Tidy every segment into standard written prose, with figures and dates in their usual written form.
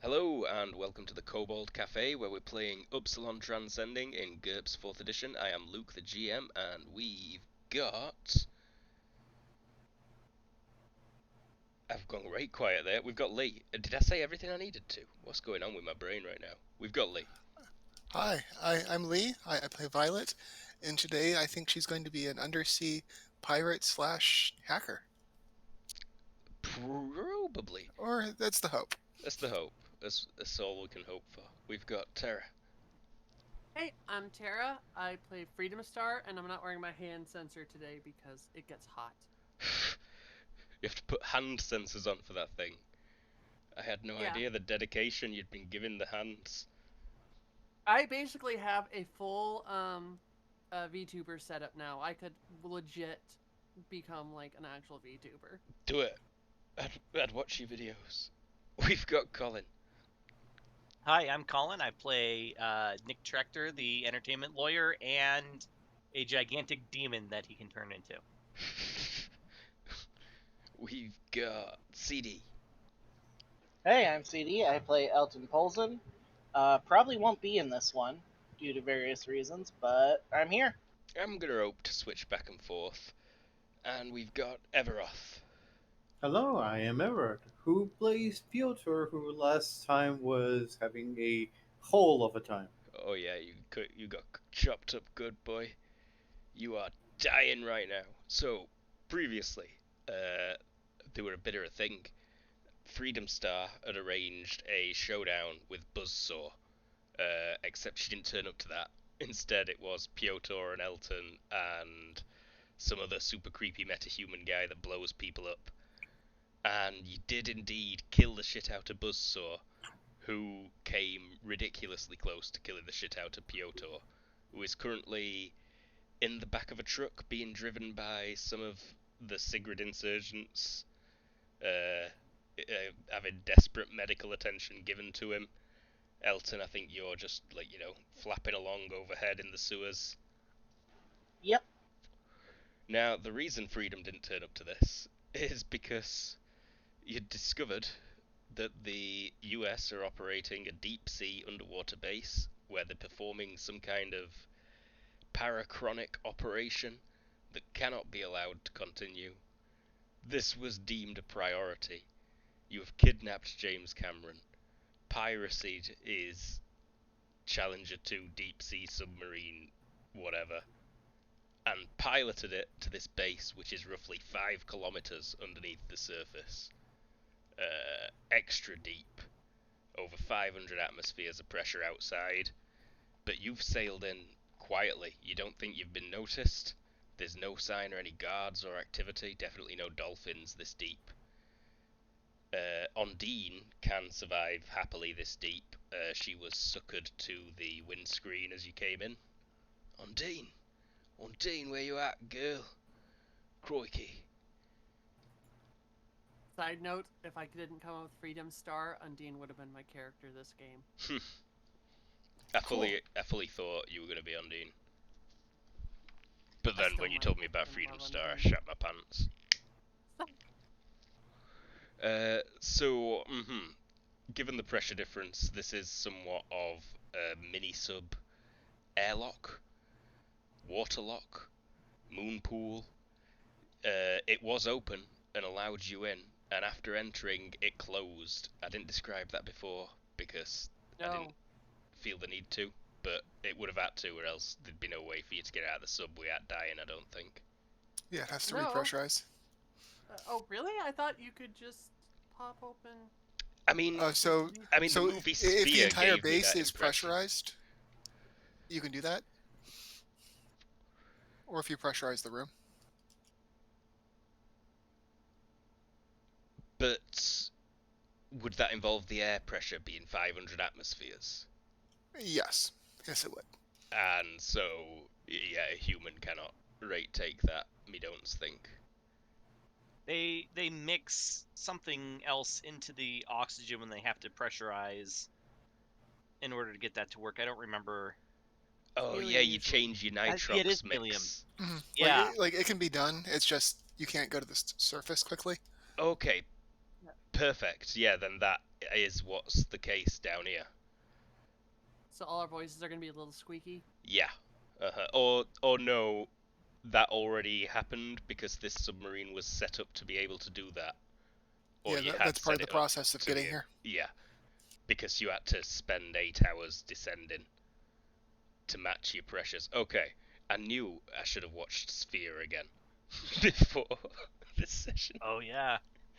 Hello and welcome to the Kobold Cafe where we're playing Upsilon Transcending in GURPS 4th edition. I am Luke the GM and we've got... I've gone right quiet there. We've got Lee. Did I say everything I needed to? What's going on with my brain right now? We've got Lee. Hi, I'm Lee. I play Violet, and today I think she's going to be an undersea pirate slash hacker. Probably. Or that's the hope. That's the hope. That's all we can hope for. We've got Tara. Hey, I'm Tara. I play Freedom Star, and I'm not wearing my hand sensor today because it gets hot. You have to put hand sensors on for that thing. I had no Yeah, idea the dedication you'd been giving the hands. I basically have a full VTuber setup now. I could legit become like an actual VTuber. Do it. I'd watch your videos. We've got Colin. Hi, I'm Colin. I play Nick Trechter, the entertainment lawyer, and a gigantic demon that he can turn into. We've got CD. Hey, I'm CD. I play Elton Polson. Probably won't be in this one due to various reasons, but I'm here. I'm gonna hope to switch back and forth. And we've got Everoth. Hello, I am Everett, who plays Piotr, who last time was having a whole of a time. Oh yeah, you got chopped up good, boy. You are dying right now. So previously, they were a bit of a thing. Freedom Star had arranged a showdown with Buzzsaw, except she didn't turn up to that. Instead, it was Piotr and Elton and some other super creepy metahuman guy that blows people up. And you did indeed kill the shit out of Buzzsaw, who came ridiculously close to killing the shit out of Piotr, who is currently in the back of a truck being driven by some of the Sigrid insurgents, having desperate medical attention given to him. Elton, I think you're just, flapping along overhead in the sewers. Yep. Now, the reason Freedom didn't turn up to this is because you'd discovered that the US are operating a deep sea underwater base where they're performing some kind of parachronic operation that cannot be allowed to continue. This was deemed a priority. You have kidnapped James Cameron. Piracy is Challenger 2 deep sea submarine, whatever, and piloted it to this base, which is roughly 5 kilometers underneath the surface. Extra deep, over 500 atmospheres of pressure outside, but you've sailed in quietly. You don't think you've been noticed. There's no sign or any guards or activity, definitely no dolphins this deep. Ondine can survive happily this deep. She was suckered to the windscreen as you came in. Ondine! Ondine, where you at, girl? Crikey. Side note: if I didn't come up with Freedom Star, Undine would have been my character this game. I Cool. fully thought you were going to be Ondine. But I then still when you might told me about fucking Freedom love Star, I Undine. shat my pants. Given the pressure difference, this is somewhat of a mini-sub airlock, waterlock, moon pool. It was open and allowed you in, and after entering, it closed. I didn't describe that before because I No. didn't feel the need to, but it would have had to, or else there'd be no way for you to get out of the sub without dying, I don't think. Yeah, it has to No. repressurize. Oh, really? I thought you could just pop open. I mean, Uh, so, the so movie if the Sphere entire gave me base that is impression. pressurized, you can do that. Or if you pressurize the room. But would that involve the air pressure being 500 atmospheres? Yes. Yes, it would. And so, yeah, a human cannot rate take that, me don't think. They mix something else into the oxygen when they have to pressurize in order to get that to work. I don't remember. Oh yeah, Helium you usually. change your Yeah, it is nitrox helium. mix. Mm-hmm. Yeah. Like it can be done. It's just you can't go to the surface quickly. Okay, Perfect. Yeah, then that is what's the case down here. So all our voices are gonna be a little squeaky. Yeah. Or no, that already happened because this submarine was set up to be able to do that. Or Yeah, you had that's part set of the it up process of to getting be here. yeah, because you had to spend 8 hours descending to match your pressures. Okay, I knew I should have watched Sphere again before this session. Oh yeah.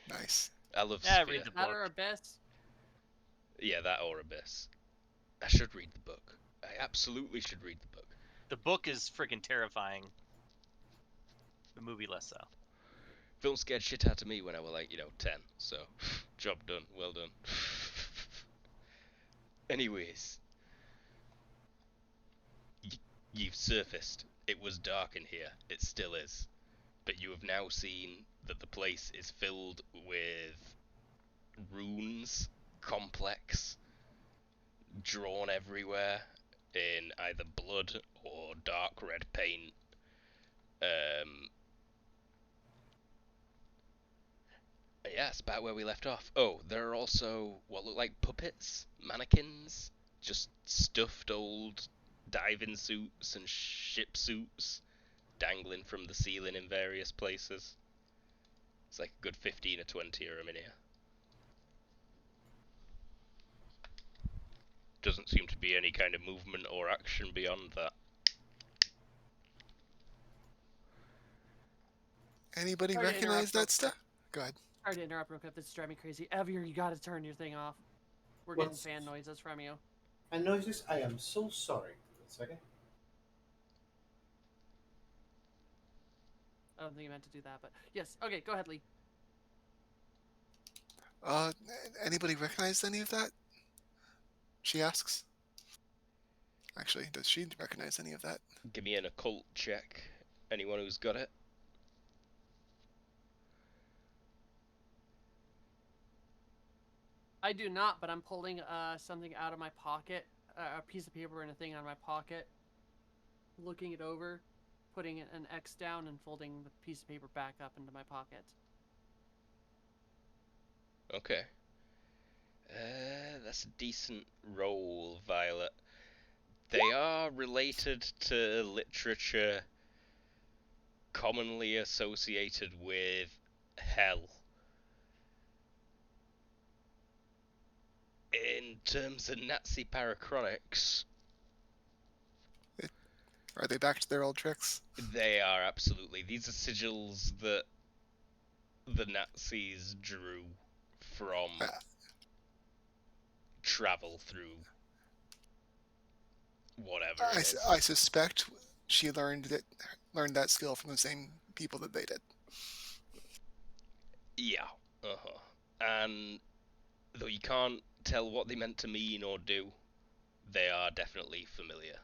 Nice. I love Yeah, Sphere. read the That book. or Abyss. Yeah, that or Abyss. I should read the book. I absolutely should read the book. The book is freaking terrifying. The movie less so. Film scared shit out of me when I was like, 10. So, job done. Well done. Anyways, you've surfaced. It was dark in here. It still is. But you have now seen that the place is filled with runes, complex, drawn everywhere in either blood or dark red paint. Yeah, it's about where we left off. Oh, there are also what look like puppets, mannequins, just stuffed old diving suits and ship suits dangling from the ceiling in various places. It's like a good 15 or 20 of them in here. Doesn't seem to be any kind of movement or action beyond that. Anybody Sorry to recognize interrupt real that stuff? Go ahead. Sorry to interrupt real quick. This is driving me crazy. Evir, you gotta turn your thing off. We're What's- getting fan noises from you. And noises, I am so sorry. One second. I don't think you meant to do that, but yes. Okay, go ahead, Lee. Uh, anybody recognize any of that? She asks. Actually, does she recognize any of that? Give me an occult check. Anyone who's got it? I do not, but I'm pulling something out of my pocket, a piece of paper and a thing out of my pocket, looking it over, putting an X down, and folding the piece of paper back up into my pocket. Okay. That's a decent roll, Violet. They are related to literature commonly associated with hell. In terms of Nazi parachronics, Are they back to their old tricks? they are absolutely. These are sigils that the Nazis drew from travel through whatever it is. I suspect she learned that skill from the same people that they did. Yeah. Uh-huh. And though you can't tell what they meant to mean or do, they are definitely familiar.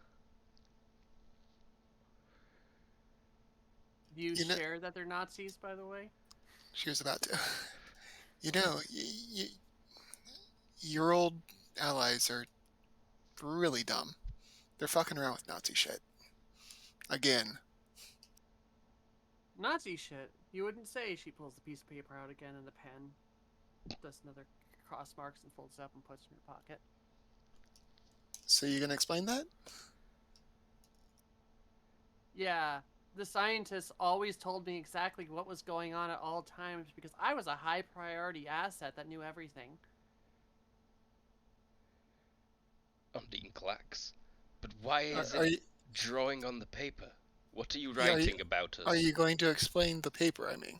Do you You know- share that they're Nazis, by the way? She was about to. You know, your old allies are really dumb. They're fucking around with Nazi shit. Again. Nazi shit. You wouldn't say. She pulls the piece of paper out again and the pen, does another cross marks and folds it up and puts it in her pocket. So you gonna explain that? Yeah, the scientists always told me exactly what was going on at all times because I was a high priority asset that knew everything. Undine clacks. But why is Are it you, drawing on the paper? What are you Yeah, writing about us? are you going to explain the paper? I mean,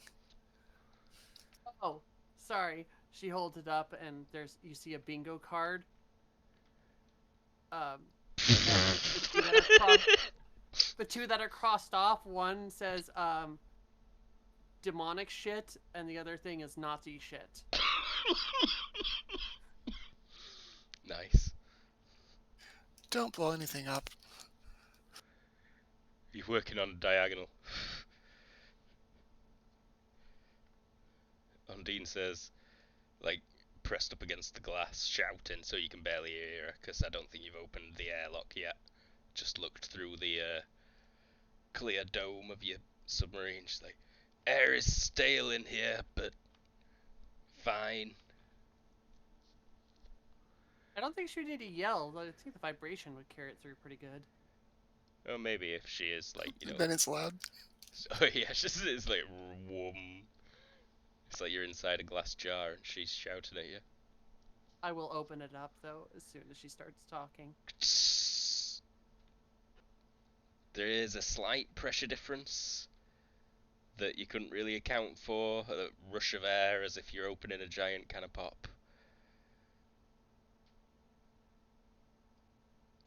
Oh, sorry. She holds it up and you see a bingo card. And the two that are crossed off, one says demonic shit and the other thing is Nazi shit. Nice. don't blow anything up. You're working on a diagonal. Undine says, like, pressed up against the glass, shouting so you can barely hear her, because I don't think you've opened the airlock yet. Just looked through the clear dome of your submarine. She's like, air is stale in here, but Fine. I don't think she would need to yell. I think the vibration would carry it through pretty good. Or maybe if she is like, Then it's loud. Oh yeah, it's like whoom. It's like you're inside a glass jar and she's shouting at you. I will open it up though as soon as she starts talking. There is a slight pressure difference that you couldn't really account for. A rush of air as if you're opening a giant can of pop.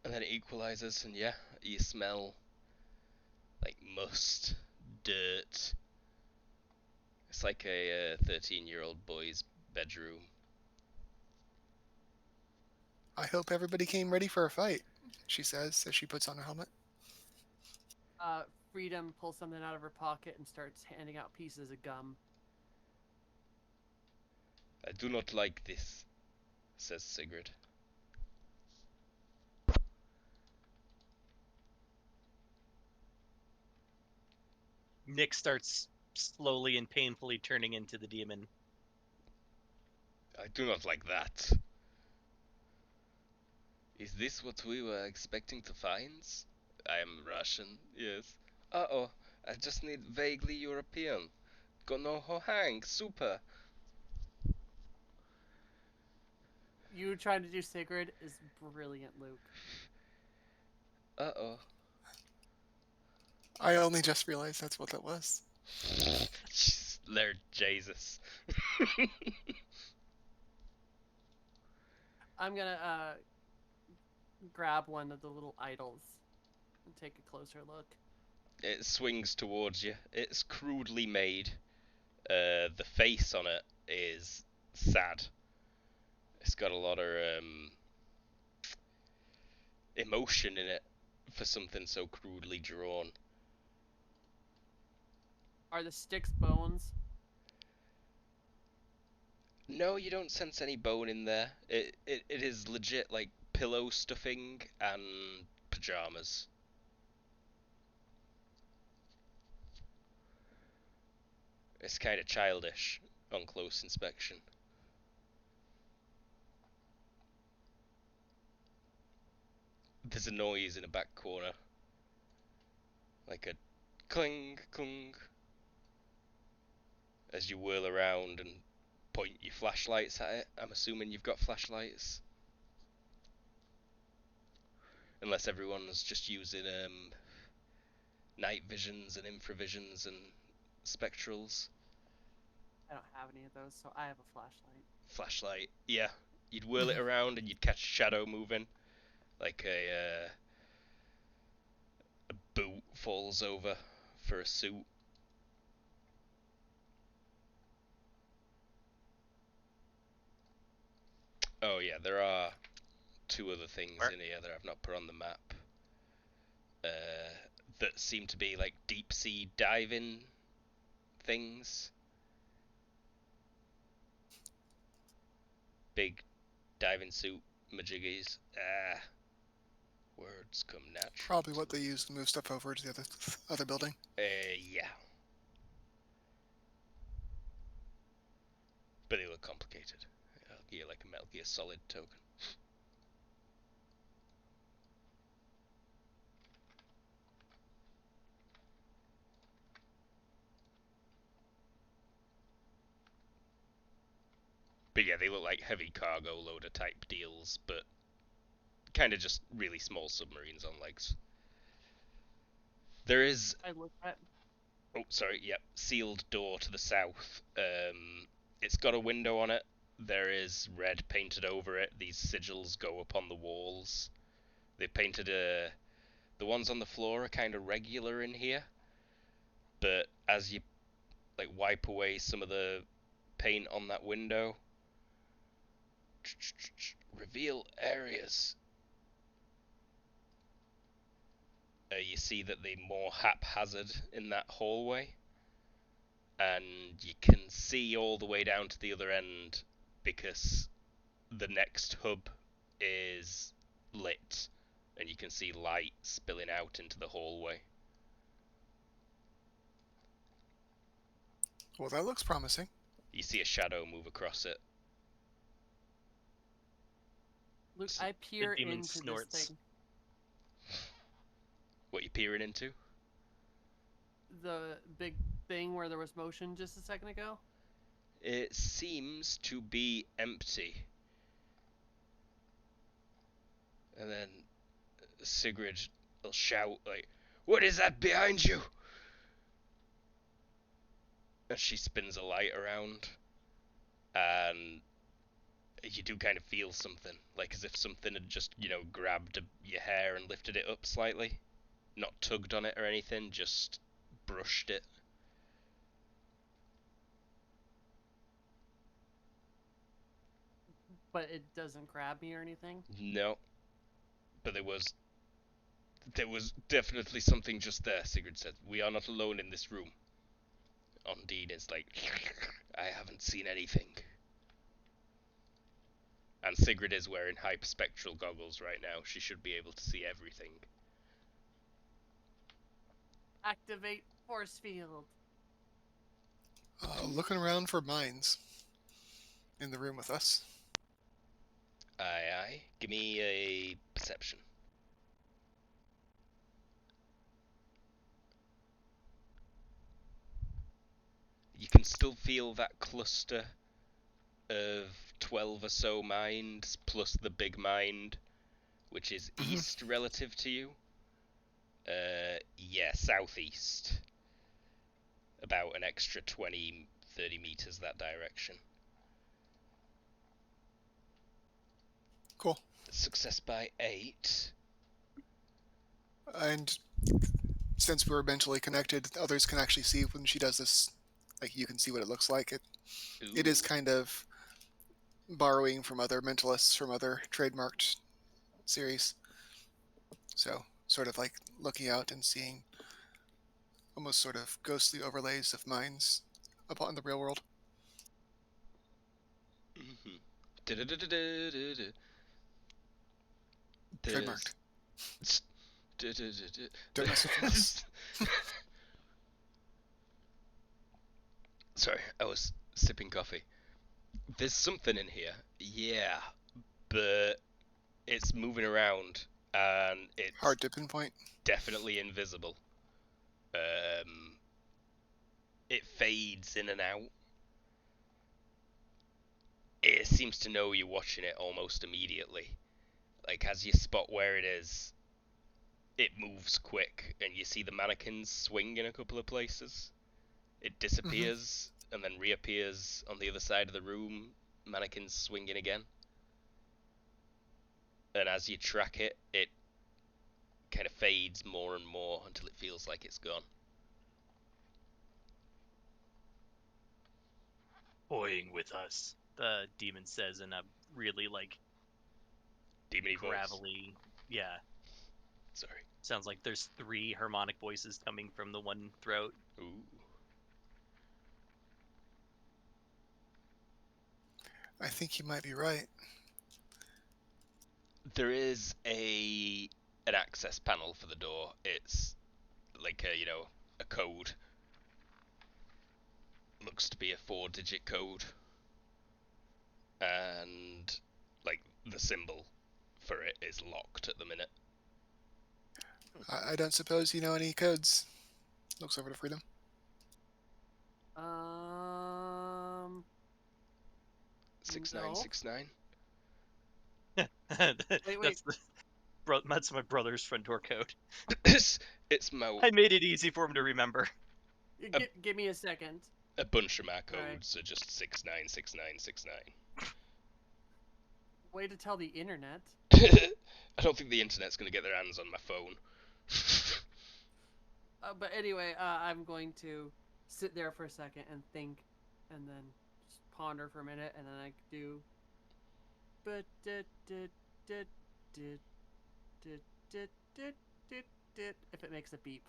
And then it equalizes, and yeah, you smell like must, dirt. It's like a 13-year-old boy's bedroom. I hope everybody came ready for a fight, she says as she puts on a helmet. Freedom pulls something out of her pocket and starts handing out pieces of gum. I do not like this, says Sigrid. Nick starts slowly and painfully turning into the demon. I do not like that. Is this what we were expecting to find? I am Russian, yes. Uh-oh, I just need vaguely European. Gono ho hang, super. You trying to do Sigrid is brilliant, Luke. Uh-oh. I only just realized that's what that was. Lord Jesus. I'm gonna grab one of the little idols and take a closer look. It swings towards you. It's crudely made. The face on it is sad. It's got a lot of emotion in it for something so crudely drawn. Are the sticks bones? No, you don't sense any bone in there. It is legit like pillow stuffing and pajamas. It's kind of childish on close inspection. There's a noise in a back corner. Like a cling, cling. As you whirl around and point your flashlights at it. I'm assuming you've got flashlights. Unless everyone's just using night visions and infravisions and spectrals. I don't have any of those, so I have a flashlight. Flashlight, yeah. You'd whirl it around and you'd catch a shadow moving. Like a boot falls over for a suit. Oh yeah, there are two other things in here that I've not put on the map. That seem to be like deep sea diving things. Big diving suit majiggies. Words come naturally. Probably what they use to move stuff over to the other building. Yeah. But they look complicated. I'll give you like a Metal Gear Solid token. But yeah, they look like heavy cargo loader type deals, but kind of just really small submarines on legs. There is... I look at. Oh, sorry, yep. Sealed door to the south. It's got a window on it. There is red painted over it. These sigils go up on the walls. They painted the ones on the floor are kind of regular in here, but as you like wipe away some of the paint on that window, reveal areas. You see that they're more haphazard in that hallway, and you can see all the way down to the other end because the next hub is lit, and you can see light spilling out into the hallway. Well, that looks promising. You see a shadow move across it. Luke, So I peer demon into snorts. this thing. What you peering into? The big thing where there was motion just a second ago. It seems to be empty. And then Sigrid will shout like, "What is that behind you?" And she spins a light around, and you do kind of feel something, like as if something had just, grabbed your hair and lifted it up slightly. Not tugged on it or anything, just brushed it. But it doesn't grab me or anything. No. But there was definitely something just there, Sigrid said. We are not alone in this room. Undine is like, I haven't seen anything. And Sigrid is wearing hyperspectral goggles right now. She should be able to see everything. Activate force field. Looking around for mines in the room with us. Aye, aye. Give me a perception. You can still feel that cluster of 12 or so minds, plus the big mind, which is east relative to you. Yeah, southeast. About an extra 20, 30 meters that direction. Cool. Success by 8. And since we were mentally connected, others can actually see when she does this. Like, you can see what it looks like. It is Ooh. kind of borrowing from other mentalists from other trademarked series. So, sort of like looking out and seeing almost sort of ghostly overlays of minds upon the real world. Mhm. Trademarked. There's- Don't mess with us. Sorry, I was sipping coffee. There's something in here, yeah, but it's moving around and it's Hard to pinpoint. definitely invisible. It fades in and out. It seems to know you're watching it almost immediately. Like, as you spot where it is, it moves quick, and you see the mannequins swing in a couple of places. It disappears and then reappears on the other side of the room, mannequins swinging again. And as you track it, it kind of fades more and more until it feels like it's gone. Toying with us, the demon says in a really Demony voice. gravelly, yeah. Sorry. Sounds like there's 3 harmonic voices coming from the one throat. Ooh. I think you might be right. There is an access panel for the door. It's like a code. Looks to be a 4-digit code. And like the symbol for it is locked at the minute. I don't suppose you know any codes. Looks over to Freedom. 6969. Wait. That's my brother's front door code. it's I made it easy for him to remember. Give me a second. a bunch of my Alright. codes are just 696969. Way to tell the internet. I don't think the internet's going to get their hands on my phone. But anyway, I'm going to sit there for a second and think, and then just ponder for a minute, and then I do. But if it makes a beep.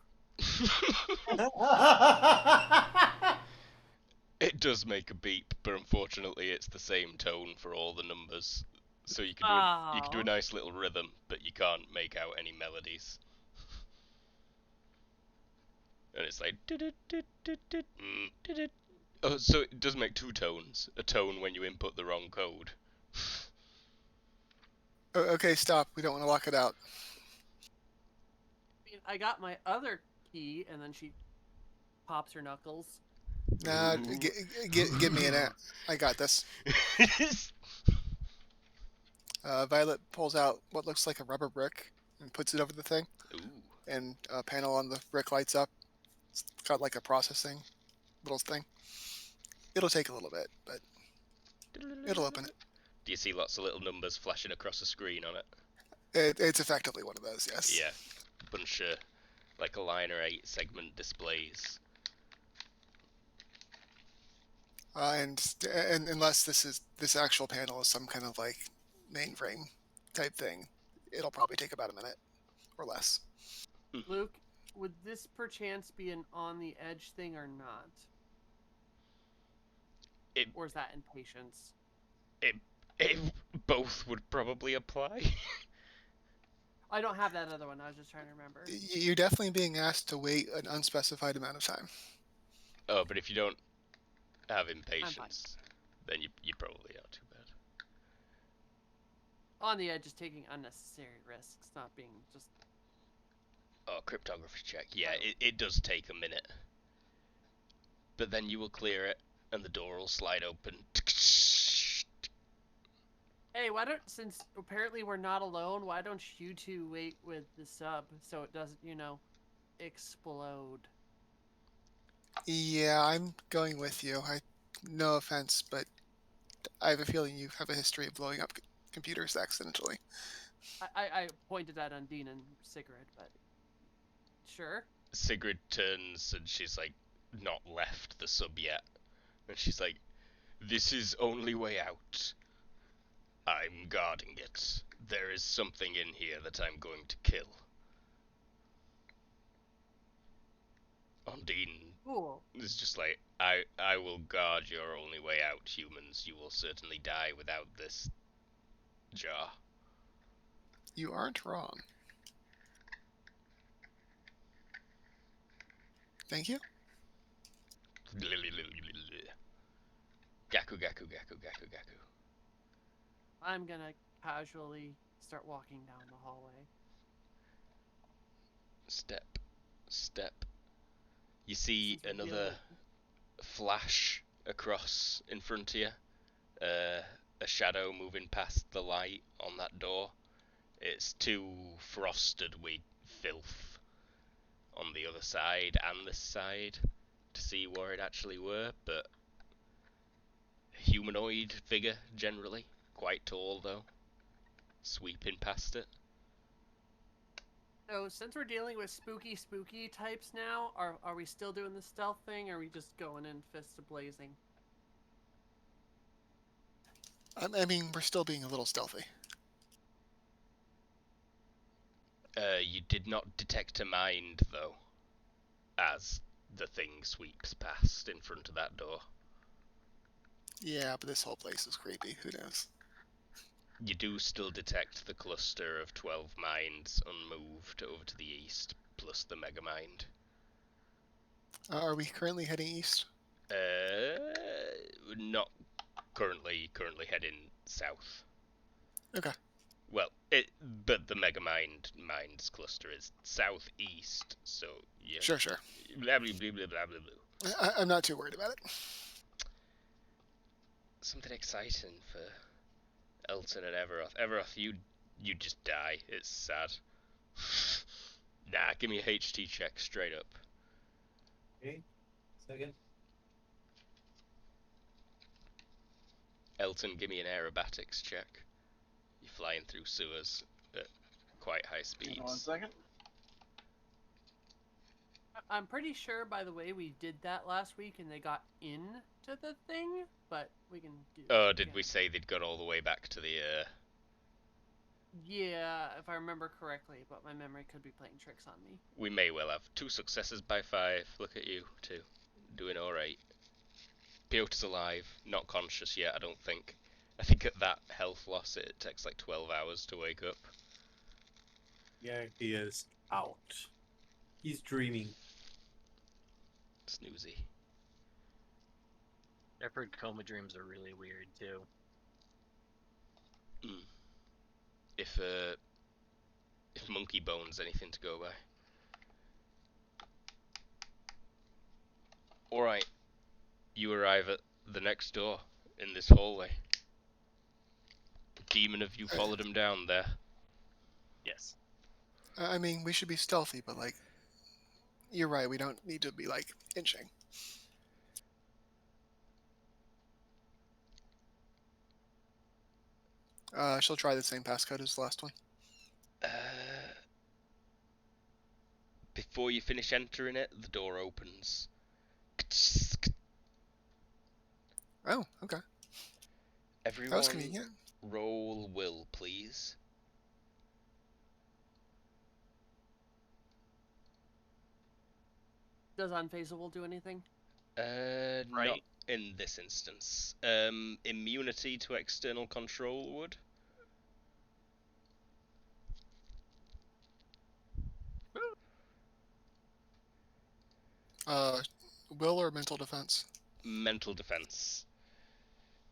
It does make a beep, but unfortunately it's the same tone for all the numbers. So you can do a nice little rhythm, but you can't make out any melodies. And it's like Oh, so it does make two tones. A tone when you input the wrong code. Okay, stop. We don't want to lock it out. I mean, I got my other key, and then she pops her knuckles. Nah, Ooh. give me an. I got this. Violet pulls out what looks like a rubber brick and puts it over the thing, Ooh. and a panel on the brick lights up. It's got like a processing little thing. It'll take a little bit, but it'll open it. Do you see lots of little numbers flashing across the screen on it? It's effectively one of those, yes. Yeah, bunch of like a line or 8 segment displays. And unless this actual panel is some kind of like mainframe type thing, it'll probably take about a minute or less. Luke, would this perchance be an on the edge thing or not? Or is that impatience? It both would probably apply. I don't have that other one. I was just trying to remember. You're definitely being asked to wait an unspecified amount of time. Oh, but if you don't have impatience, then you probably are too bad. On the edge is taking unnecessary risks, not being just... Oh, cryptography check. Yeah, it does take a minute. But then you will clear it, and the door will slide open. Hey, since apparently we're not alone, why don't you two wait with the sub so it doesn't, explode? Yeah, I'm going with you. No offense, but I have a feeling you have a history of blowing up computers accidentally. I pointed at Undine and Sigrid, but sure. Sigrid turns and she's like, not left the sub yet. And she's like, this is only way out. I'm guarding it. There is something in here that I'm going to kill. Undine Cool. is just like, I will guard your only way out, humans. You will certainly die without this jar. You aren't wrong. Thank you. Gaku, gaku, gaku, gaku, gaku. I'm gonna casually start walking down the hallway. Step, step. You see Since we're another flash across in front of you. A shadow moving past the light on that door. It's too frosted with filth on the other side and this side to see where it actually were, but humanoid figure generally, quite tall though, sweeping past it. So since we're dealing with spooky types now, are we still doing the stealth thing, or are we just going in fists blazing? I mean, we're still being a little stealthy. You did not detect a mind though, as the thing sweeps past in front of that door. Yeah, but this whole place is creepy. Who knows? You do still detect the cluster of 12 minds unmoved over to the east, plus the megamind. Are we currently heading east? Not currently heading south. Okay. Well, but the mind's cluster is southeast, so yeah. Sure. Blah blah blah blah blah blah. I'm not too worried about it. Something exciting for Elton and Everoth. Everoth, you just die. It's sad. Nah, give me a HT check straight up. Okay, second. Elton, give me an aerobatics check. You're flying through sewers at quite high speeds. 1 second. I'm pretty sure, by the way, we did that last week and they got into the thing, but we can do Oh, it did again. we say they'd got all the way back to the, Yeah, if I remember correctly, but my memory could be playing tricks on me. We may well have. 2 successes by 5. Look at you, too. Doing alright. Piotr's alive. Not conscious yet, I don't think. I think at that health loss it takes like 12 hours to wake up. Yeah, he is out. He's dreaming. Snoozy. I've heard coma dreams are really weird too. Mm. If monkey bone's anything to go by. Alright, you arrive at the next door in this hallway. Demon, have you followed him down there? Yes. I mean, we should be stealthy, but like, you're right. We don't need to be like inching. She'll try the same passcode as the last one. Uh, before you finish entering it, the door opens. Oh, okay. That was Everyone, convenient. roll will, please. Does unfazable do anything? Not Right? in this instance. Immunity to external control would. Will or mental defense? Mental defense.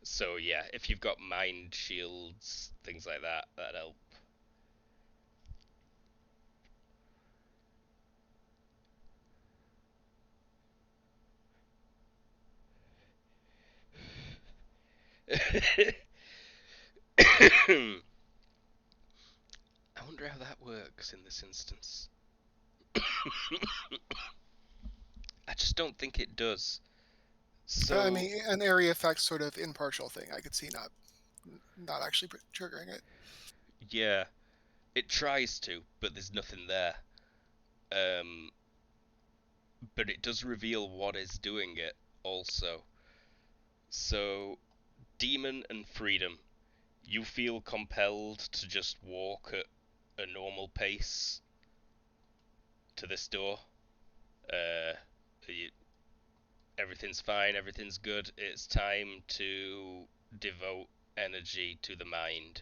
So yeah, if you've got mind shields, things like that, that'd help. I wonder how that works in this instance. I just don't think it does. So I mean, an area effect sort of impartial thing. I could see not actually triggering it. yeah, it tries to, but there's nothing there. But it does reveal what is doing it also. So, Demon and Freedom, you feel compelled to just walk at a normal pace to this door. Uh, you, everything's fine, everything's good. It's time to devote energy to the mind.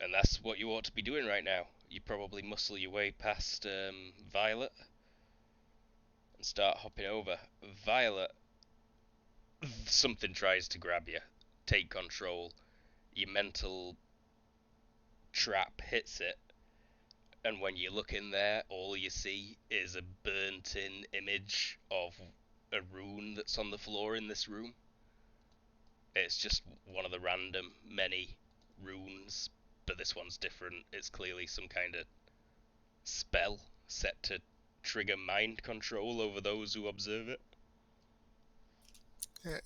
And that's what you ought to be doing right now. You probably muscle your way past Violet and start hopping over. Violet, something tries to grab you, take control. Your mental trap hits it, and when you look in there, all you see is a burnt in image of a rune that's on the floor in this room. It's just one of the random many runes, but this one's different. It's clearly some kind of spell set to trigger mind control over those who observe it. Yeah.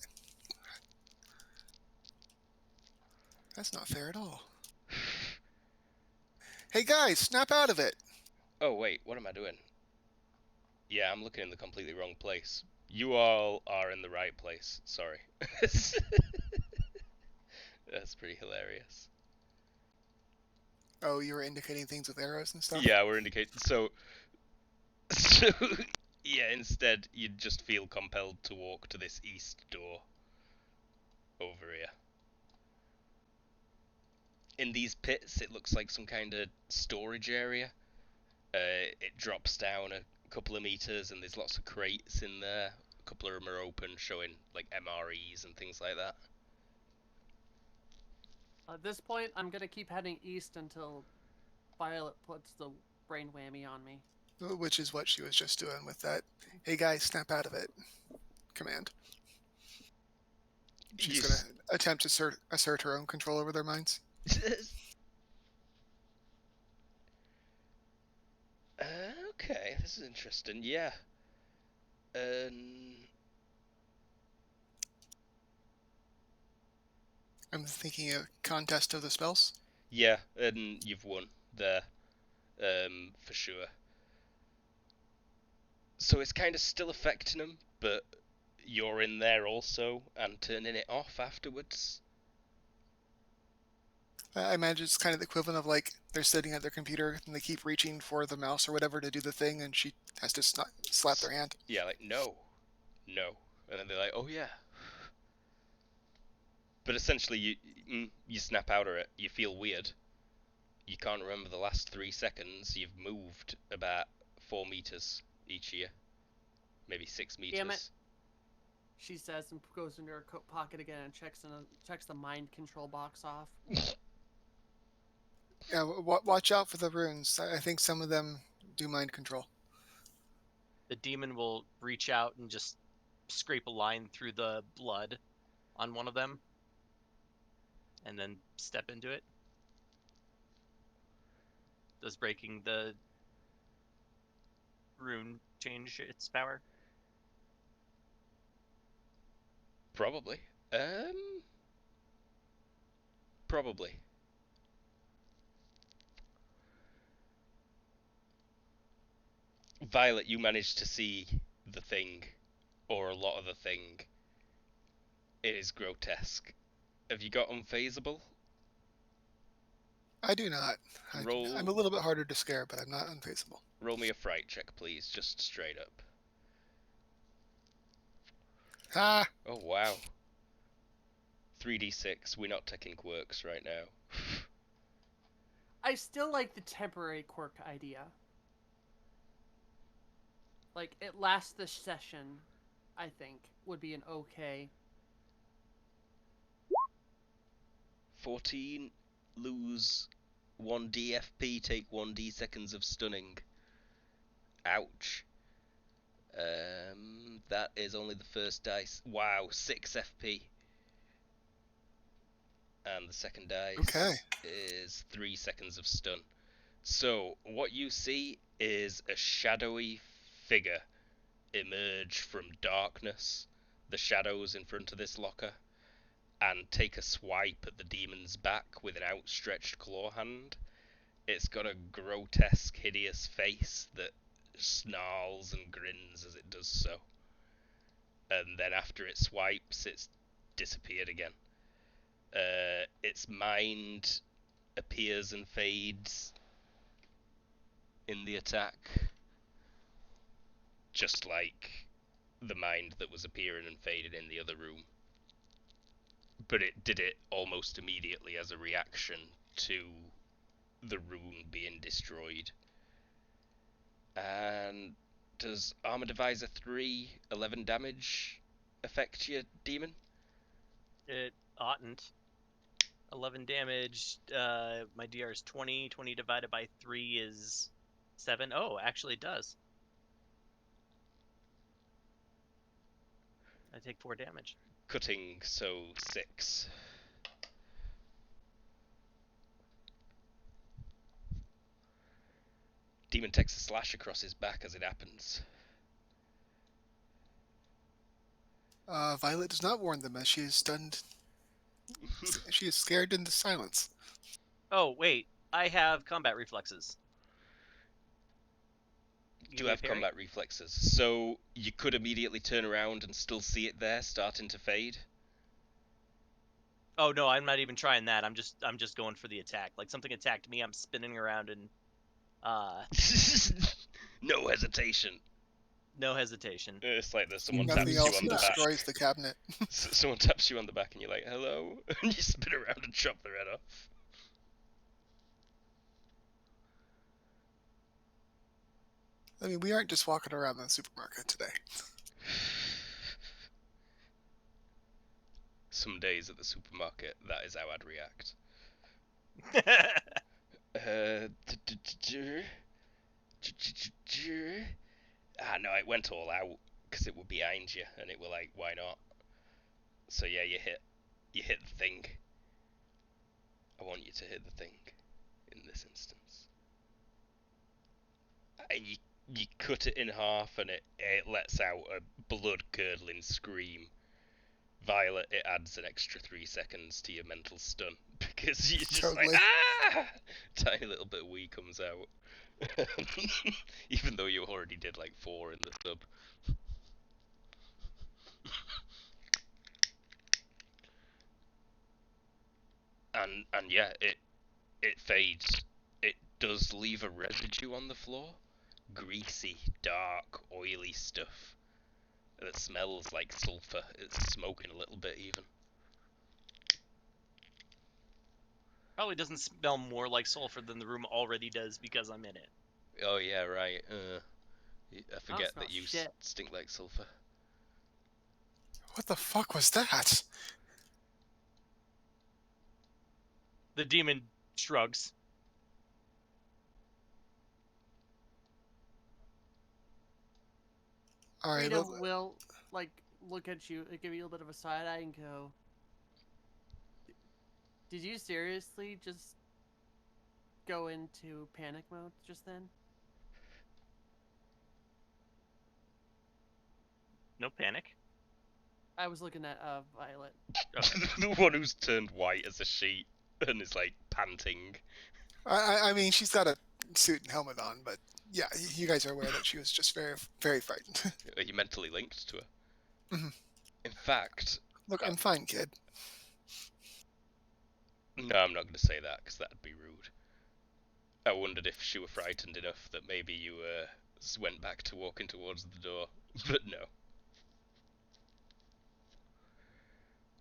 That's not fair at all. Hey guys, snap out of it! Oh wait, what am I doing? Yeah, I'm looking in the completely wrong place. You all are in the right place. Sorry. That's pretty hilarious. Oh, you were indicating things with arrows and stuff? Yeah, we're indicating. So yeah, instead, you'd just feel compelled to walk to this east door over here. In these pits, it looks like some kind of storage area. It drops down a couple of meters, and there's lots of crates in there. A couple of them are open, showing like MREs and things like that. At this point, I'm gonna keep heading east until Violet puts the brain whammy on me. Which is what she was just doing with that, hey guys, snap out of it command. She's going to attempt to assert her own control over their minds. Okay, this is interesting. Yeah. I'm thinking a contest of the spells. Yeah, and you've won there, for sure. So it's kind of still affecting them, but you're in there also and turning it off afterwards. I imagine it's kind of the equivalent of like they're sitting at their computer and they keep reaching for the mouse or whatever to do the thing, and she has to slap their hand. Yeah, like no, and then they're like, oh yeah. But essentially, you snap out of it. You feel weird. You can't remember the last 3 seconds. You've moved about 4 meters each year. maybe 6 Damn it. meters. She says and goes into her coat pocket again and checks the mind control box off. Yeah, watch out for the runes. I think some of them do mind control. The demon will reach out and just scrape a line through the blood on one of them, and then step into it. Does breaking the rune change its power? Probably. Probably. Violet, you managed to see the thing, or a lot of the thing. It is grotesque. Have you got unfazable? I do not. Roll. I'm a little bit harder to scare, but I'm not unfazable. Roll me a fright check, please, just straight up. Ah! Oh, wow. 3d6, we're not taking quirks right now. I still like the temporary quirk idea. Like, it lasts the session, I think, would be an okay. 14, lose 1 DFP, take 1d seconds of stunning. Ouch. That is only the first dice. Wow, 6 FP. And the second dice is 3 seconds of stun. So, what you see is a shadowy figure emerge from darkness, the shadows in front of this locker, and take a swipe at the demon's back with an outstretched claw hand. It's got a grotesque, hideous face that snarls and grins as it does so. And then after it swipes, it's disappeared again. Its mind appears and fades in the attack, just like the mind that was appearing and fading in the other room. But it did it almost immediately as a reaction to the rune being destroyed. And does Armor Divisor 3, 11 damage affect your demon? It oughtn't. 11 damage. My DR is 20. 20 divided by 3 is 7. Oh, actually it does. I take 4 damage. Cutting, so 6. Demon takes a slash across his back as it happens. Violet does not warn them as she is stunned. She is scared into silence. Oh, wait. I have combat reflexes. Do have combat reflexes, so you could immediately turn around and still see it there starting to fade. Oh no, I'm not even trying that. I'm just going for the attack. Like something attacked me, I'm spinning around and No hesitation. no hesitation. It's like there's someone Nothing taps you else on the back. destroys the cabinet. Someone taps you on the back and you're like, hello? And you spin around and chop their head off. I mean, we aren't just walking around the supermarket today. Some days at the supermarket, that is how I'd react. No, it went all out because it were behind you, and it were like, why not? So yeah, you hit the thing. I want you to hit the thing in this instance, and you cut it in half, and it lets out a blood curdling scream. Violet, it adds an extra 3 seconds to your mental stun because you're just Totally. like, tiny little bit of wee comes out. Even though you already did like 4 in the sub. And yeah, it fades. It does leave a residue on the floor. Greasy, dark, oily stuff that smells like sulfur. It's smoking a little bit even. Probably doesn't smell more like sulfur than the room already does because I'm in it. Oh yeah, right. I forget smell that you shit. stink like sulfur. What the fuck was that? The demon shrugs. All right, Freedom will like look at you, give you a little bit of a side eye, and go, "Did you seriously just go into panic mode just then?" No panic. I was looking at Violet. The one who's turned white as a sheet and is like panting. I mean, she's got a suit and helmet on, but yeah, you guys are aware that she was just very, very frightened. Are you mentally linked to her? Mhm. In fact, Look, I'm fine, kid. no, I'm not going to say that because that'd be rude. I wondered if she were frightened enough that maybe you went back to walking towards the door, but no.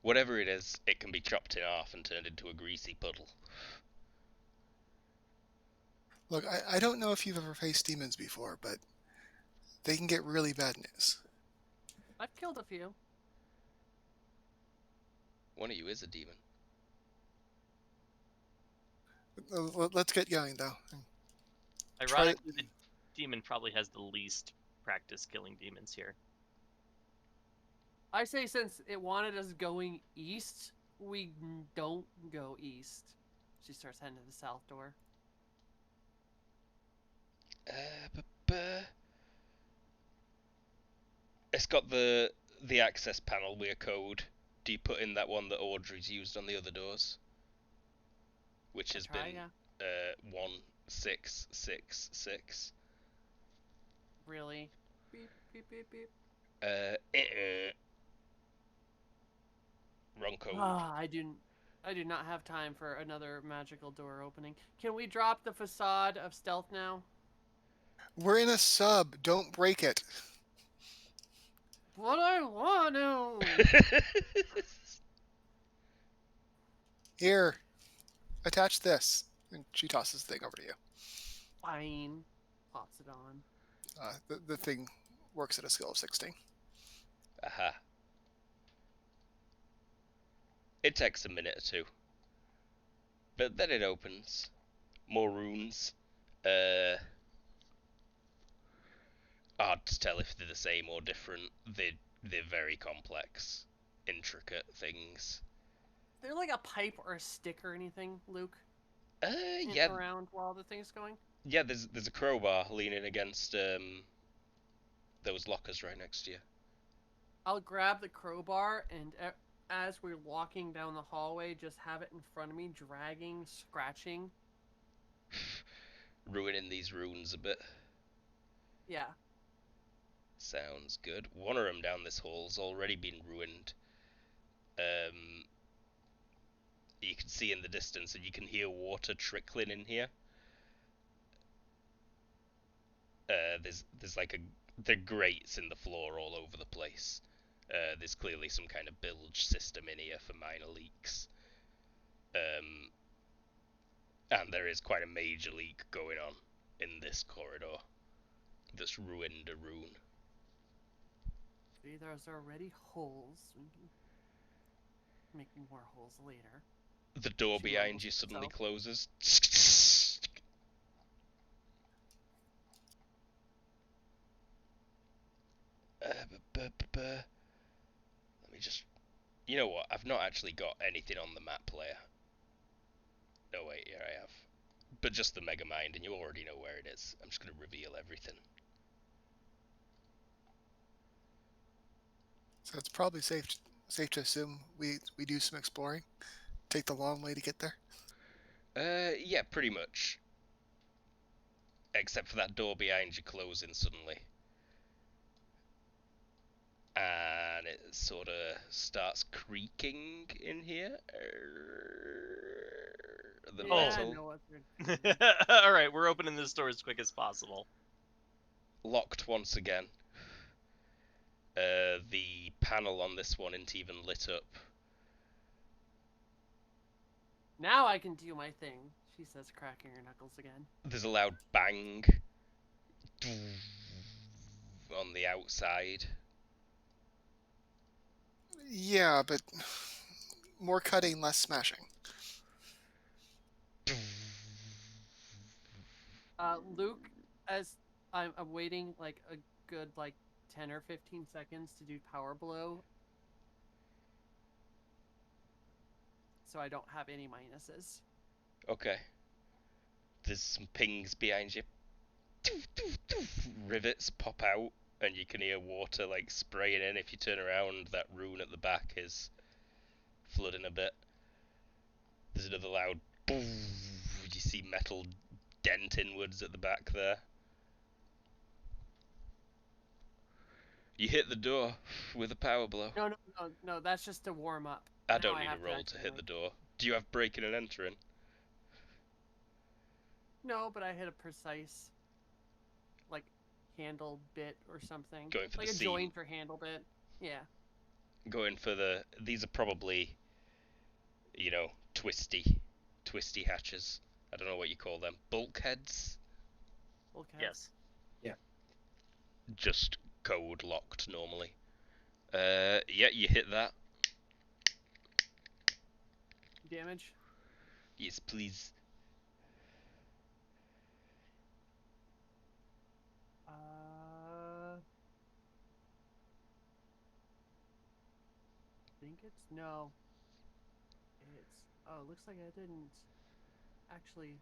Whatever it is, it can be chopped in half and turned into a greasy puddle. Look, I don't know if you've ever faced demons before, but they can get really bad news. I've killed a few. One of you is a demon. Let's get going, though. Ironically, the demon probably has the least practice killing demons here. I say since it wanted us going east, we don't go east. She starts heading to the south door. It's got the access panel with a code. Do you put in that one that Audrey's used on the other doors? Which has been 1666. Really? Beep, beep, beep, beep. Wrong code. I do not have time for another magical door opening. Can we drop the facade of stealth now? We're in a sub. Don't break it. But I want to. Here, attach this. And she tosses the thing over to you. Fine. Pops it on. The thing works at a skill of 16. Aha. It takes a minute or two. But then it opens. More runes. Hard to tell if they're the same or different. They're very complex, intricate things. Is there like a pipe or a stick or anything, Luke? Yeah, Around while the thing's going? yeah. There's a crowbar leaning against those lockers right next to you. I'll grab the crowbar and as we're walking down the hallway, just have it in front of me, dragging, scratching. Ruining these runes a bit. Yeah. Sounds good. One of them down this hall's already been ruined. You can see in the distance and you can hear water trickling in here. There's like the grates in the floor all over the place. There's clearly some kind of bilge system in here for minor leaks. And there is quite a major leak going on in this corridor that's ruined a rune. See, there's already holes. We can make more holes later. The door She behind mumbles you to suddenly herself. closes. Let me just... You know what? I've not actually got anything on the map player. No, wait, here I have. But just the Megamind, and you already know where it is. I'm just going to reveal everything. So it's probably safe to assume we do some exploring. Take the long way to get there. Yeah, pretty much. Except for that door behind you closing suddenly. And it sort of starts creaking in here. The Yeah, I metal. know what they're doing. All right, we're opening this door as quick as possible. Locked once again. The panel on this one isn't even lit up. Now I can do my thing, she says, cracking her knuckles again. There's a loud bang. on the outside. Yeah, but more cutting, less smashing. Luke, as I'm waiting like a good 10 or 15 seconds to do power blow, so I don't have any minuses. Okay. There's some pings behind you. Rivets pop out, and you can hear water like spraying in. If you turn around, that rune at the back is flooding a bit. There's another loud boom. You see metal dent inwards at the back there. You hit the door with a power blow. No, that's just to warm up. I Now don't need a have roll to actually, hit the door. Do you have breaking and entering? No, but I hit a precise handle bit or something. Going for like the a seam. joint or handle bit. Yeah. Going for the... These are probably, twisty hatches. I don't know what you call them. Bulkheads? Okay. Yes. Just code locked normally. Yeah, you hit that. Damage. Yes, please. Think it's no. It's it looks like I didn't actually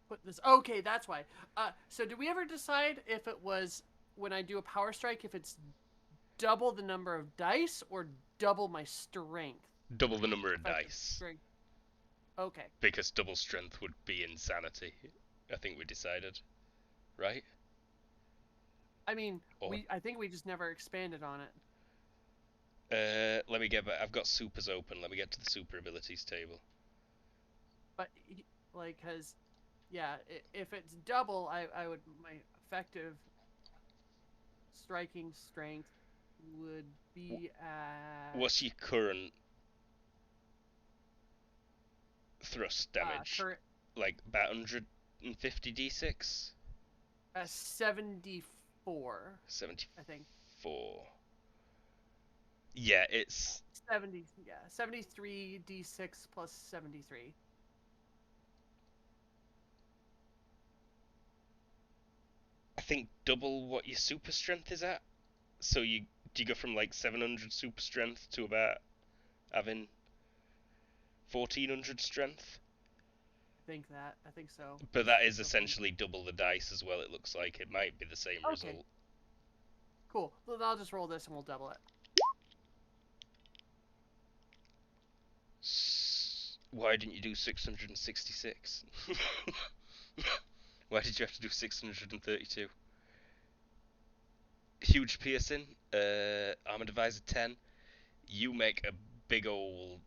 put this. Okay, that's why. So did we ever decide if it was when I do a power strike, if it's double the number of dice or double my strength? Double the number of Effective dice. strength. Okay. Because double strength would be insanity. I think we decided. Right? I mean, Or- I think we just never expanded on it. Let me get back. I've got supers open. Let me get to the super abilities table. But cause yeah, if it's double, I would my effective striking strength would be at What's your current thrust damage? current Like about 150 d6? 74. 74. I think. Yeah, it's 70. Yeah, 73 d6 plus 73. I think double what your super strength is at. So do you go from like 700 super strength to about having 1400 strength? I think so. But that is essentially double the dice as well. It looks like it might be the same Okay. result. Cool. Well, I'll just roll this and we'll double it. Why didn't you do 666? Why did you have to do 632? Huge piercing, armor divisor 10. You make a big old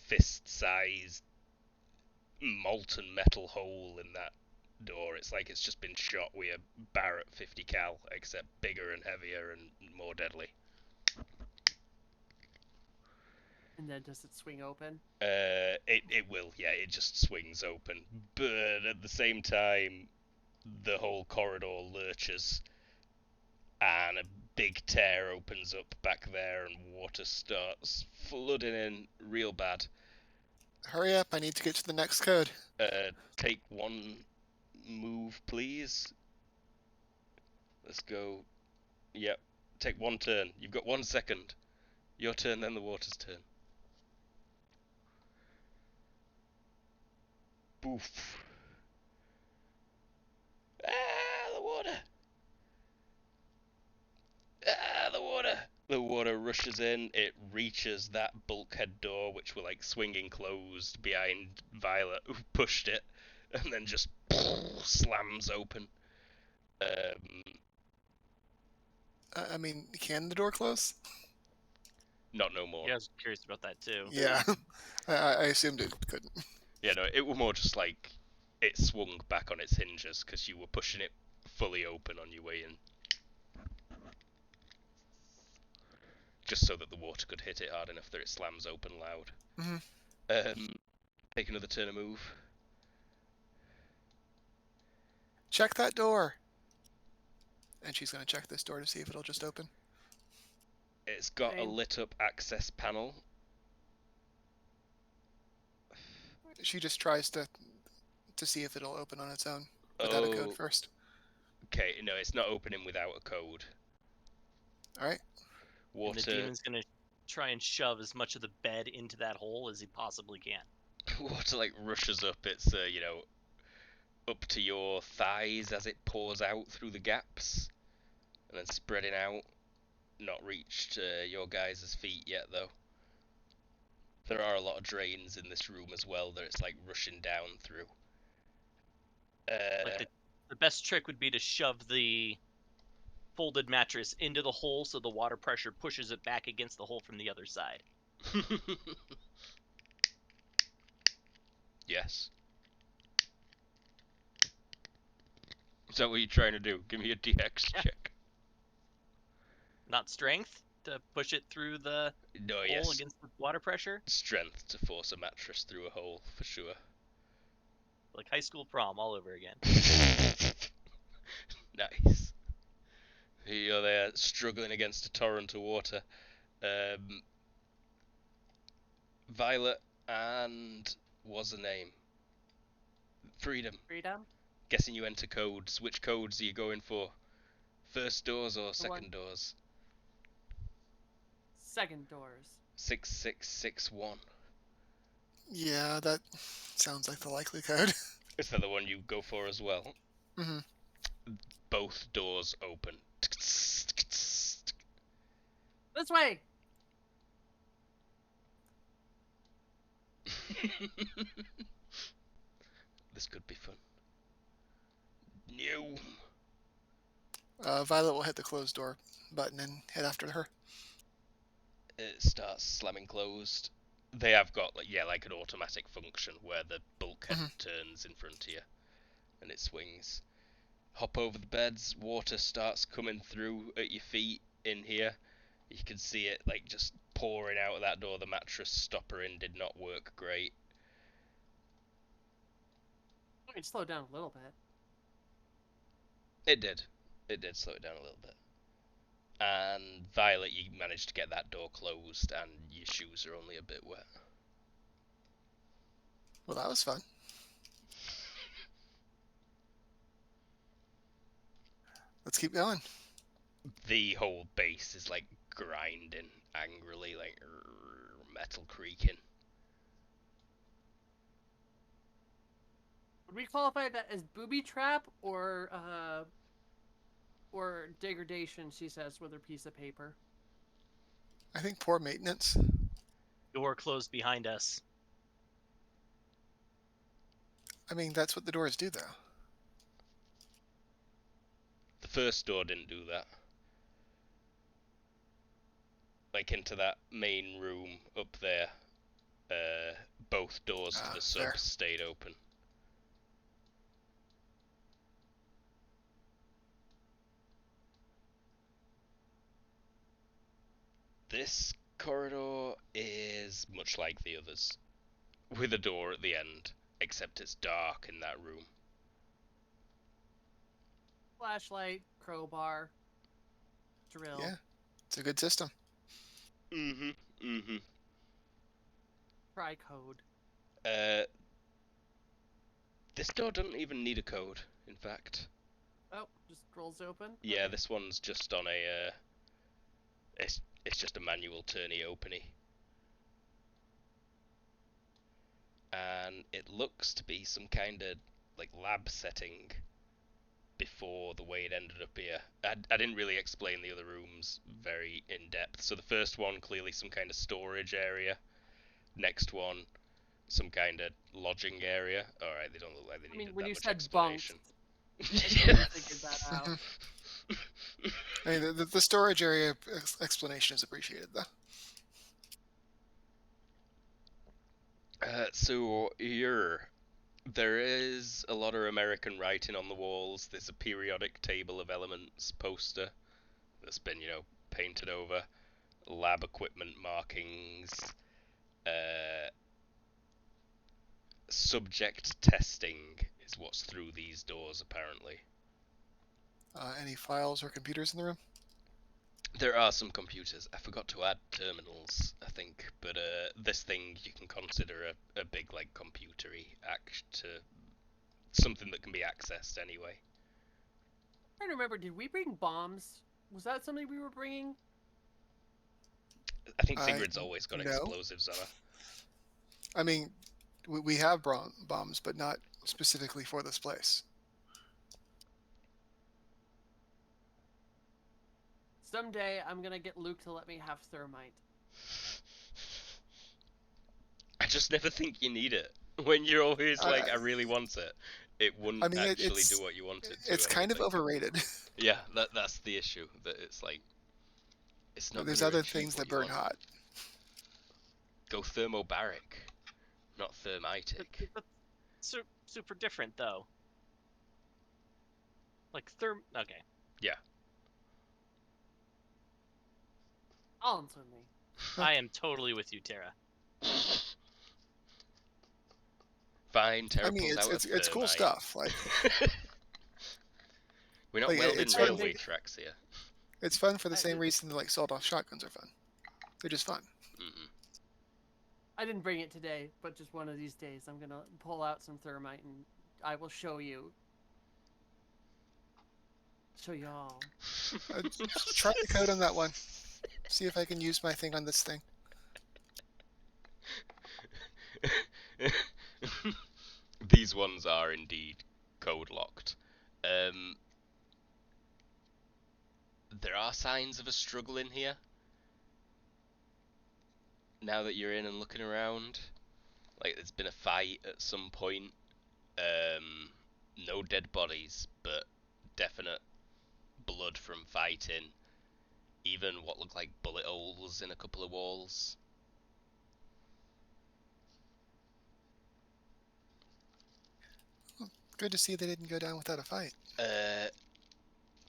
fist-sized molten metal hole in that door. It's like it's just been shot with a Barrett 50 cal, except bigger and heavier and more deadly. And then does it swing open? It will, yeah, it just swings open. But at the same time, the whole corridor lurches, and a big tear opens up back there, and water starts flooding in real bad. Hurry up, I need to get to the next code. Take one move, please. Let's go. Yep. Take one turn. You've got 1 second. Your turn, then the water's turn. Boof. Ah, the water! Ah, the water! The water rushes in. It reaches that bulkhead door, which were like swinging closed behind Violet, who pushed it, and then just slams open. I mean, can the door close? Not no more. Yeah, I was curious about that too. Yeah, I assumed it couldn't. Yeah, no, it was more just like it swung back on its hinges because you were pushing it fully open on your way in. Just so that the water could hit it hard enough that it slams open loud. Mm-hmm. Take another turn of move. Check that door. and she's going to check this door to see if it'll just open. It's got a Same. lit up access panel. She just tries to see if it'll open on its own without a code Oh, first. okay. No, it's not opening without a code. All right. And the Water, demon's gonna try and shove as much of the bed into that hole as he possibly can. water like rushes up. It's up to your thighs as it pours out through the gaps, and then spreading out. Not reached your guys' feet yet, though. There are a lot of drains in this room as well that it's like rushing down through. Like the best trick would be to shove the folded mattress into the hole so the water pressure pushes it back against the hole from the other side. Yes. Is that what you're trying to do? Give me a DX Yeah. check. Not strength to push it through the No, hole yes. against the water pressure. Strength to force a mattress through a hole, for sure. Like high school prom all over again. Nice. You're there struggling against a torrent of water. Violet and what's the name? Freedom. Freedom. Guessing you enter codes. Which codes are you going for? First doors or second doors? Second doors. 6661. Yeah, that sounds like the likely code. Is that the one you go for as well? Mm-hmm. Both doors open. This way. This could be fun. No. Violet will hit the closed door button and head after her. It starts slamming closed. They have got like an automatic function where the bulkhead turns in front of you and it swings. Hop over the beds, water starts coming through at your feet in here. You can see it like just pouring out of that door. The mattress stopper in did not work great. I can slow down a little bit. It did. It did slow it down a little bit. And Violet, you managed to get that door closed and your shoes are only a bit wet. Well, that was fun. Let's keep going. The whole base is like grinding angrily, like metal creaking. Would we qualify that as booby trap or degradation? She says with her piece of paper. I think poor maintenance. Door closed behind us. I mean, that's what the doors do, though. The first door didn't do that. Like into that main room up there, both doors to the there. subs stayed open. This corridor is much like the others, with a door at the end, except it's dark in that room. Flashlight, crowbar, drill. Yeah, it's a good system. Try code. This door doesn't even need a code, in fact. Oh, just rolls open? Yeah, Okay. this one's just on a, it's just a manual turny openy. And it looks to be some kind of, like, lab setting before the way it ended up here. I didn't really explain the other rooms very in depth. So the first one, clearly some kind of storage area. Next one, some kind of lodging area. Alright, they don't look like they needed when that you much said explanation. I totally figured that out. I mean, the storage area explanation is appreciated, though. So there is a lot of American writing on the walls. There's a periodic table of elements poster that's been, painted over. Lab equipment markings. Subject testing is what's through these doors, apparently. Any files or computers in the room? There are some computers. I forgot to add terminals, I think, but this thing you can consider a big like computery something that can be accessed anyway. I don't remember. Did we bring bombs? Was that something we were bringing? I think Sigrid's always got No. explosives on her. I mean, we have bombs, but not specifically for this place. Someday I'm gonna get Luke to let me have thermite. I just never think you need it. When you're always like, I really want it, it wouldn't actually do what you want it to. It's kind of overrated. Yeah, that's the issue. That it's like, it's not. There's gonna other achieve things what that you burn want. hot. Go thermobaric, not thermitic. That's super different though. Like Okay. Yeah. Alan's with me. I am totally with you, Tara. Fine, Tara. I mean, it's cool stuff. Like we're not like, welding it's railway tracks here. it's fun for the same reason that like sawed-off shotguns are fun. They're just fun. Mm-mm. I didn't bring it today, but just one of these days I'm gonna pull out some thermite and I will show you. Show y'all. Try the code on that one. See if I can use my thing on this thing. These ones are indeed code locked. There are signs of a struggle in here. Now that you're in and looking around, like there's been a fight at some point. No dead bodies, but definite blood from fighting. Even what looked like bullet holes in a couple of walls. Good to see they didn't go down without a fight.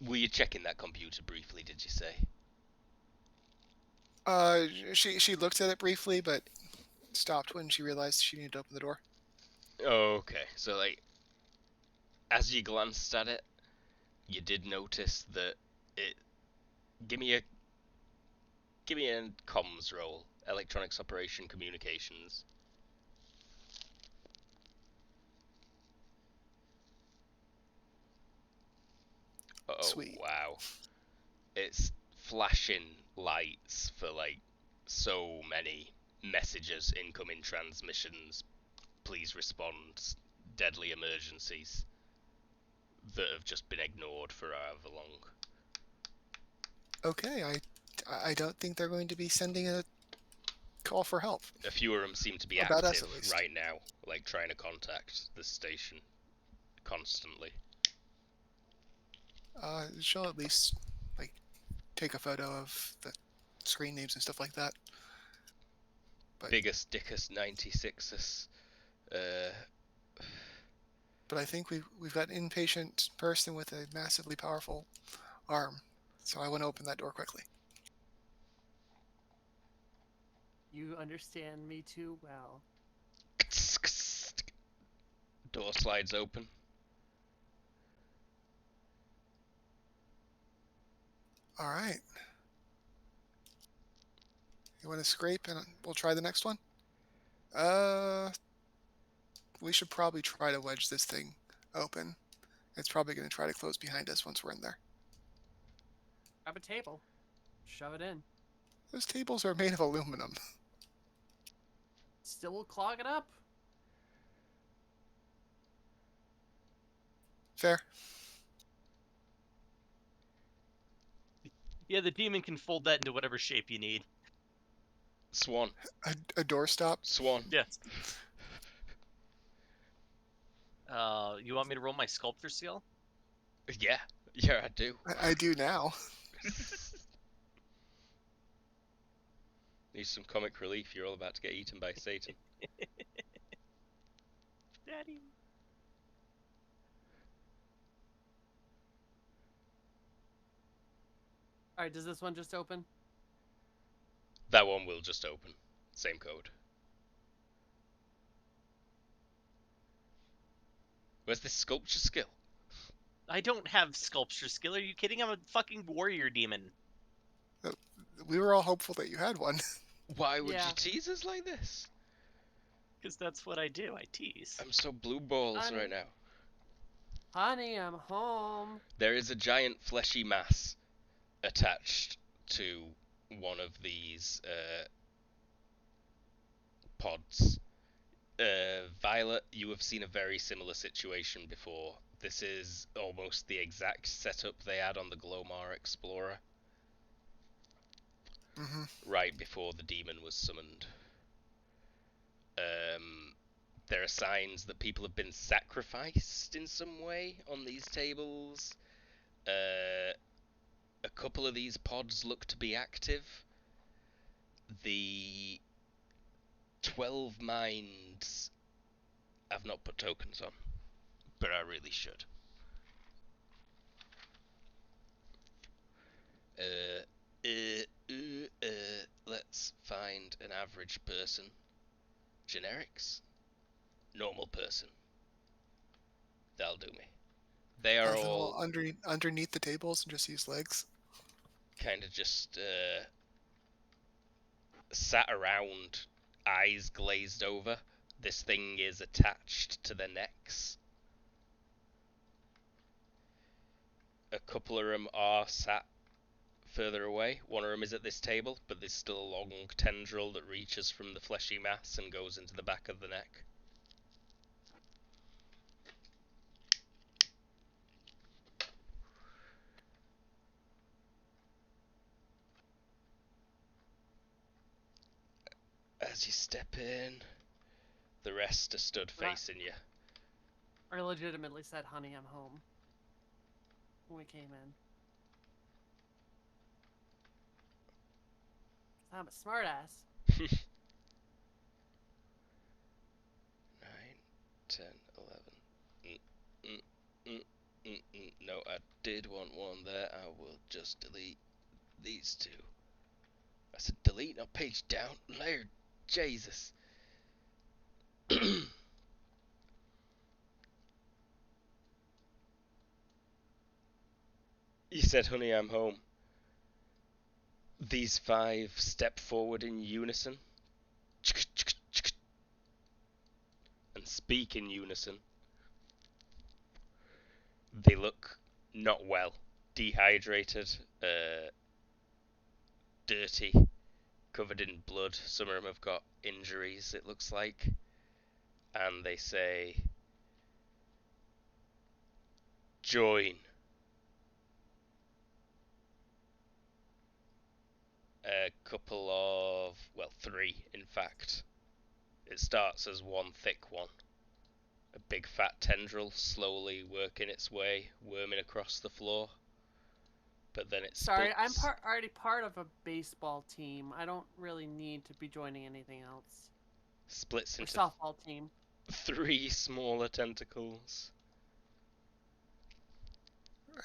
Were you checking that computer briefly, did you say? She looked at it briefly, but stopped when she realized she needed to open the door. Oh, okay. So, like, as you glanced at it, you did notice that it... Give me a comms roll. Electronics Operation Communications. Oh, Sweet. wow. It's flashing lights for, like, so many messages, incoming transmissions, please respond, deadly emergencies that have just been ignored for however long. Okay, I don't think they're going to be sending a call for help. A few of them seem to be About us, active at least. right now, like trying to contact the station constantly. She'll at least like take a photo of the screen names and stuff like that. But, Biggest, dickest 96ers. but I think we've got an inpatient person with a massively powerful arm, so I want to open that door quickly. You understand me too well. Door slides open. All right. You want to scrape and we'll try the next one? We should probably try to wedge this thing open. It's probably going to try to close behind us once we're in there. Grab a table. Shove it in. Those tables are made of aluminum. Still will clog it up. Fair. Yeah, the demon can fold that into whatever shape you need. Swan. A doorstop? Swan. Yes. You want me to roll my sculptor skill? Yeah, I do. I do now. Need some comic relief, you're all about to get eaten by Satan. Daddy. Alright, does this one just open? That one will just open. Same code. Where's this sculpture skill? I don't have sculpture skill. Are you kidding? I'm a fucking warrior demon. We were all hopeful that you had one. Why would Yeah. you tease us like this? Because that's what I do. I tease. I'm so blue balls Honey. right now. Honey, I'm home. There is a giant fleshy mass attached to one of these pods. Violet, you have seen a very similar situation before. This is almost the exact setup they had on the Glomar Explorer Hmm. right before the demon was summoned. There are signs that people have been sacrificed in some way on these tables. A couple of these pods look to be active. The 12 mines I've not put tokens on, but I really should. Let's find an average person. Generics? Normal person. That'll do me. They are Have them all all underneath the tables and just use legs. kind of just sat around, eyes glazed over. This thing is attached to their necks. A couple of them are sat further away. One of them is at this table, but there's still a long tendril that reaches from the fleshy mass and goes into the back of the neck. As you step in, the rest are stood facing you. I legitimately said, honey, I'm home. When we came in. I'm a smartass. 9, 10, 11. No, I did want one there. I will just delete these two. I said delete, not page down. Layer, Jesus. You said, honey, I'm home. These 5 step forward in unison and speak in unison. They look not well, dehydrated, dirty, covered in blood. Some of them have got injuries, it looks like. And they say, join. A couple of, well, 3 in fact. It starts as one thick one. A big fat tendril slowly working its way, worming across the floor. But then it Sorry, I'm splits. already part of a baseball team. I don't really need to be joining anything else. Splits Or into softball team. 3 smaller tentacles.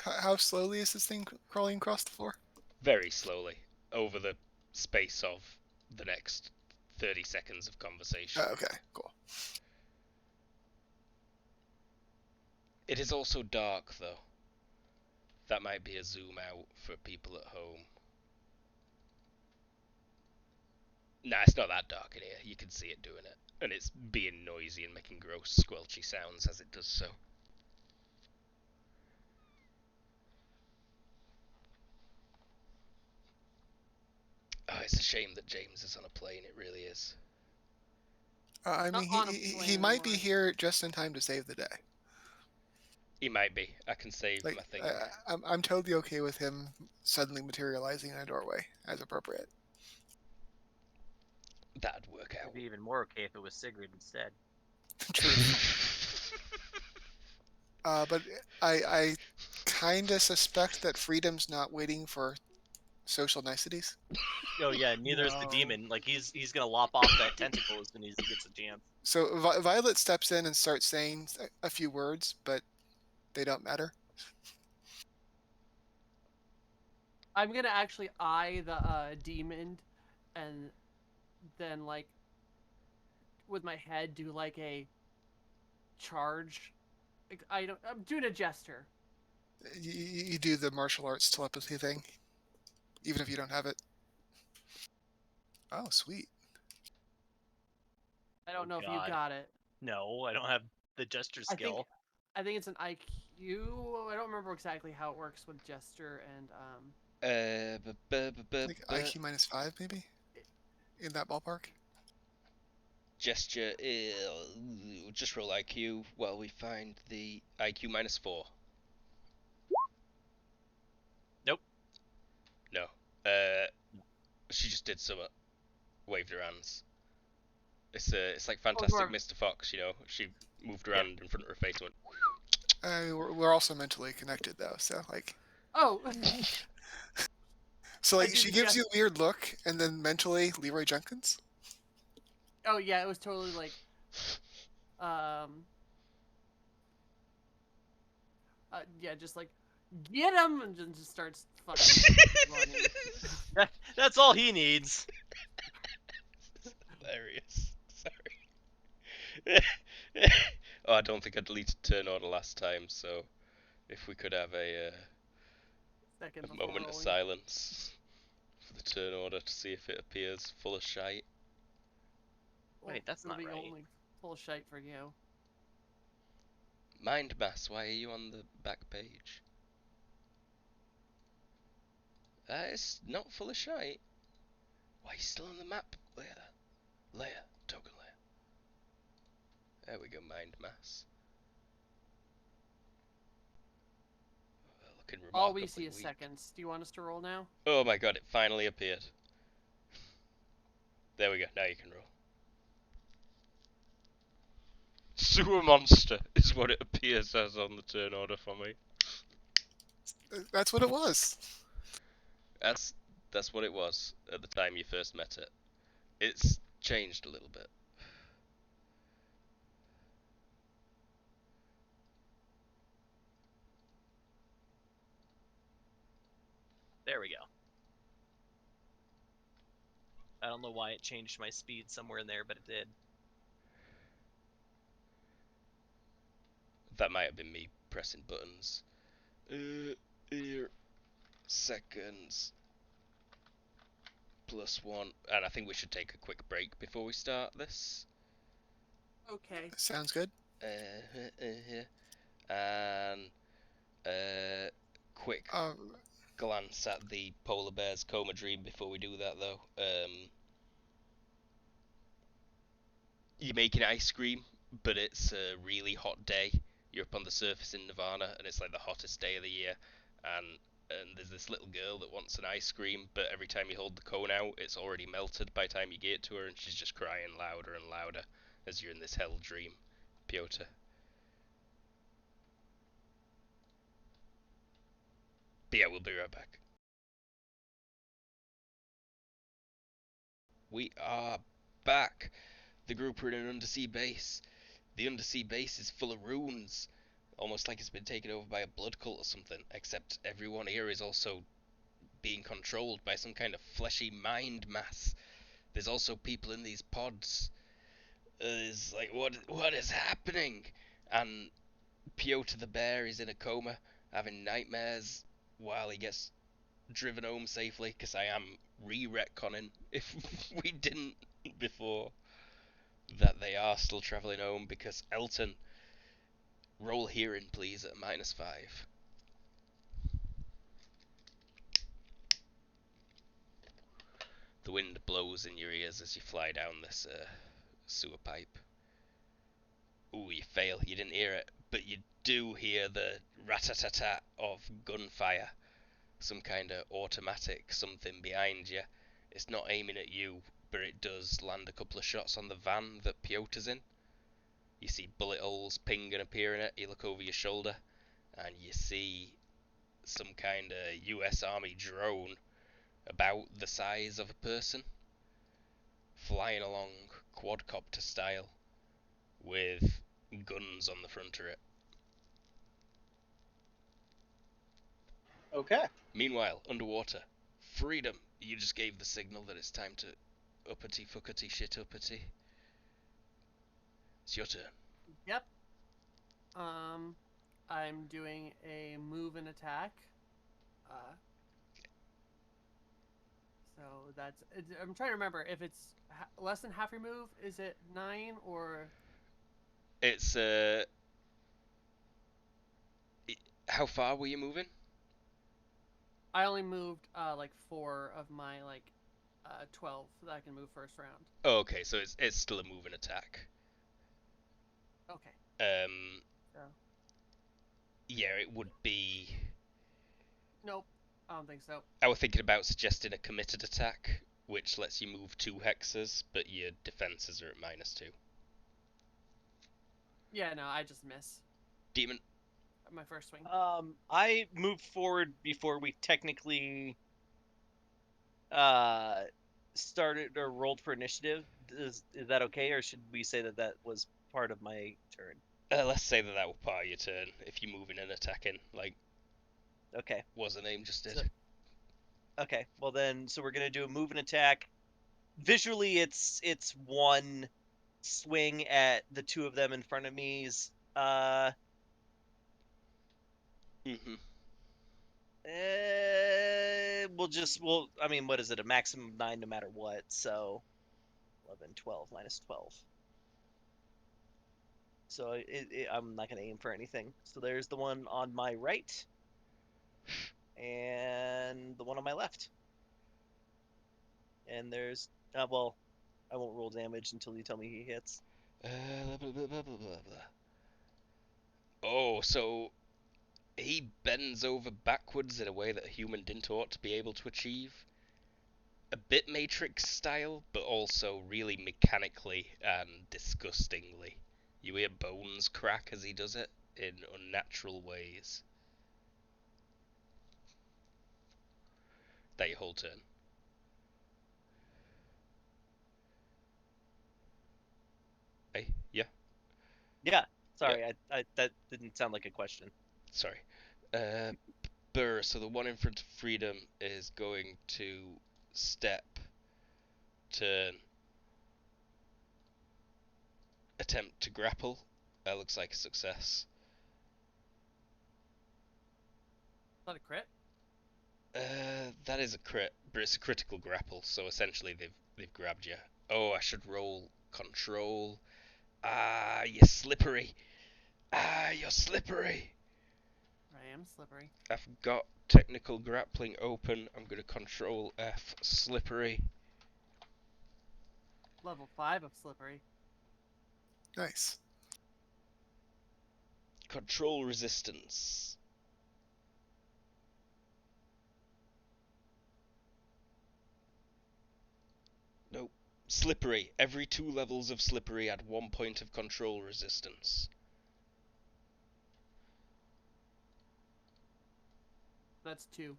How slowly is this thing crawling across the floor? Very slowly, over the space of the next 30 seconds of conversation. Okay, cool. It is also dark, though. That might be a zoom out for people at home. Nah, it's not that dark in here. You can see it doing it. And it's being noisy and making gross, squelchy sounds as it does so. Oh, it's a shame that James is on a plane. It really is. I Not mean, on a he plane might be anymore. here just in time to save the day. He might be. I can save Like, my thing. I'm totally okay with him suddenly materializing in a doorway as appropriate. That'd work I'd out. be even more okay if it was Sigrid instead. Truth. But I kind of suspect that Freedom's not waiting for social niceties. Oh yeah, neither is the No. demon. Like he's gonna lop off that tentacle as soon as he gets a chance. So Violet steps in and starts saying a few words, but they don't matter. I'm gonna actually eye the demon and then like with my head do like a charge. Like, I'm doing a gesture You do the martial arts telepathy thing, even if you don't have it. Oh, sweet. I don't Oh, know if you God. got it. No, I don't have the gesture skill. I think it's an IQ. I don't remember exactly how it works with gesture and Like IQ -5, maybe? In that ballpark? gesture. Just roll IQ while we find the IQ -4. Nope. No. She just did some. Waved her hands. It's like Fantastic Mr. Fox, you know. She moved around in front of her face and went. We're also mentally connected, though, so, like... Oh. So, I like, did she the gives you a weird look, and then mentally, Leroy Jenkins? Oh yeah, it was totally like, yeah, just like, get him, and then just starts fucking running. That's all he needs. Hilarious. Sorry. Oh, I don't think I deleted turn order last time, so if we could have a moment of silence for the turn order to see if it appears full of shite. Wait, that's not right. Only full of shite for you. Mind Mass, why are you on the back page? It's not full of shite. Why are you still on the map? Layer, token layer. There we go, Mind Mass. Looking remarkably All we see is weak. seconds. Do you want us to roll now? Oh my god, it finally appeared. There we go, now you can roll. Sewer monster is what it appears as on the turn order for me. That's what it was. That's what it was at the time you first met it. It's changed a little bit. There we go. I don't know why it changed my speed somewhere in there, but it did. That might have been me pressing buttons. Here, seconds. +1. And I think we should take a quick break before we start this. Okay. Sounds good. And quick glance at the polar bear's coma dream before we do that, though. You're making ice cream, but it's a really hot day. You're up on the surface in Nirvana, and it's like the hottest day of the year. And there's this little girl that wants an ice cream, but every time you hold the cone out, it's already melted by the time you get it to her, and she's just crying louder and louder as you're in this hell dream, Piotr. But yeah, we'll be right back. We are back. The group are in an undersea base. The undersea base is full of runes, almost like it's been taken over by a blood cult or something, except everyone here is also being controlled by some kind of fleshy mind mass. There's also people in these pods. It's like, what is happening? And Piotr the bear is in a coma, having nightmares while he gets driven home safely, because I am re-retconning, if we didn't before, that they are still travelling home, because Elton, roll hearing please at -5. The wind blows in your ears as you fly down this sewer pipe. Ooh, you fail, you didn't hear it, but you do hear the rat-a-tat-tat of gunfire. Some kind of automatic something behind you. It's not aiming at you, but it does land a couple of shots on the van that Piotr's in. You see bullet holes ping and appear in it. You look over your shoulder, and you see some kind of US Army drone about the size of a person, flying along quadcopter style, with guns on the front of it. Okay. Meanwhile, underwater, freedom. You just gave the signal that it's time to uppity fuckity shit uppity. It's your turn. Yep. I'm doing a move and attack. So I'm trying to remember if it's less than half your move. Is it 9 or? It's how far were you moving? I only moved like 4 of my 12 that I can move first round. Oh, okay, so it's still a move and attack. Okay. So. Yeah, it would be. Nope, I don't think so. I was thinking about suggesting a committed attack, which lets you move 2 hexes, but your defenses are at -2. Yeah, no, I just miss. Demon. My first swing. I moved forward before we technically started or rolled for initiative. Is that okay, or should we say that that was part of my turn? Let's say that was part of your turn if you're moving and attacking, like Okay. what's the name just did. So, okay. Well then, so we're gonna do a move and attack. Visually, it's one swing at the 2 of them in front of me's. I mean, what is it? A maximum of 9 no matter what. So 11, 12 minus 12. So I'm not going to aim for anything. So there's the one on my right. And the one on my left. And there's, well, I won't roll damage until you tell me he hits. Blah, blah, blah, blah, blah, blah. Oh, so he bends over backwards in a way that a human didn't ought to be able to achieve. A bit Matrix style, but also really mechanically and disgustingly. You hear bones crack as he does it in unnatural ways. That your whole turn. Hey, yeah. Yeah. Sorry, I that didn't sound like a question. Sorry. Burr, so the one in front of Freedom is going to step, turn, attempt to grapple. That looks like a success. Is that a crit? That is a crit, but it's a critical grapple, so essentially they've grabbed you. Oh, I should roll control. Ah, you're slippery. Ah, you're slippery. I am slippery. I've got technical grappling open. I'm gonna control F slippery. Level 5 of slippery. Nice. Control resistance. Nope. Slippery. Every 2 levels of slippery add 1 point of control resistance. That's 2,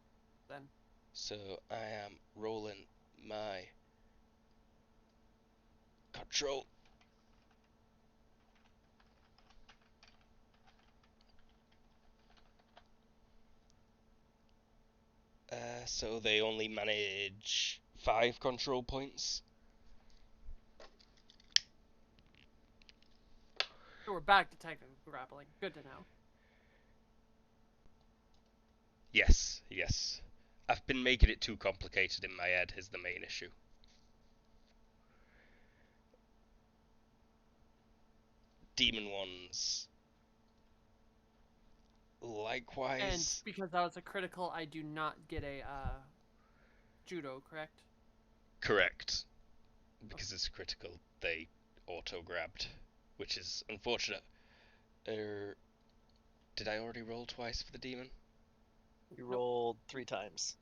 then. So I am rolling my control. So they only manage 5 control points. So we're back to technical grappling. Good to know. Yes, yes. I've been making it too complicated in my head is the main issue. Demon ones. Likewise. And because that was a critical, I do not get a judo, correct? Correct. Because it's critical, they auto-grabbed, which is unfortunate. Did I already roll twice for the demon? You rolled 3 times.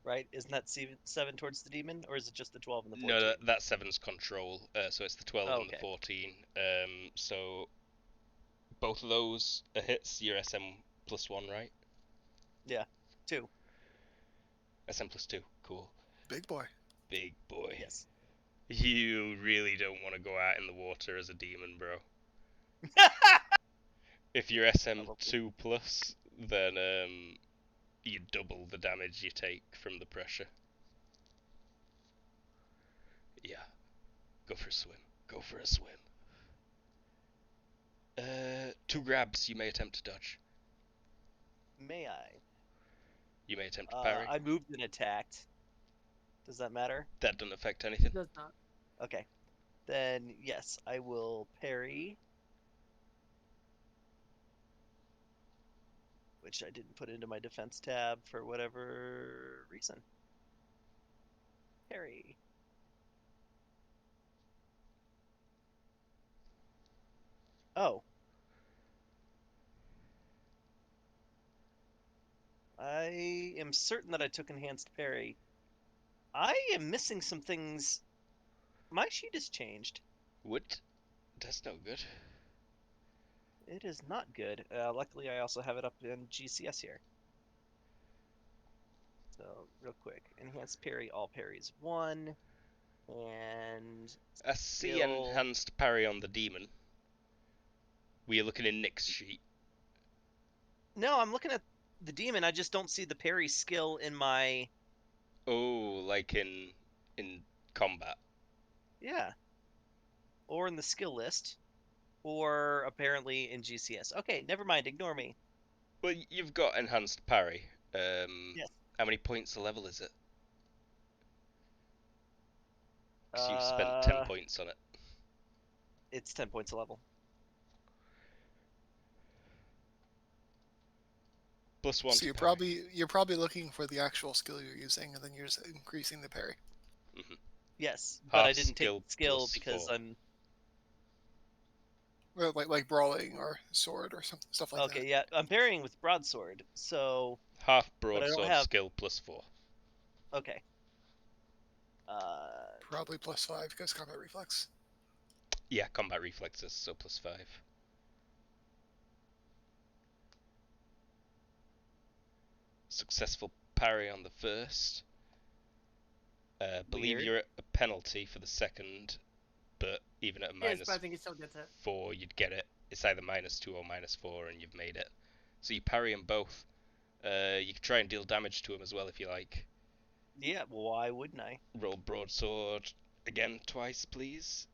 Right? Isn't that 7 towards the demon, or is it just the 12 and the 14? No, that's 7's control, so it's the 12 Oh, and the okay. 14. So both of those are hits, your SM plus 1, right? Yeah, 2. SM plus 2, cool. Big boy. Big boy. Yes. You really don't want to go out in the water as a demon, bro. If you're SM2 plus, then you double the damage you take from the pressure. Yeah. Go for a swim. Go for a swim. 2 grabs you may attempt to dodge. May I? You may attempt to parry. I moved and attacked. Does that matter? That doesn't affect anything. It does not. Okay. Then, yes, I will parry. Which I didn't put into my defense tab for whatever reason. Parry. Oh. I am certain that I took enhanced parry. I am missing some things. My sheet has changed. What? That's no good. It is not good. Luckily, I also have it up in GCS here. So, real quick. Enhanced parry, all parries 1. And I see skill. enhanced parry on the demon. We are looking in Nick's sheet. No, I'm looking at the demon. I just don't see the parry skill in my... Oh, like in combat. Yeah. Or in the skill list. Or apparently in GCS. Okay, never mind. Ignore me. Well, you've got enhanced parry. Yes. How many points a level is it? Because you've spent 10 points on it. It's 10 points a level. Plus 1 So to you're parry. probably looking for the actual skill you're using, and then you're just increasing the parry. Yes, but I Half didn't take skill skill plus because 4. I'm... Well, like brawling or sword or stuff like Okay, that. yeah, I'm parrying with broadsword, so... Half But I don't broadsword have... skill plus 4. Okay. Probably plus 5 because combat reflex. Yeah, combat reflexes, so plus 5. Successful parry on the first. Believe Weird. you're at a penalty for the second, but even at a Yes, minus but I think he still gets it. 4, you'd get it. It's either -2 or -4, and you've made it. So you parry them both. You can try and deal damage to him as well if you like. Yeah, why wouldn't I? Roll broadsword again twice, please.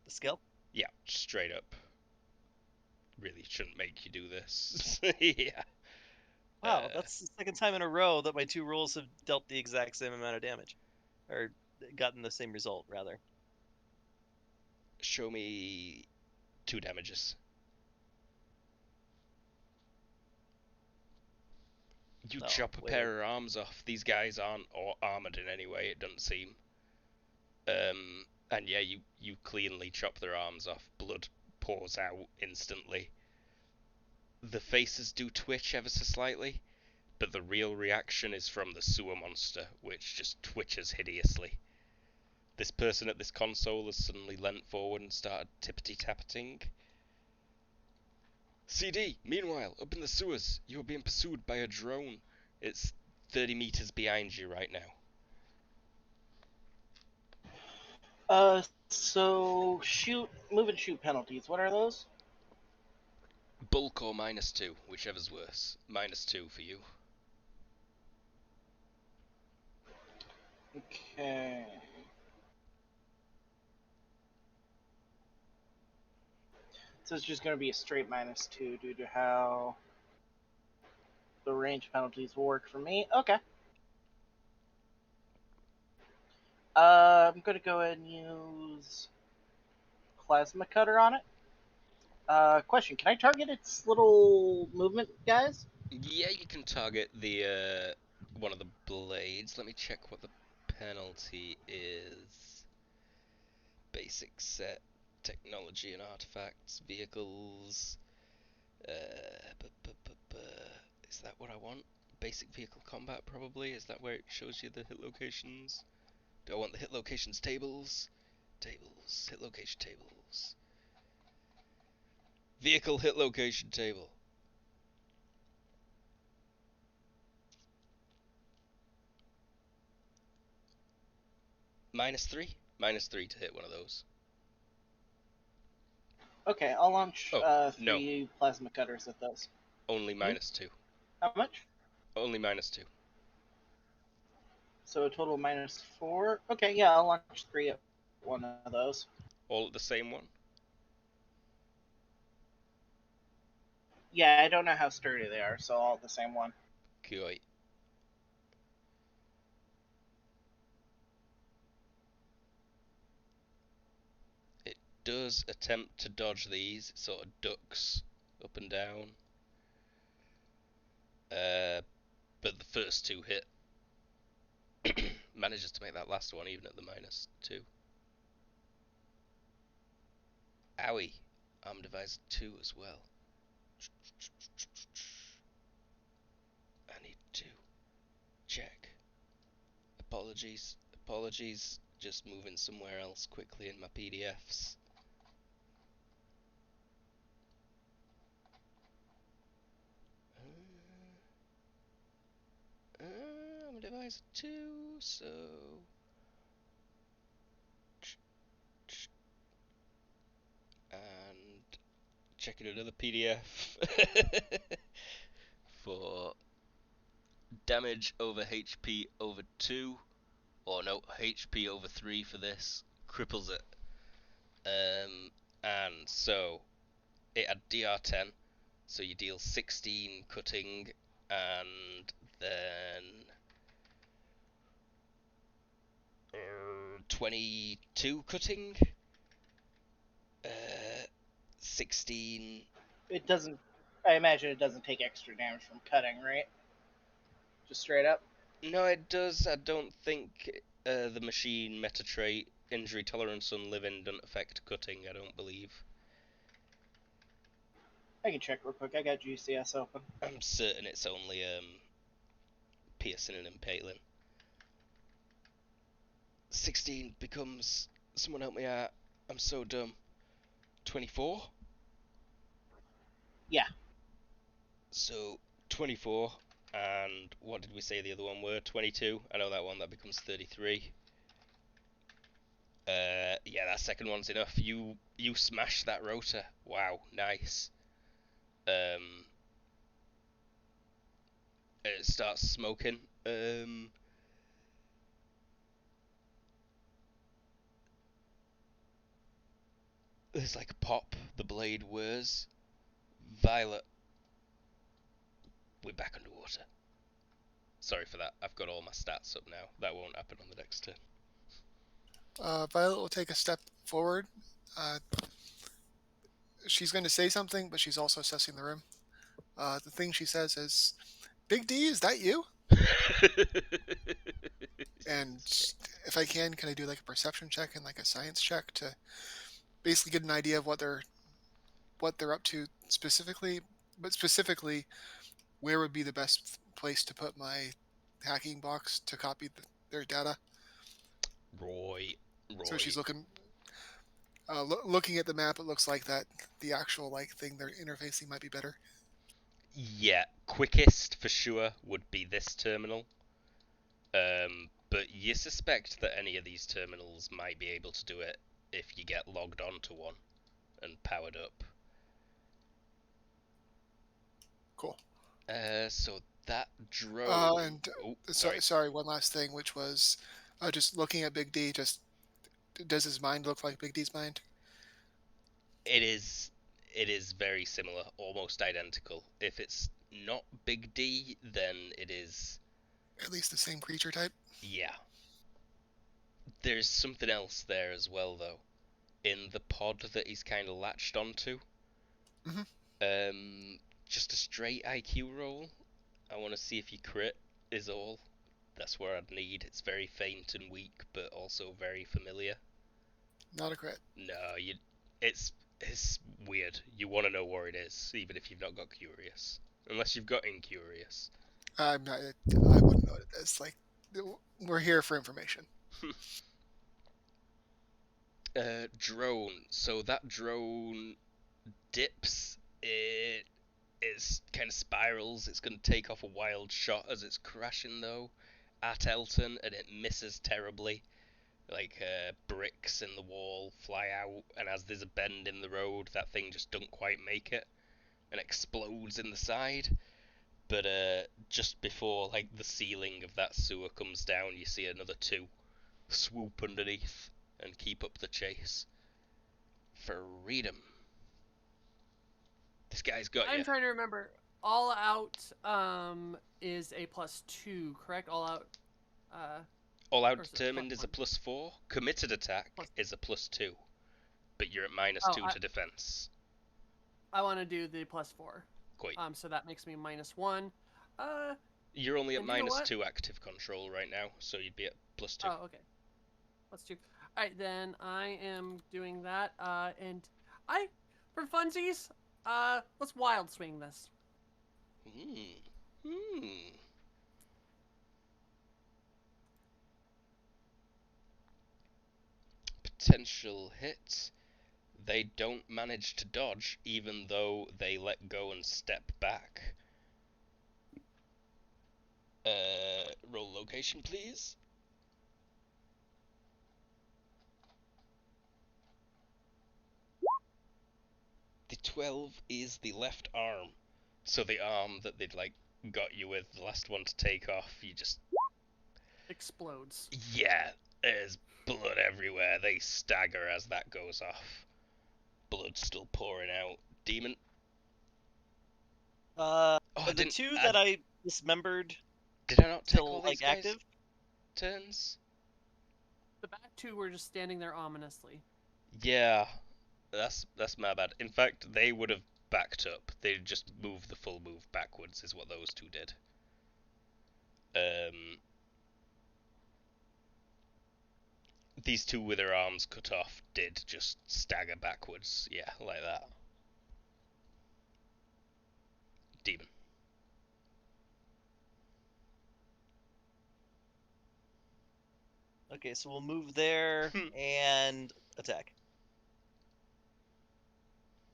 The skill? Yeah, straight up. Really shouldn't make you do this. Yeah. Wow, that's the second time in a row that my 2 rolls have dealt the exact same amount of damage. Or gotten the same result, rather. Show me 2 damages. You Oh, chop a wait. pair of arms off. These guys aren't armored in any way, it doesn't seem. And yeah, you cleanly chop their arms off. Blood pours out instantly. The faces do twitch ever so slightly, but the real reaction is from the sewer monster, which just twitches hideously. This person at this console has suddenly leant forward and started tippity-tappeting. CD, meanwhile, up in the sewers, you are being pursued by a drone. It's 30 meters behind you right now. So move and shoot penalties. What are those? Bulk or -2, whichever's worse. -2 for you. Okay. So it's just going to be a straight -2 due to how the range penalties will work for me. Okay. I'm going to go ahead and use plasma cutter on it. Question: can I target its little movement guys? Yeah, you can target the one of the blades. Let me check what the penalty is. Basic set, technology and artifacts, vehicles. Is that what I want? Basic vehicle combat, probably. Is that where it shows you the hit locations? Do I want the hit locations tables? Tables, hit location tables. Vehicle hit location table. -3? -3 to hit one of those. Okay, I'll launch Oh, 3 plasma cutters at those. Only -2. How much? Only -2. So a total of -4. Okay, yeah, I'll launch 3 at one of those. All at the same one? Yeah, I don't know how sturdy they are, so all the same one. Good. It does attempt to dodge these. It sort of ducks up and down. But the first two hit. Manages to make that last one even at the -2. Owie. Arm device 2 as well. I need to check. Apologies. Just moving somewhere else quickly in my PDFs. Arm device 2, so... And checking another PDF for damage over HP over 2, or no, HP over 3 for this, cripples it. And so it had DR10, so you deal 16 cutting, and then 22 cutting, 16. It doesn't. I imagine it doesn't take extra damage from cutting, right? Just straight up. No, it does. I don't think the machine meta trait injury tolerance on living doesn't affect cutting. I don't believe. I can check real quick. I got GCS open. I'm certain it's only piercing and impaling. 16 becomes. Someone help me out. I'm so dumb. 24. Yeah. So 24, and what did we say the other one were? 22. I know that one. That becomes 33. Yeah, that second one's enough. You smash that rotor. Wow, nice. It starts smoking. There's like a pop. The blade whirs. Violet. We're back underwater. Sorry for that. I've got all my stats up now. That won't happen on the next turn. Violet will take a step forward. She's going to say something, but she's also assessing the room. The thing she says is, "Big D, is that you?" And if I can I do like a perception check and like a science check to basically get an idea of what they're up to specifically, but specifically where would be the best place to put my hacking box to copy their data. Roy. So she's looking looking at the map. It looks like that the actual like thing they're interfacing might be better. Yeah, quickest for sure would be this terminal. But you suspect that any of these terminals might be able to do it if you get logged onto one and powered up. Cool. So that drone. Sorry, one last thing, which was just looking at Big D. Just does his mind look like Big D's mind? It is very similar, almost identical. If it's not Big D, then it is at least the same creature type. Yeah. There's something else there as well, though. In the pod that he's kind of latched onto. Just a straight IQ roll. I want to see if you crit is all. That's where I'd need. It's very faint and weak, but also very familiar. Not a crit. No, it's weird. You want to know where it is, even if you've not got curious. Unless you've got incurious. I wouldn't know what it is. Like, we're here for information. Drone. So that drone dips. It is kind of spirals. It's going to take off a wild shot as it's crashing, though, at Elton, and it misses terribly. Like, bricks in the wall fly out, and as there's a bend in the road, that thing just doesn't quite make it, and explodes in the side. But just before, like, the ceiling of that sewer comes down, you see another two swoop underneath and keep up the chase. Freedom. This guy's got I'm you. trying to remember. All out is a +2, correct? All out. All out or is it determined is a +1? +4. Committed attack Plus- is a +2. But you're at -2 Oh, to defense. I want to do the +4. Great. So that makes me -1. You're only at and you know what? -2 active control right now, so you'd be at +2. Oh, okay. +2. All right, then I am doing that. And for funsies, let's wild swing this. Potential hit. They don't manage to dodge, even though they let go and step back. Roll location, please. The 12 is the left arm. So the arm that they'd got you with, the last one to take off, you just... Explodes. Yeah, there's blood everywhere. They stagger as that goes off. Blood still pouring out. Demon? The two that I dismembered Did I not take till all these guys' active? turns? The back two were just standing there ominously. Yeah, that's my bad. In fact, they would have backed up. They just moved the full move backwards, is what those two did. These two with their arms cut off did just stagger backwards. Yeah, like that. Demon. Okay, so we'll move there and attack.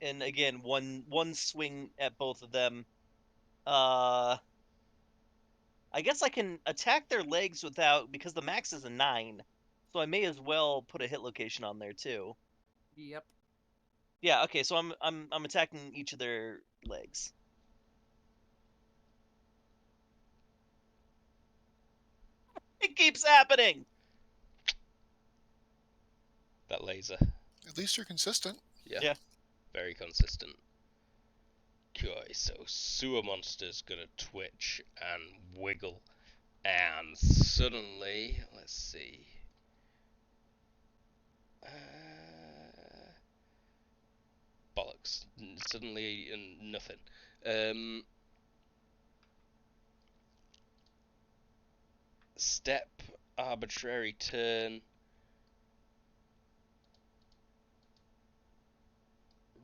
And again, one swing at both of them. I guess I can attack their legs without, because the max is a 9. So I may as well put a hit location on there too. Yep. Yeah, okay, so I'm attacking each of their legs. It keeps happening. That laser. At least you're consistent. Yeah. Very consistent. Okay, so sewer monster's gonna twitch and wiggle, and suddenly, let's see. Bollocks. Suddenly, nothing. Step, arbitrary turn.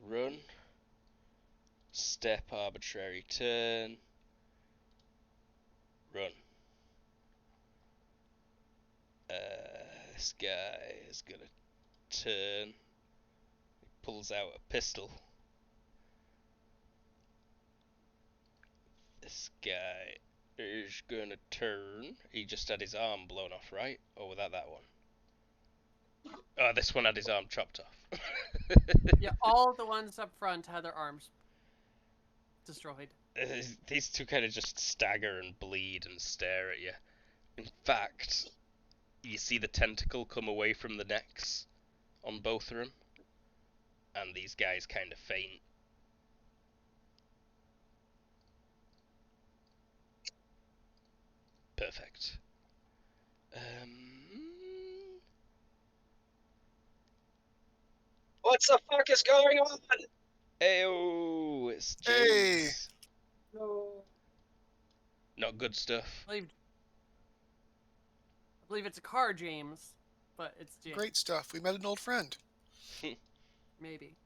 Run. Step, arbitrary turn. Run. This guy is gonna turn. He pulls out a pistol. This guy is gonna turn. He just had his arm blown off, right? Or without that one? Oh, this one had his arm chopped off. Yeah, all the ones up front had their arms destroyed. These two kind of just stagger and bleed and stare at you. In fact, you see the tentacle come away from the necks on both of them, and these guys kind of faint. Perfect. What the fuck is going on? Ayo, it's Hey! James. No. Not good stuff. I believe it's a car, James, but it's James. Great stuff. We met an old friend. Maybe.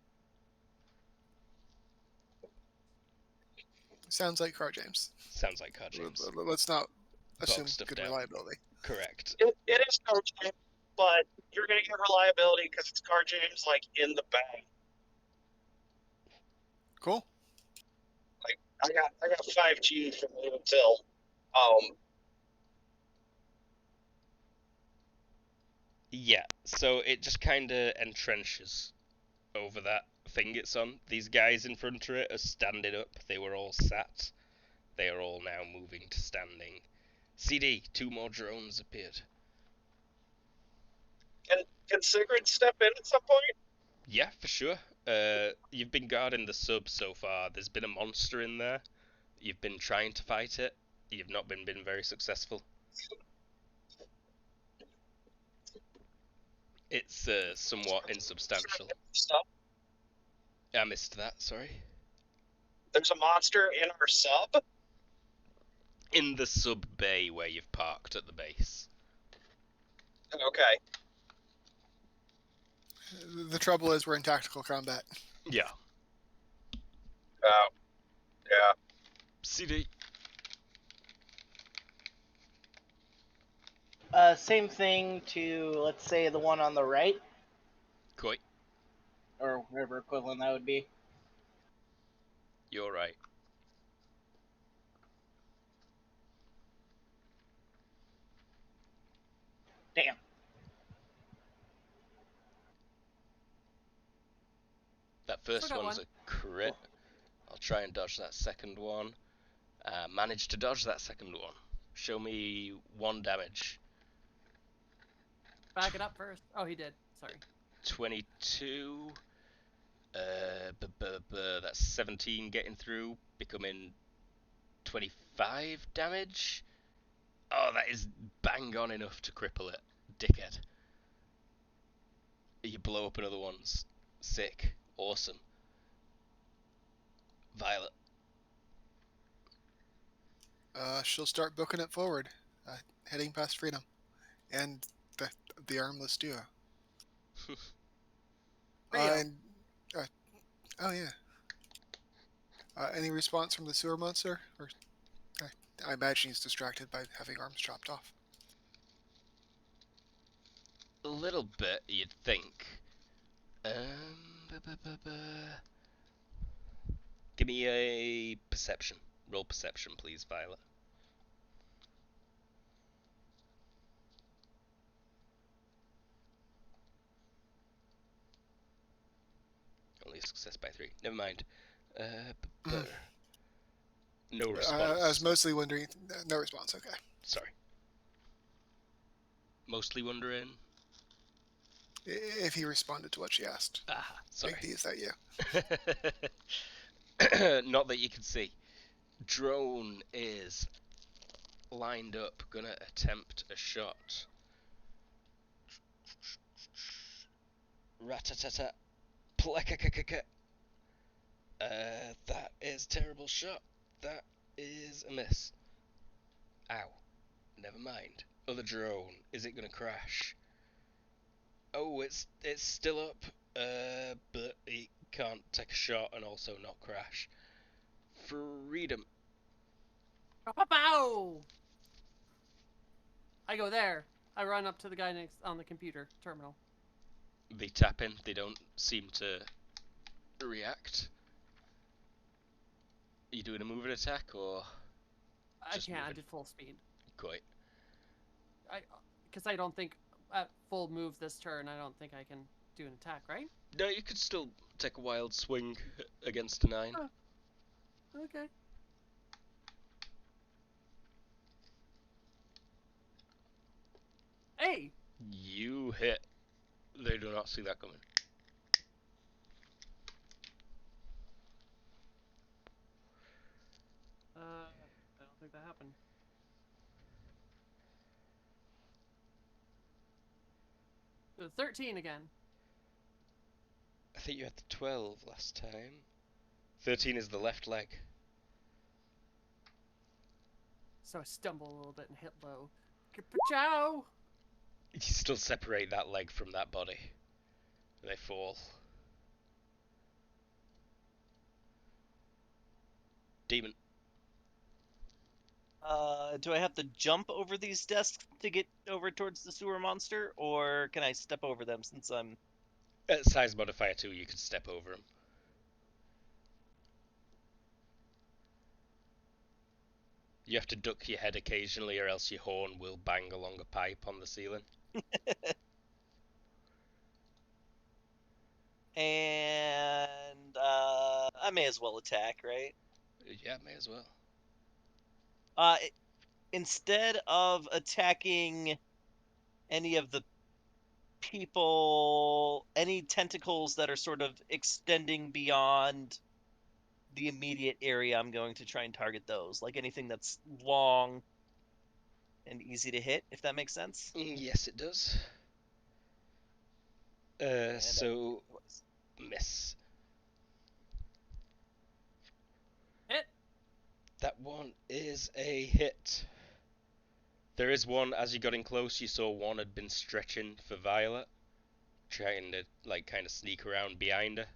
Sounds like Car James. Sounds like Car James. Let's not assume stuff good down. reliability. Correct. It is Car James, but you're gonna get reliability because it's Car James, like, in the bag. Cool. Like, I got 5G from Live Until. Yeah, so it just kind of entrenches over that thing it's on. These guys in front of it are standing up. They were all sat. They are all now moving to standing. CD, 2 more drones appeared. Can Sigrid step in at some point? Yeah, for sure. You've been guarding the sub so far. There's been a monster in there. You've been trying to fight it. You've not been very successful. It's somewhat insubstantial. Stuff. I missed that, sorry. There's a monster in our sub. In the sub bay where you've parked at the base. Okay. The trouble is we're in tactical combat. Yeah. Oh. Yeah. CD. Same thing to, let's say, the one on the right, Koi, or whatever equivalent that would be. you're right. Damn. That first Still got one's one. a crit. I'll try and dodge that second one. Managed to dodge that second one. Show me 1 damage. Back it up first. Oh, he did. Sorry. 22. That's 17 getting through, becoming 25 damage. Oh, that is bang on enough to cripple it, dickhead. You blow up another one's sick, awesome. Violet. She'll start booking it forward, heading past Freedom, and the armless duo. Rio. And oh yeah. Any response from the sewer monster? Or I imagine he's distracted by having arms chopped off. A little bit, you'd think. Give me a perception. Roll perception, please, Violet. Only a success by 3. Never mind. No response. I was mostly wondering. No response. Okay. Sorry. Mostly wondering. If he responded to what she asked. Ah, sorry. Big D, is that you? Not that you can see. Drone is lined up, gonna attempt a shot. Ratatata. Plekakakaka. That is a terrible shot. That is a miss. Ow. Never mind. Other drone. Is it gonna crash? Oh, it's still up. But it can't take a shot and also not crash. Freedom. Pow! I go there. I run up to the guy next on the computer terminal. They tap in. They don't seem to react. Are you doing a moving attack or? I Just can't. I moving. did full speed. Quite. Because I don't think at full move this turn, I don't think I can do an attack, right? No, you could still take a wild swing against a 9. Oh. Okay. Hey! You hit. They do not see that coming. I don't think that happened. So 13 again. I think you had the 12 last time. 13 is the left leg. So I stumble a little bit and hit low. Ciao! You still separate that leg from that body. They fall. Demon. Do I have to jump over these desks to get over towards the sewer monster, or can I step over them since I'm... Size modifier 2, you could step over him. You have to duck your head occasionally or else your horn will bang along a pipe on the ceiling. And I may as well attack, right? Yeah, may as well. Instead of attacking any of the people, any tentacles that are sort of extending beyond the immediate area, I'm going to try and target those. Like anything that's long and easy to hit, if that makes sense. Yes, it does. And So miss. Hit. That one is a hit. There is one, as you got in close, you saw one had been stretching for Violet, trying to, like, kind of sneak around behind her.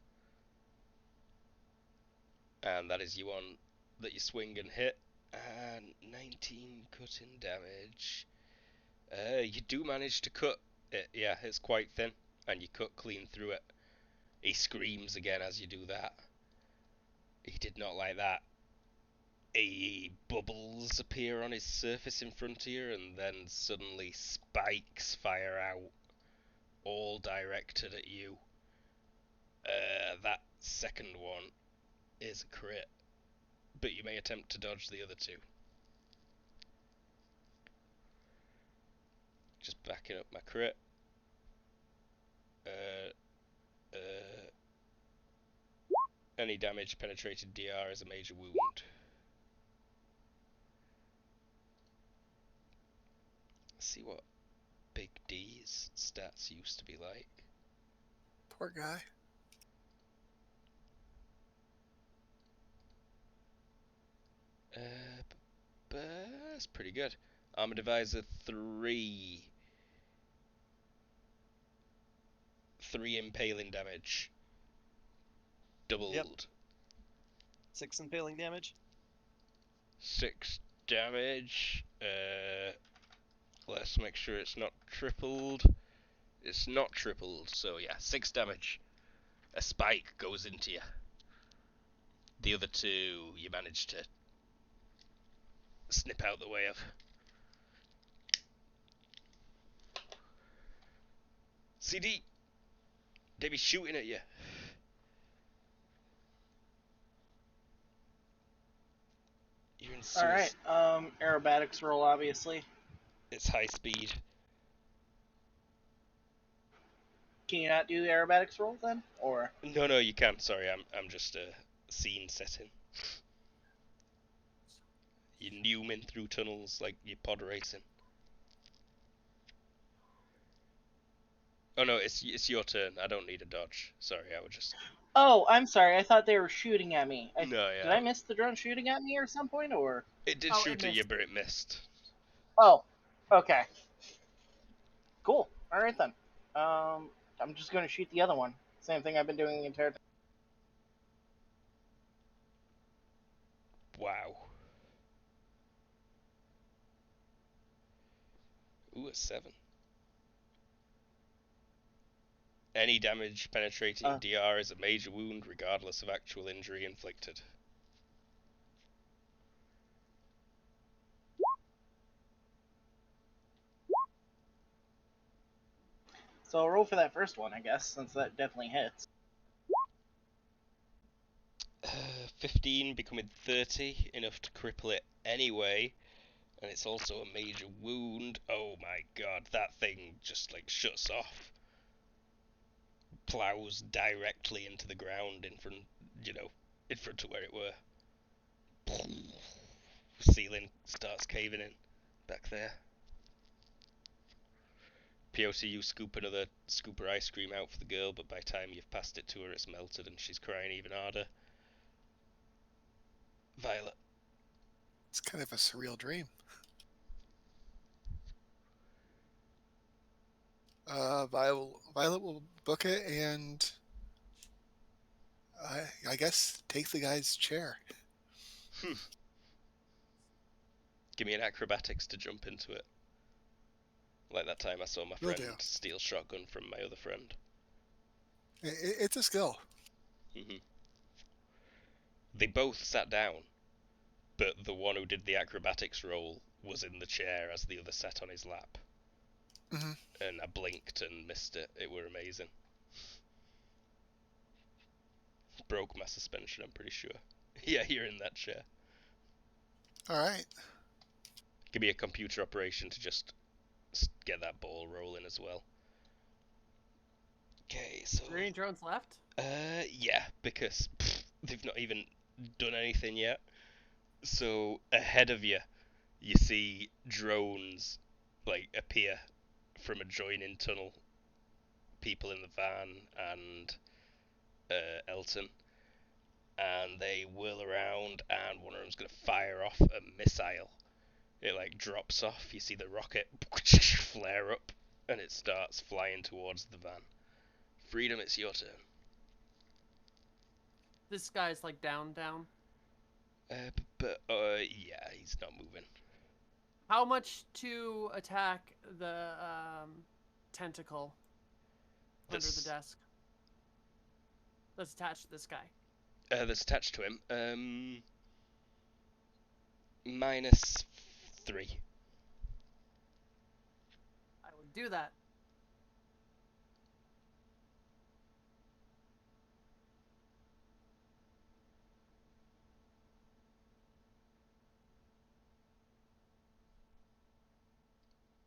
And that is you one that you swing and hit. And 19 cutting damage. You do manage to cut it. Yeah, it's quite thin, and you cut clean through it. He screams again as you do that. He did not like that. Bubbles appear on his surface in front of you, and then suddenly spikes fire out, all directed at you. That second one is a crit, but you may attempt to dodge the other two. Just backing up my crit. Any damage penetrated DR is a major wound. Let's see what Big D's stats used to be like. Poor guy. But that's pretty good. Armor Divisor 3. 3 impaling damage. Doubled. Yep. 6 impaling damage. 6 damage. Let's make sure it's not tripled. It's not tripled, so yeah, 6 damage. A spike goes into you. The other 2 you manage to snip out the way of. CD! They be shooting at you. You're in All right. Aerobatics roll, obviously. It's high speed. Can you not do aerobatics roll then, or? No, you can't. Sorry, I'm just scene setting. You're newman through tunnels like you're pod racing. Oh no, it's your turn. I don't need a dodge. Sorry, I would just. Oh, I'm sorry. I thought they were shooting at me. No, yeah. Did I miss the drone shooting at me or some point, or? It did Oh, shoot it at you, missed. but it missed. Oh, okay. Cool. All right then. I'm just gonna shoot the other one. Same thing I've been doing the entire time. Wow. Ooh, a 7. Any damage penetrating DR is a major wound, regardless of actual injury inflicted. So I'll roll for that first one, I guess, since that definitely hits. 15 becoming 30, enough to cripple it anyway. And it's also a major wound. Oh my god, that thing just like shuts off. Plows directly into the ground in front, in front of where it were. Ceiling starts caving in back there. POC, you scoop another scooper ice cream out for the girl, but by the time you've passed it to her, it's melted and she's crying even harder. Violet. It's kind of a surreal dream. Violet will book it and I guess take the guy's chair. Give me an acrobatics to jump into it. Like that time I saw my Will friend do. steal shotgun from my other friend. It's a skill. They both sat down, but the one who did the acrobatics roll was in the chair as the other sat on his lap. And I blinked and missed it. It were amazing. Broke my suspension, I'm pretty sure. Yeah, you're in that chair. Alright. Give me a computer operation to just get that ball rolling as well. Okay, so Are there any drones left? yeah, because they've not even done anything yet. So ahead of you, you see drones like appear from adjoining tunnel. People in the van and Elton, and they whirl around, and one of them's gonna fire off a missile. It like drops off. You see the rocket flare up, and it starts flying towards the van. Freedom, it's your turn. This guy's like down. Yeah, he's not moving. How much to attack the tentacle under This- the desk that's attached to this guy? That's attached to him. -3. I would do that.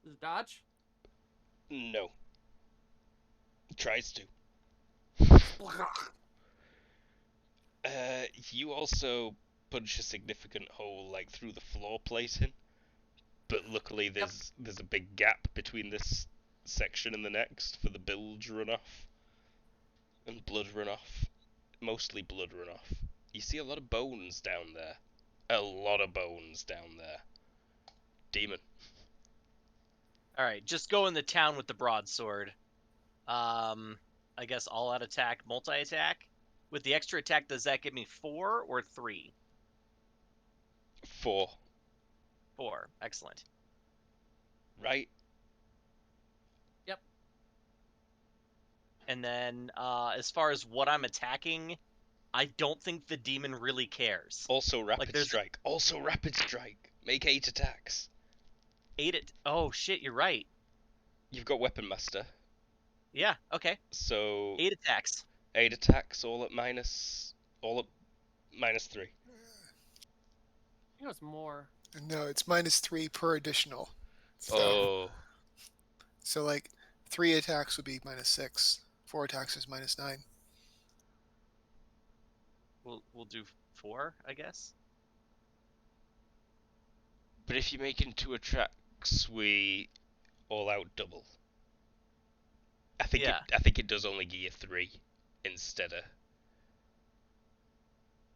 Does it dodge? No. Tries to. You also punch a significant hole like through the floor plating, but luckily there's a big gap between this section and the next for the bilge runoff and blood runoff. Mostly blood runoff. You see a lot of bones down there. A lot of bones down there. Demon. All right, just go in the town with the broadsword. I guess all out attack, multi attack. With the extra attack, does that give me 4 or 3? 4. 4. Excellent. Right? Yep. And then, as far as what I'm attacking, I don't think the demon really cares. Also rapid there's- strike. Also rapid strike. Make 8 attacks. 8 Oh shit, you're right. You've got Weapon Master. Yeah. Okay. So 8 attacks. 8 attacks, all at -3. I think it was more. No, it's -3 per additional. Oh, So like 3 attacks would be -6. 4 attacks is -9. We'll do 4, I guess. but if you're making 2 attacks, we all out double. I think Yeah. I think it does only give you 3 instead of.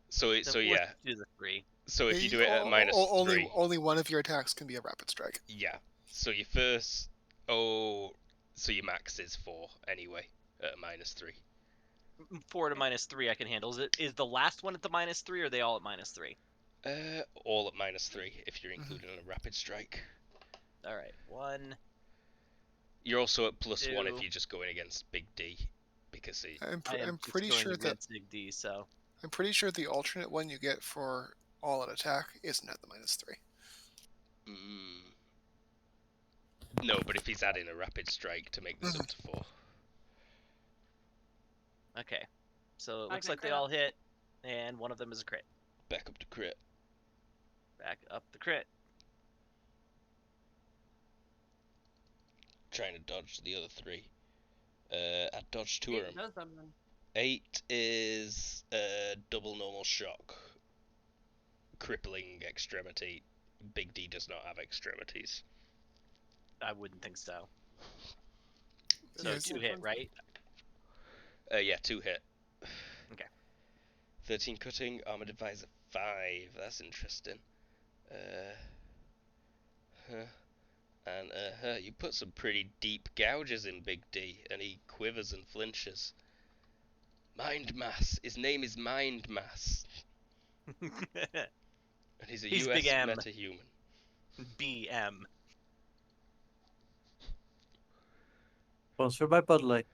So Then let's yeah. do the 3. So if you do it at -3, only one of your attacks can be a rapid strike. yeah. So your first, so your max is 4 anyway at -3. 4 to -3 I can handle. Is the last one at the -3, or are they all at -3? All at -3 if you're including a rapid strike. All right. 1. You're also at +1 if 2. you're just going against Big D, because I'm I am just pretty going sure that against Big D, so I'm pretty sure the alternate one you get for all out attack isn't at the -3. No, but if he's adding a rapid strike to make this up to 4. okay. So it I looks can like they crit all up. hit, and one of them is a crit. Back up to crit. Back up the crit. Trying to dodge the other 3. I dodged 2 of It them. does something. 8 is double normal shock. Crippling extremity. Big D does not have extremities. I wouldn't think so. So Yes. 2 hit, right? Yeah, 2 hit. Okay. 13 cutting, armored advisor 5. That's interesting. And you put some pretty deep gouges in Big D, and he quivers and flinches. Mind Mass. His name is Mind Mass, and he's a He's US Big M. metahuman. BM. Sponsored by Bud Light.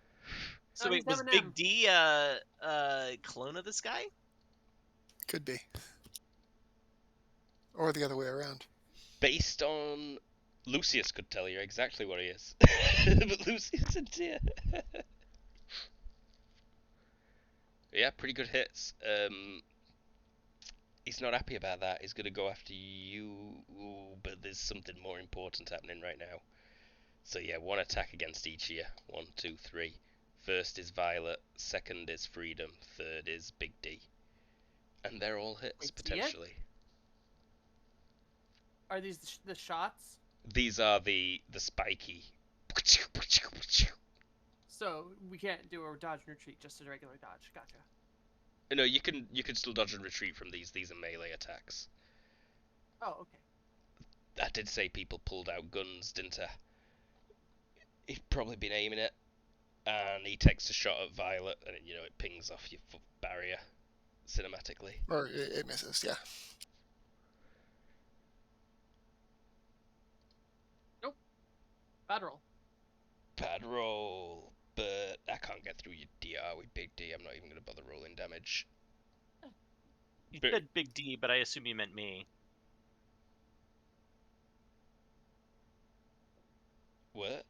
So No, wait, he's was M&M. Big D a clone of this guy? Could be. Or the other way around. Based on Lucius could tell you exactly what he is, but Lucius isn't here. Yeah, pretty good hits. He's not happy about that. He's gonna go after you, but there's something more important happening right now. So yeah, 1 attack against each of you. 1, 2, 3. first is Violet, second is Freedom, third is Big D. And they're all hits, Wait, see it? potentially. Are these the shots? These are the spiky. So we can't do a dodge and retreat, just a regular dodge. Gotcha. No, you can still dodge and retreat from these. These are melee attacks. Oh, okay. I did say people pulled out guns, didn't I? He'd probably been aiming it, and he takes a shot at Violet, and it pings off your foot barrier cinematically. Or it misses, yeah. Nope. Bad roll. Bad roll, but I can't get through your DR with Big D. I'm not even going to bother rolling damage. You But- said Big D, but I assume you meant me. What?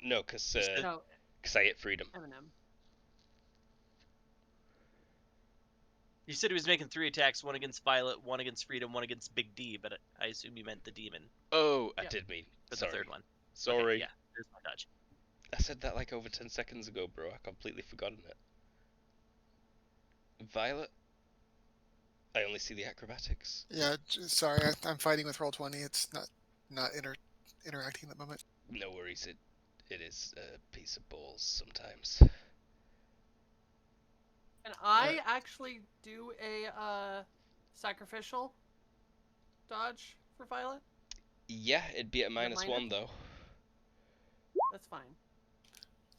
No, because No, I hit Freedom. Eminem. You said he was making 3 attacks, 1 against Violet, 1 against Freedom, 1 against Big D, but I assume you meant the demon Oh, I Yep. did mean. for Sorry. the third one. Sorry. Okay, yeah, there's my dodge. I said that like over 10 seconds ago, bro. I completely forgotten it. Violet? I only see the acrobatics. Yeah, sorry, I'm fighting with Roll20. It's not interacting at the moment. No worries, it is a piece of balls sometimes. And I actually do a sacrificial dodge for Violet. Yeah, it'd be at minus minus? -1 though. That's fine.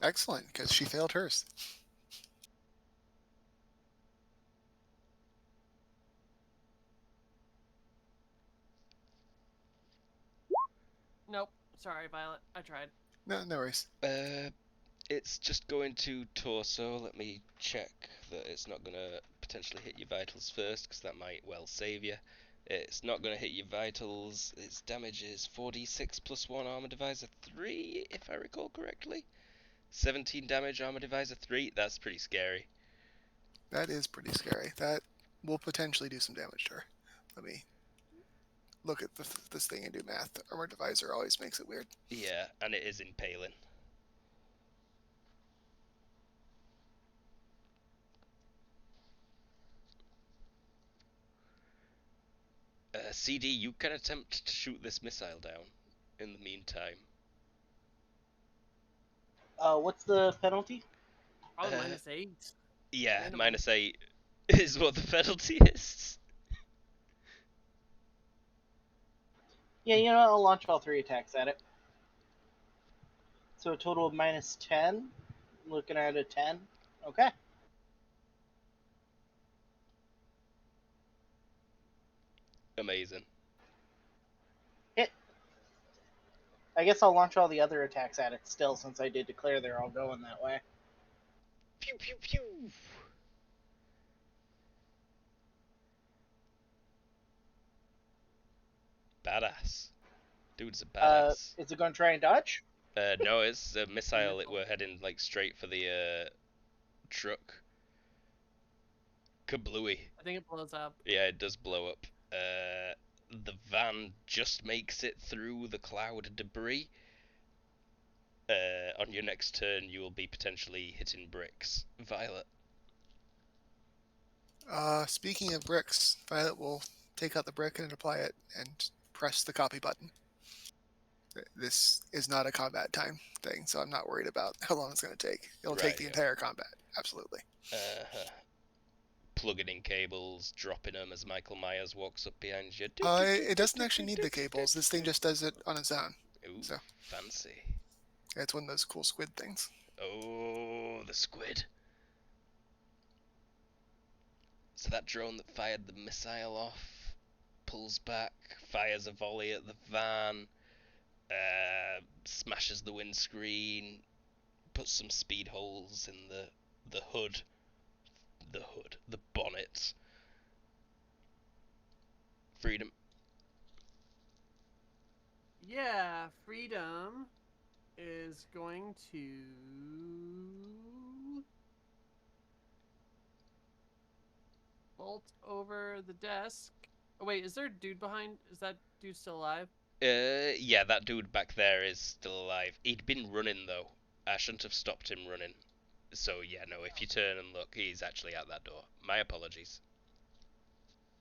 Excellent, because she failed hers. Nope. Sorry, Violet. I tried. No worries. It's just going to torso. Let me check that it's not going to potentially hit your vitals first, because that might well save you. It's not going to hit your vitals. Its damage is 4d6 plus 1 armor divisor 3, if I recall correctly. 17 damage, armor divisor 3. That's pretty scary. That is pretty scary. That will potentially do some damage to her. Let me look at this thing and do math. The armor divisor always makes it weird. Yeah, and it is impaling. CD, you can attempt to shoot this missile down in the meantime. What's the penalty? Probably Uh, -8. Yeah, Minimum. -8 is what the penalty is. Yeah, you know, I'll launch all 3 attacks at it. So a total of -10. Looking at a 10. Okay. Amazing. Hit. I guess I'll launch all the other attacks at it still, since I did declare they're all going that way. Pew pew pew. Badass. Dude's a badass. Is it going to try and dodge? No, it's a missile. We're heading like straight for the truck. Kablooey. I think it blows up. Yeah, it does blow up. The van just makes it through the cloud of debris. On your next turn, you will be potentially hitting bricks. Violet. Speaking of bricks, Violet will take out the brick and apply it and press the copy button. This is not a combat time thing, so I'm not worried about how long it's going to take. It'll take Right, the yeah. entire combat, absolutely. Plugging in cables, dropping them as Michael Myers walks up behind you. It doesn't actually need the cables. This thing just does it on its own. Ooh, So. fancy. It's one of those cool squid things. Oh, the squid. So that drone that fired the missile off pulls back, fires a volley at the van, smashes the windscreen, puts some speed holes in the hood, the bonnet. Freedom. Yeah, Freedom is going to bolt over the desk. Oh wait, is there a dude behind? Is that dude still alive? Yeah, that dude back there is still alive. He'd been running though. I shouldn't have stopped him running. So yeah, no. If you turn and look, he's actually at that door. My apologies.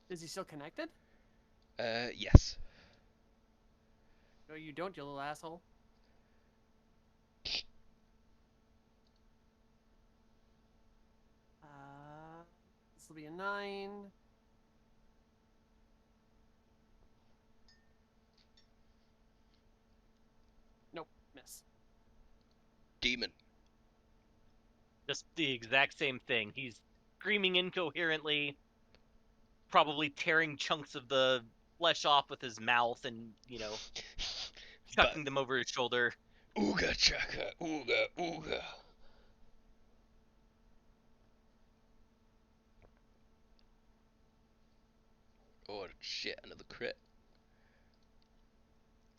Is he still connected? Yes. No, you don't, you little asshole. This will be a 9. Nope, miss. Demon. Just the exact same thing. He's screaming incoherently, probably tearing chunks of the flesh off with his mouth and, chucking them over his shoulder. Ooga chaka, ooga ooga. Oh shit! Another crit.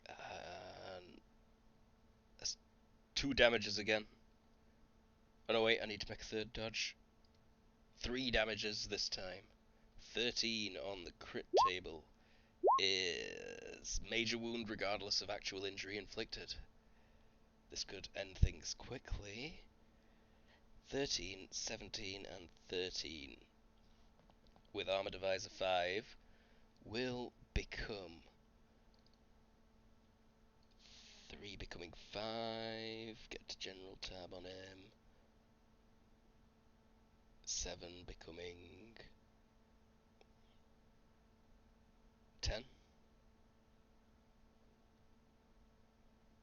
And that's 2 damages again. Oh no, wait, I need to make a third dodge. 3 damages this time. 13 on the crit table is major wound regardless of actual injury inflicted. This could end things quickly. 13, 17, and 13 with armor divisor 5 will become 3 becoming 5. Get to general tab on him. 7 becoming 10.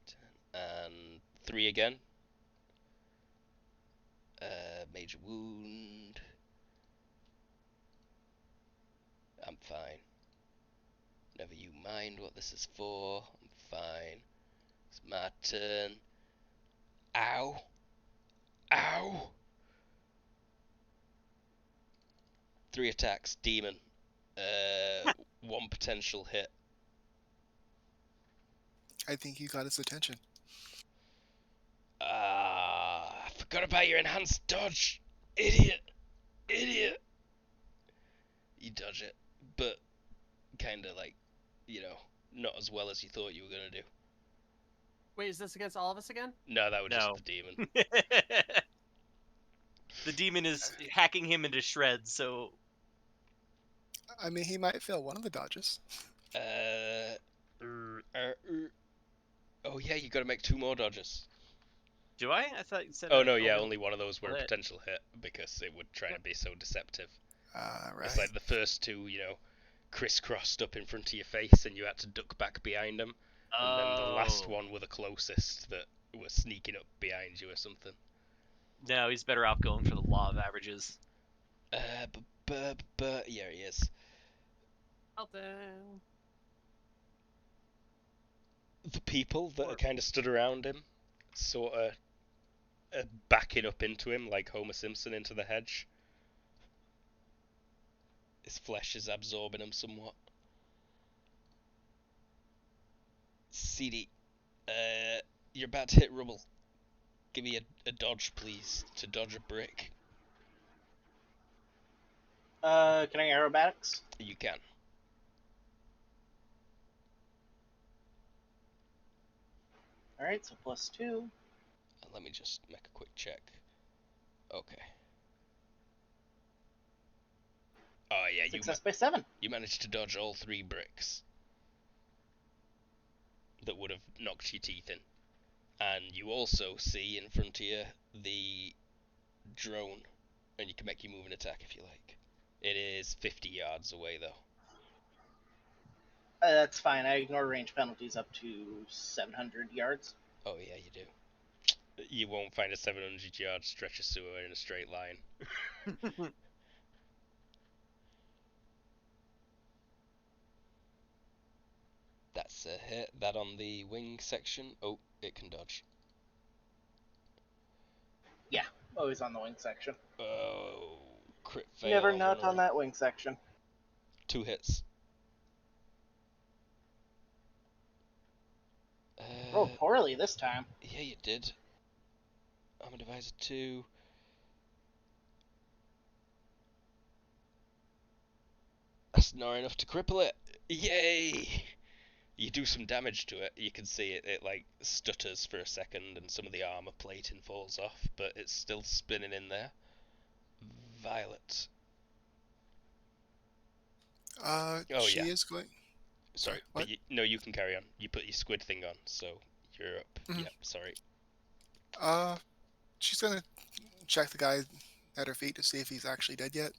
10. And 3 again. Major wound. I'm fine. Never you mind what this is for. I'm fine. It's my turn. Ow. Ow. 3 attacks, demon. 1 potential hit. I think you got his attention. I forgot about your enhanced dodge. Idiot. Idiot. You dodge it, but kind of like, not as well as you thought you were going to do. Wait, is this against all of us again? No, that was No. just the demon. The demon is hacking him into shreds, so I mean, he might fail one of the dodges. Oh yeah, you got to make 2 more dodges. do I? I thought you said. Oh no, yeah, only one of those were a hit. potential hit because it would try to be so deceptive. Right. It's like the first 2, crisscrossed up in front of your face, and you had to duck back behind them. And then the last one were the closest that were sneaking up behind you or something. No, he's better off going for the law of averages. Yeah, he is. Elton. The people that are kind of stood around him, sort of backing up into him like Homer Simpson into the hedge. His flesh is absorbing him somewhat. CD, you're about to hit rubble. Give me a dodge, please, to dodge a brick. Can I aerobatics? You can. Alright, so +2. Let me just make a quick check. Okay. Oh yeah, Success by 7. you managed to dodge all 3 bricks that would have knocked your teeth in. And you also see in front of you the drone, and you can make your move and attack if you like. It is 50 yards away though. That's fine. I ignore range penalties up to 700 yards. Oh yeah, you do. You won't find a 700 yard stretch of sewer in a straight line. That's a hit. That on the wing section. Oh, it can dodge. Yeah, always on the wing section. Oh, crit fail. Never not on that wing section. 2 hits. Rolled poorly this time. Yeah, you did. Armor divisor 2. That's not enough to cripple it. Yay! You do some damage to it. You can see it like stutters for a second, and some of the armor plating falls off, but it's still spinning in there. Violet. Oh She yeah. is going. Sorry, What? but no, you can carry on. You put your squid thing on, so you're up. Mhm. Yep. Sorry. She's gonna check the guy at her feet to see if he's actually dead yet.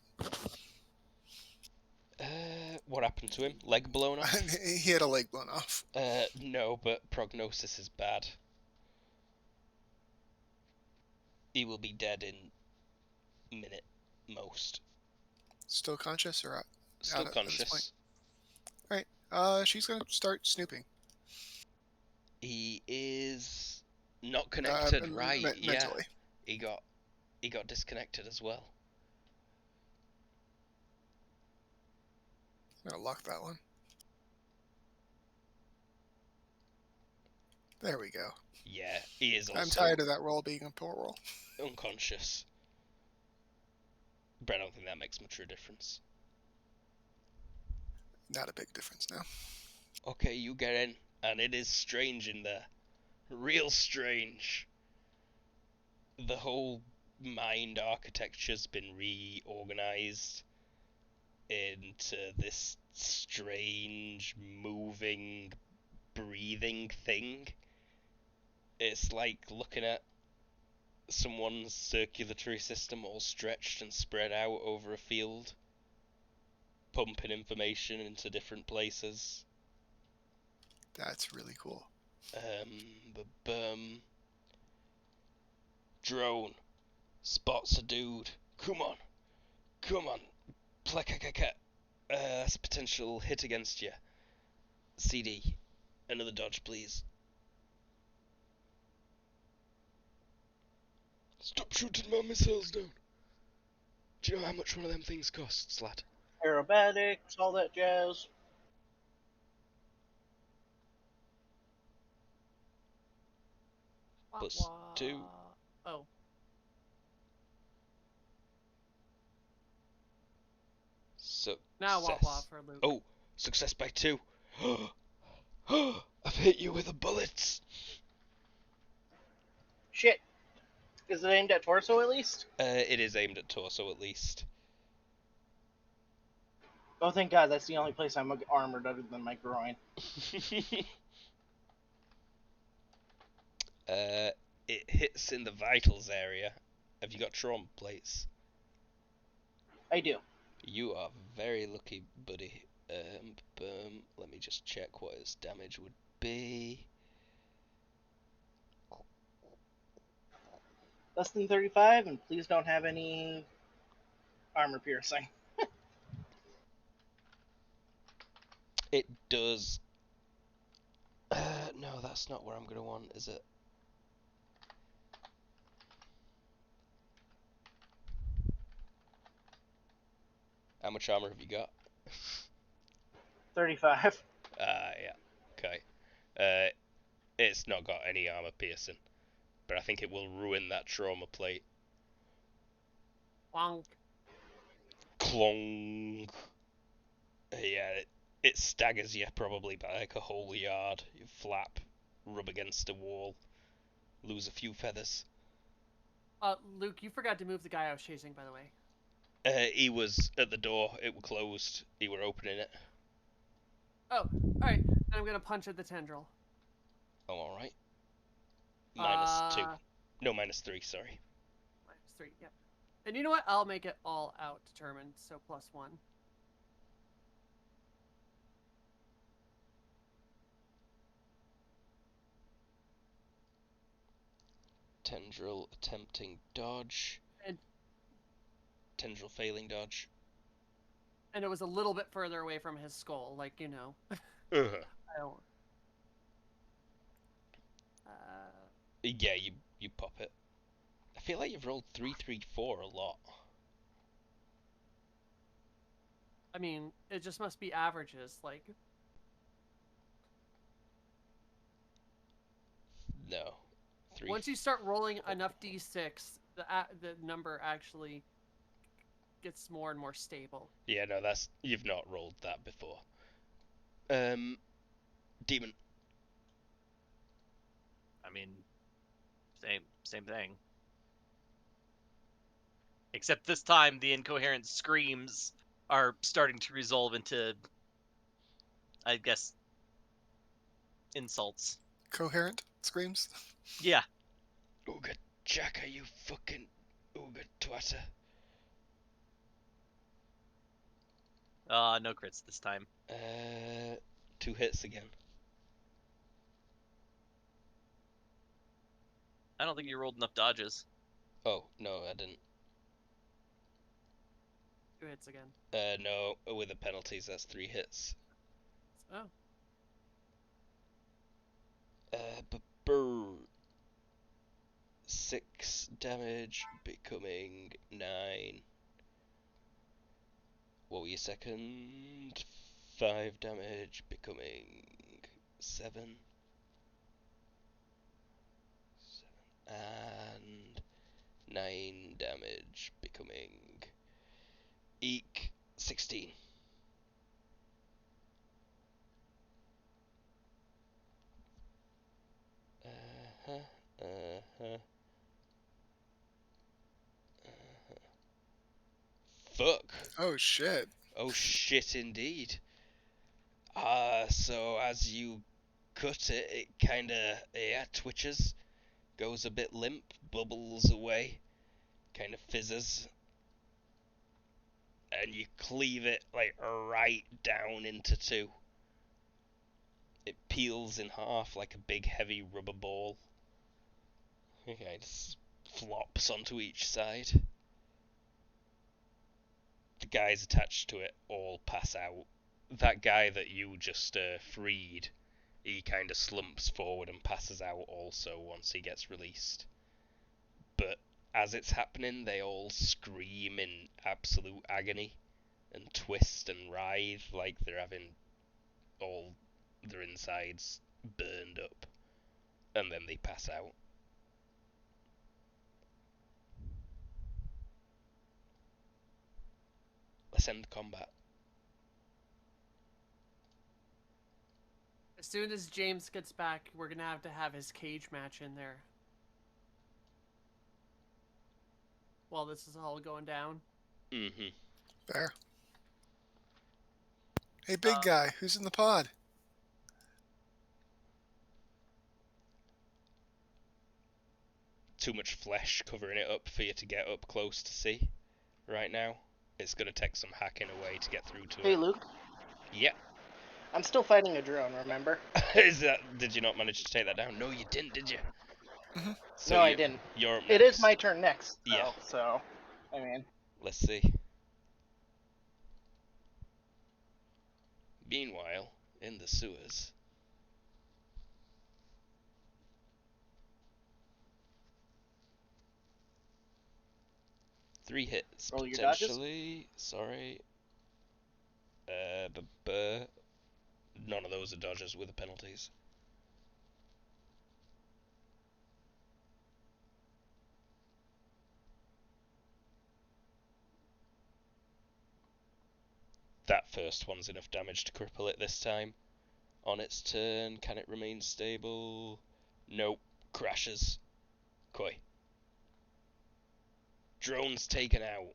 What happened to him? Leg blown off? He had a leg blown off. No, but prognosis is bad. He will be dead in minute most. Still conscious or out Still at this point? conscious. All right. She's gonna start snooping. He is not connected, right? Yeah. Mentally. He got disconnected as well. I'm gonna lock that one. There we go. Yeah, he is also I'm tired of that roll being a poor roll. unconscious. But I don't think that makes much of a difference. Not a big difference now. Okay, you get in, and it is strange in there. Real strange. The whole mind architecture's been reorganized into this strange, moving, breathing thing. It's like looking at someone's circulatory system all stretched and spread out over a field, pumping information into different places. That's really cool. Drone spots a dude. Come on. Plekakaka. That's a potential hit against you. CD. Another dodge, please. Stop shooting my missiles down. Do you know how much one of them things costs, lad? Aerobatics, all that jazz. Plus 2. Oh. Success. Now wah for Luke. Oh, success by 2. I've hit you with the bullets. Shit. Is it aimed at torso at least? It is aimed at torso at least. Oh, thank God, that's the only place I'm armored other than my groin. It hits in the vitals area. Have you got trauma plates? I do. You are very lucky, buddy. Let me just check what his damage would be. Less than 35, and please don't have any armor piercing. It does. No, that's not where I'm going to want, is it? How much armor have you got? 35. Yeah. Okay. It's not got any armor piercing, but I think it will ruin that trauma plate. Wonk. Clong. Yeah, it staggers you probably by like a whole yard. You flap, rub against a wall, lose a few feathers. Luke, you forgot to move the guy I was chasing, by the way. He was at the door. It was closed. He were opening it. Oh, alright. Then I'm gonna punch at the tendril. Oh, alright. -2. No, -3, sorry. -3, yep. And you know what? I'll make it all out determined, so +1. Tendril attempting dodge. And Tendril failing dodge. it was a little bit further away from his skull, like, you know. Uh-huh. I don't... Yeah, you pop it. I feel like you've rolled 3, 3, 4 a lot. I mean, it just must be averages, like... No. 3. Once you start rolling enough d6, the number actually gets more and more stable. Yeah, no, you've not rolled that before. Demon. I mean, same thing. Except this time, the incoherent screams are starting to resolve into, I guess, insults. Coherent screams. Yeah. Ooga Jacka, you fucking Ooga Twatter. No crits this time. 2 hits again. I don't think you rolled enough dodges. Oh, no, I didn't. 2 hits again. No, with the penalties, that's 3 hits. Oh. Brr. 6 damage, becoming 9. What were your second? 5 damage, becoming 7. And 9 damage, becoming 16. Fuck. Oh shit. Oh shit indeed. So as you cut it, it kinda, twitches, goes a bit limp, bubbles away, kinda fizzes, and you cleave it, like, right down into 2. It peels in half like a big heavy rubber ball. Okay, just flops onto each side. The guys attached to it all pass out. That guy that you just freed, he kind of slumps forward and passes out also once he gets released. But as it's happening, they all scream in absolute agony and twist and writhe like they're having all their insides burned up. And then they pass out. Let's end the combat. As soon as James gets back, we're gonna have his cage match in there. While this is all going down. Mm-hmm. Fair. Hey, big guy, who's in the pod? Too much flesh covering it up for you to get up close to see right now. It's going to take some hacking away to get through to Hey, it. Luke. Yeah. I'm still fighting a drone, remember? Did you not manage to take that down? No, you didn't, did you? Mm-hmm. So No, I didn't. You're up It is next. my turn next, though, Yeah. so, I mean... Let's see. Meanwhile, in the sewers... Three hits, Roll your dodges. potentially. Sorry. None of those are dodges with the penalties. That first one's enough damage to cripple it this time. On its turn, can it remain stable? Nope. Crashes. Koi. Drone's taken out.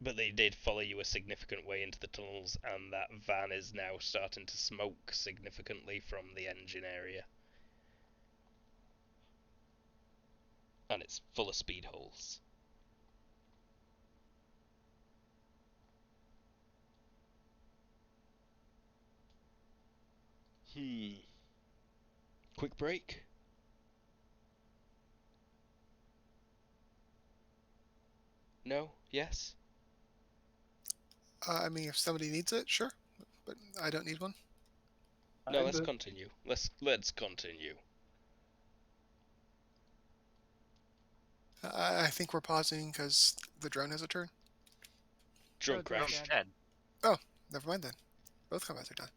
But they did follow you a significant way into the tunnels, and that van is now starting to smoke significantly from the engine area. And it's full of speed holes. Quick break. No? Yes? I mean, if somebody needs it, sure, but I don't need one. No, I'm let's good. continue. Let's continue. I think we're pausing because the drone has a turn. Drone Oh, crashed. dead. Oh, never mind then. Both combats are done.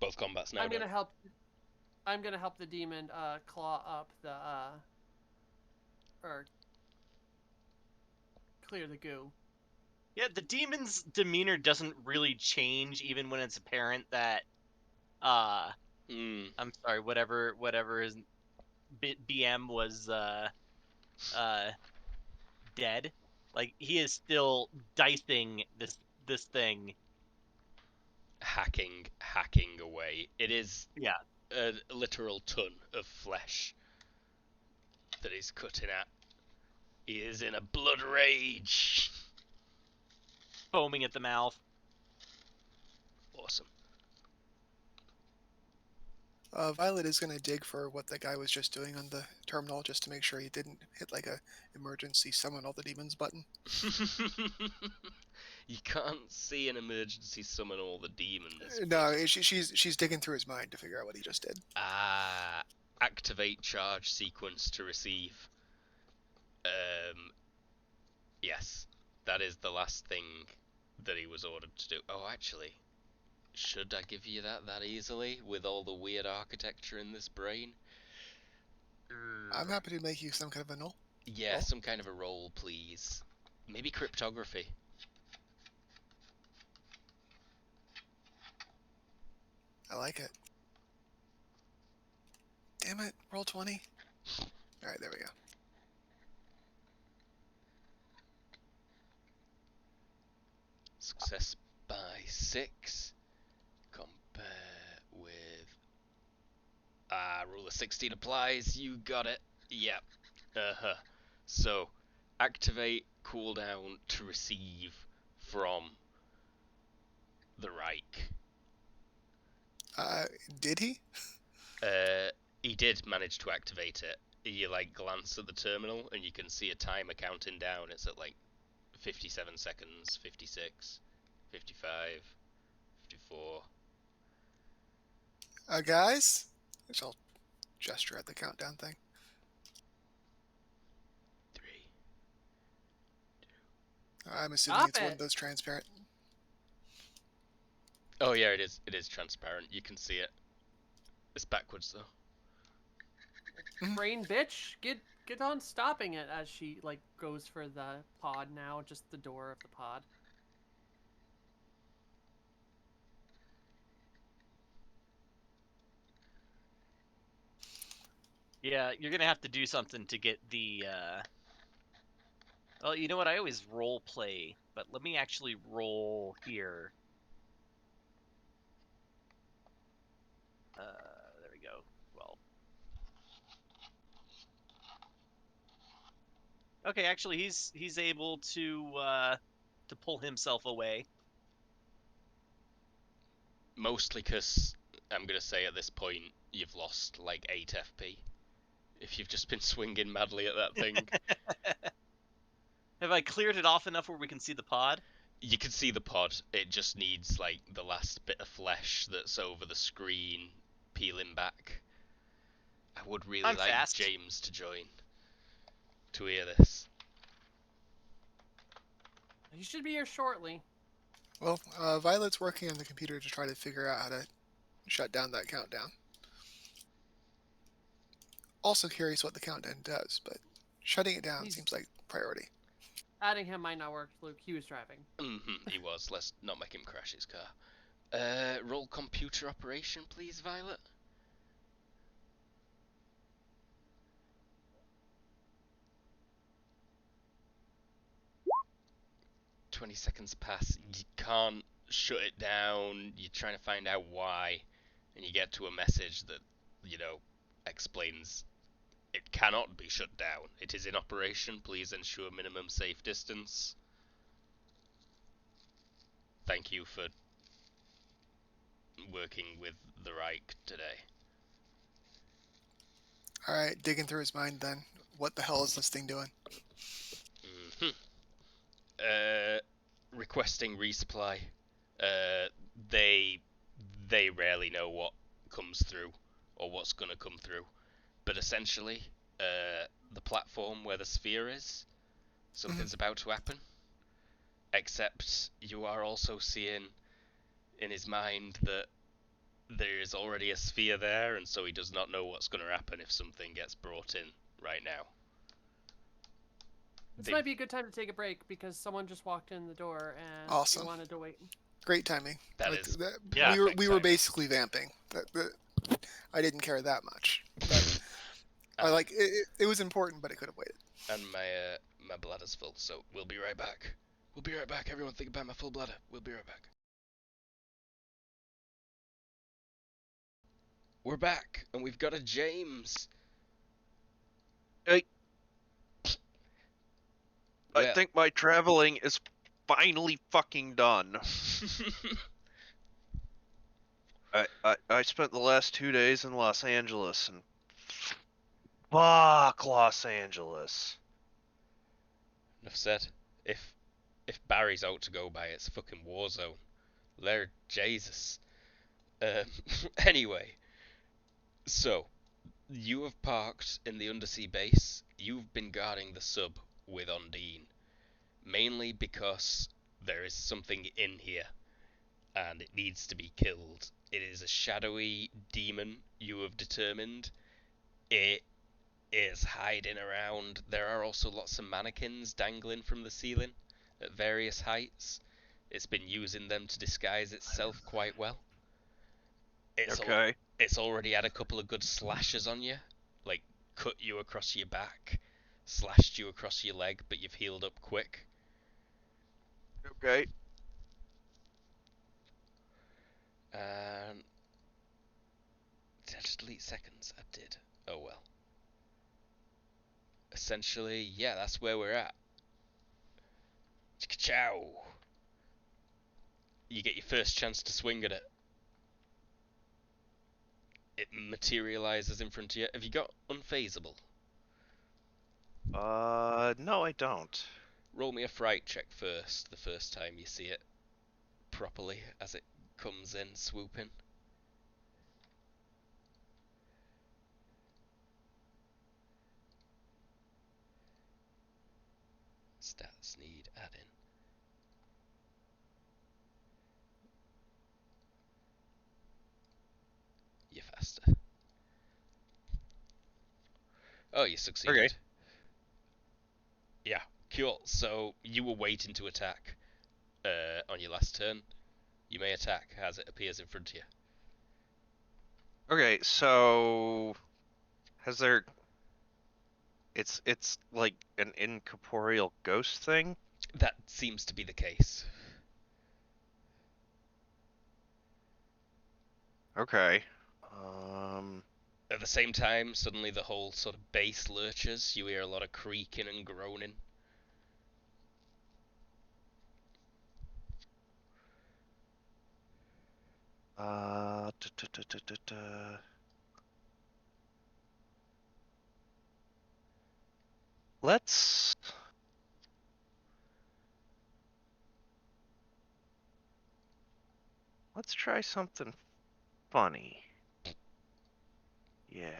Both combats now I'm done. gonna help the demon claw up the or clear the goo. Yeah, the demon's demeanor doesn't really change even when it's apparent that I'm sorry, whatever his BM was dead. Like he is still dicing this thing. hacking away. It is Yeah. a literal ton of flesh that he's cutting at. He is in a blood rage. Foaming at the mouth. Awesome. Violet is going to dig for what the guy was just doing on the terminal, just to make sure he didn't hit like a emergency summon all the demons button. You can't see an emergency summon all the demons. No, she's digging through his mind to figure out what he just did. Activate charge sequence to receive. Yes, that is the last thing that he was ordered to do. Oh, actually, should I give you that easily with all the weird architecture in this brain? I'm happy to make you some kind of a null. Yeah, roll. some kind of a roll, please. Maybe cryptography. I like it. Damn it, roll 20. Alright, there we go. Success by 6. Compare with... rule of 16 applies. You got it. Yep. Uh-huh. So, activate cooldown to receive from the Reich. Did he? He did manage to activate it. You, glance at the terminal, and you can see a timer counting down. It's at, 57 seconds, 56, 55, 54. Guys? Which I'll gesture at the countdown thing. 3. I'm assuming Stop it's one it. of those transparent. Oh, yeah, it is. It is transparent. You can see it. It's backwards, though. Brain bitch, get on stopping it as she goes for the pod now, just the door of the pod. Yeah, you're gonna have to do something to get the. Well, you know what? I always role play, but let me actually roll here. There we go. Well. Okay, actually, he's able to pull himself away. Mostly because, I'm going to say at this point, you've lost 8 FP. If you've just been swinging madly at that thing. Have I cleared it off enough where we can see the pod? You can see the pod. It just needs, the last bit of flesh that's over the screen peeling back. I would really I'm like fast. James to join. To hear this. He should be here shortly. Well, Violet's working on the computer to try to figure out how to shut down that countdown. Also curious what the countdown does, but shutting it down seems like priority. Adding him might not work, Luke. He was driving. He was. Let's not make him crash his car. Roll computer operation, please, Violet. "20 seconds pass. You can't shut it down. You're trying to find out why, and you get to a message that, explains it cannot be shut down. It is in operation. Please ensure minimum safe distance. Thank you for working with the Reich today." Alright, digging through his mind then. What the hell is this thing doing? Requesting resupply. They rarely know what comes through or what's gonna come through, but essentially, the platform where the sphere is, something's about to happen. Except you are also seeing in his mind that there is already a sphere there, and so he does not know what's going to happen if something gets brought in right now. This might be a good time to take a break because someone just walked in the door and Awesome. we wanted to wait. Great timing. That Like, is Yeah. we were perfect timing. basically vamping. I didn't care that much. But I like it. It was important, but it could have waited. And my bladder's full, so we'll be right back. We'll be right back. Everyone think about my full bladder. We'll be right back. We're back, and we've got a James. Hey. I Well. think my traveling is finally fucking done. I spent the last 2 days in Los Angeles, and fuck Los Angeles. Enough said. If Barry's out to go by, it's a fucking war zone. Lord Jesus. Anyway, so you have parked in the undersea base. You've been guarding the sub with Ondine, mainly because there is something in here, and it needs to be killed. It is a shadowy demon. You have determined it is hiding around. There are also lots of mannequins dangling from the ceiling at various heights. It's been using them to disguise itself quite well. Okay. It's already had a couple of good slashes on you, like cut you across your back, slashed you across your leg, but you've healed up quick. Okay. Did I just delete seconds? I did. Oh well. Essentially, yeah, that's where we're at. Ciao. You get your first chance to swing at it. It materializes in front of you. Have you got unfazable? No, I don't. Roll me a fright check first, the first time you see it properly as it comes in, swooping. Stats need adding. You're faster. Oh, you succeeded. Okay. Yeah, cool. So you were waiting to attack on your last turn. You may attack as it appears in front of you. Okay, so has there it's like an incorporeal ghost thing? That seems to be the case. Okay. At the same time, suddenly the whole sort of base lurches. You hear a lot of creaking and groaning. Da, da, da, da, da, da. Let's try something funny. Yeah.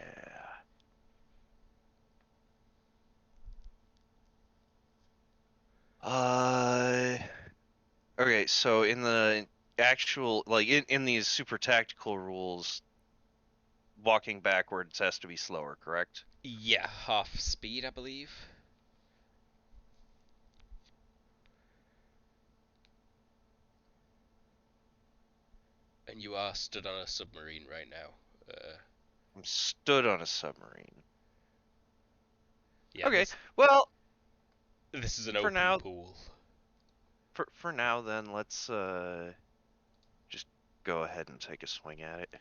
Okay, so in the actual, like, in these super tactical rules, walking backwards has to be slower, correct? Yeah, half speed, I believe. And you are stood on a submarine right now. I'm stood on a submarine. Yeah, Okay, well, this is an for open now, pool. for now then, let's just go ahead and take a swing at it.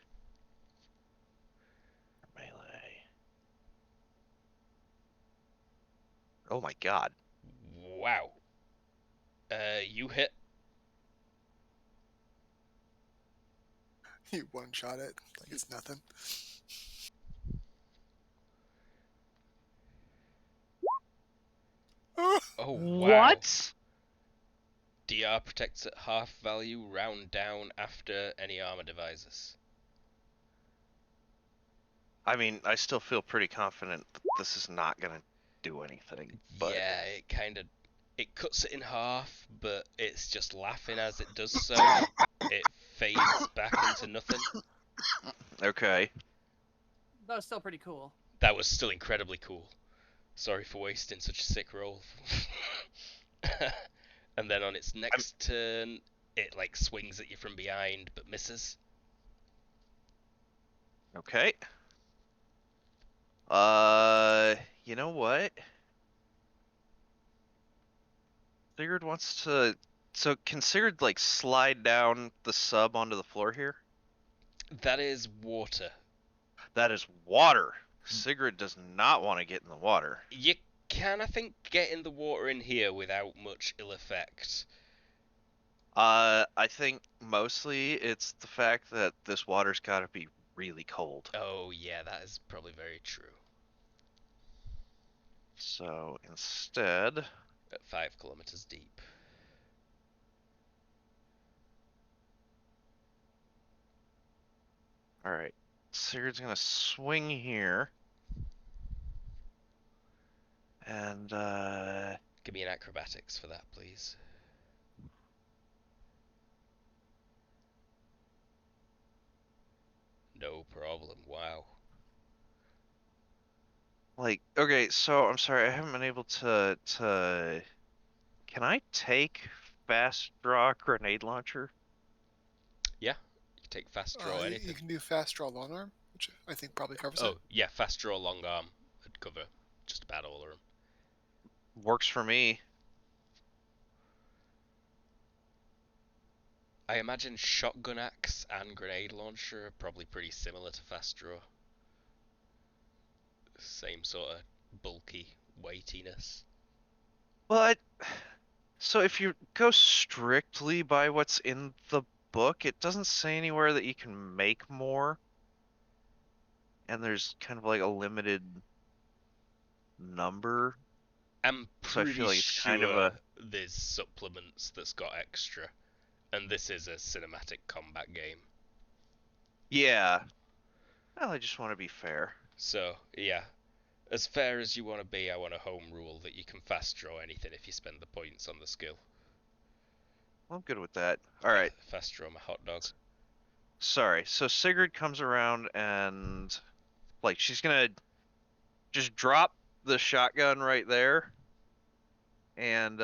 Melee. Oh my god. Wow. You hit. You one-shot it like it's nothing. Oh, wow. What? DR protects at half value, round down after any armor devices. I mean, I still feel pretty confident that this is not gonna do anything, but... Yeah, it cuts it in half, but it's just laughing as it does so. It fades back into nothing. Okay. That was still pretty cool. That was still incredibly cool. Sorry for wasting such a sick roll. And then on its next turn, it like swings at you from behind but misses. Okay. You know what? Sigurd wants to. So can Sigurd like slide down the sub onto the floor here? That is water. That is water. Sigurd does not want to get in the water. You can, I think, get in the water in here without much ill effect. I think mostly it's the fact that this water's got to be really cold. Oh yeah, that is probably very true. So instead, At 5 kilometers deep. all right, Sigurd's gonna swing here, and Give me an acrobatics for that, please. No problem. Wow. like, okay, so I'm sorry, I haven't been able to. Can I take fast draw grenade launcher? Yeah, you can take fast draw anything. You can do fast draw long arm, which I think probably covers it. Oh yeah, fast draw long arm would cover just about all of them. Works for me. I imagine shotgun axe and grenade launcher are probably pretty similar to fast draw. Same sort of bulky weightiness. But so if you go strictly by what's in the book, it doesn't say anywhere that you can make more. And there's kind of like a limited number. I'm So I pretty feel like it's sure kind of a there's supplements that's got extra, and this is a cinematic combat game. yeah. Well, I just want to be fair. So yeah, as fair as you want to be, I want a home rule that you can fast draw anything if you spend the points on the skill. I'm good with that. All right. Fast draw my hot dog. Sorry. So Sigurd comes around and like she's gonna just drop the shotgun right there and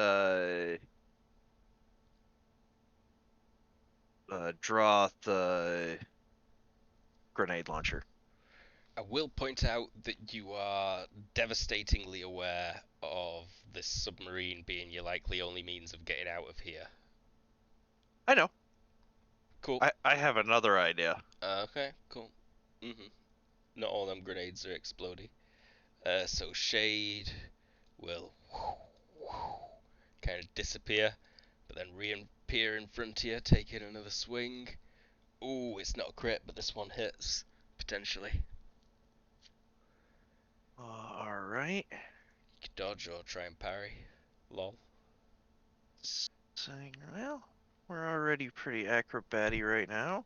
draw the grenade launcher. I will point out that you are devastatingly aware of this submarine being your likely only means of getting out of here. I know. Cool. I have another idea. Okay, cool. Not all them grenades are exploding. So Shade will kind of disappear, but then reappear in front of you, taking another swing. Ooh, it's not a crit, but this one hits, potentially. Alright. You can dodge or try and parry. Lol. Saying, well, we're already pretty acrobaty right now.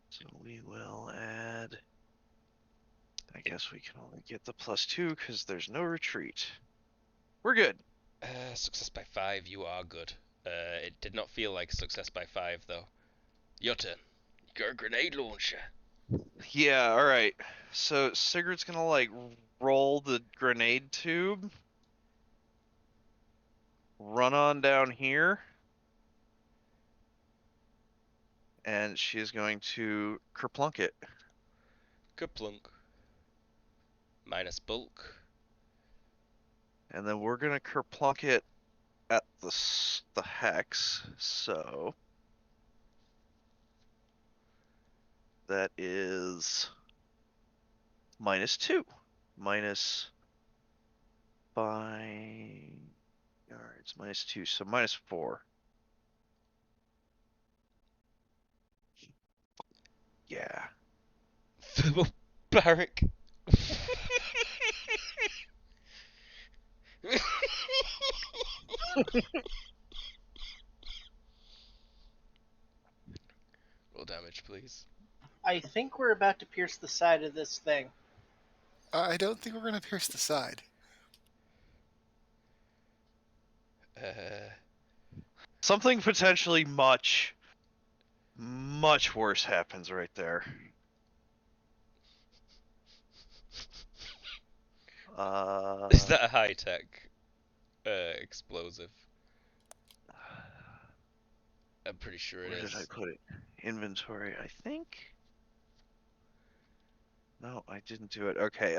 So we will add. I guess we can only get the +2 because there's no retreat. We're good. Success by 5, you are good. It did not feel like success by 5, though. Your turn. You got a grenade launcher. Yeah, alright. So Sigurd's gonna like roll the grenade tube. Run on down here. And she is going to kerplunk it. Kerplunk. Minus bulk. And then we're gonna kerplunk it at the hex, so that is -2. Minus 5 yards, -2, so -4. Yeah. Thermal barrack. Roll damage, please. I think we're about to pierce the side of this thing. I don't think we're going to pierce the side. Something potentially much worse happens right there. Is that a high tech? explosive. I'm pretty sure it Where is. did I put it? Inventory, I think. No, I didn't do it. Okay.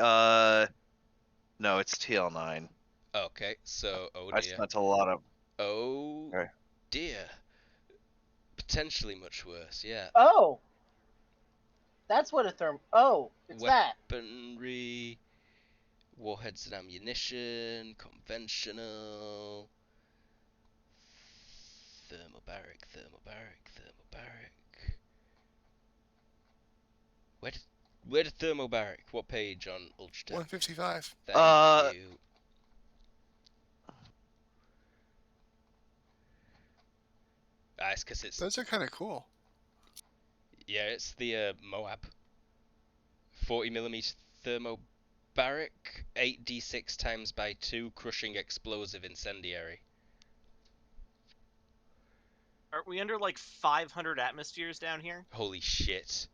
No, it's TL9. Okay, so oh I dear. spent a lot of. Oh Okay. dear. Potentially much worse. Yeah. Oh, that's what a therm. Oh, it's that. Weaponry, warheads and ammunition, conventional, thermobaric. Where did thermobaric? What page on Ultratech? 155. Thank you. It's because it's Those are kind of cool. yeah, it's the Moab. 40mm thermobaric, 8d6 times by 2, crushing explosive incendiary. Are we under like 500 atmospheres down here? Holy shit.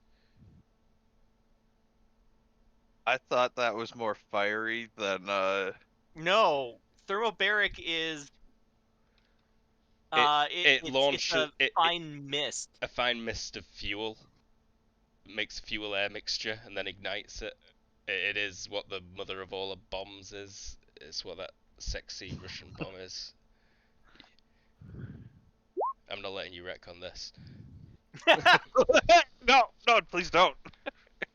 I thought that was more fiery than No, thermobaric is It it's launches a fine mist. a fine mist of fuel, makes a fuel air mixture and then ignites it. It is what the mother of all the bombs is. It's what that sexy Russian bomb is. I'm not letting you wreck on this. No, please don't.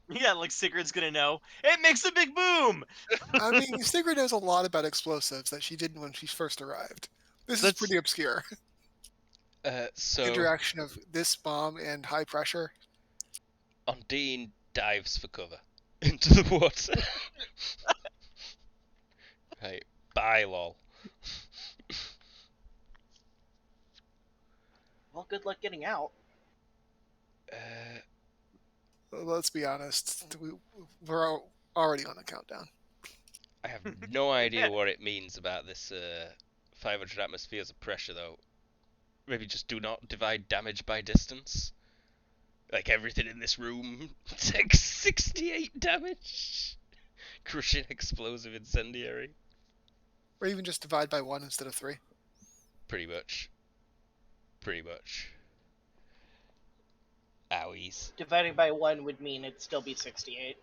Yeah, like Sigurd's gonna know. It makes a big boom. I mean, Sigrid knows a lot about explosives that she didn't when she first arrived. This is That's- pretty obscure. So Interaction of this bomb and high pressure. Undine dives for cover into the water. Right, bye lol. Well, good luck getting out. Let's be honest. We're already on the countdown. I have no idea what it means about this 500 atmospheres of pressure though. Maybe just do not divide damage by distance. Like everything in this room takes 68 damage. Crushing explosive incendiary. Or even just divide by 1 instead of 3. Pretty much. Owies. Dividing by 1 would mean it'd still be 68.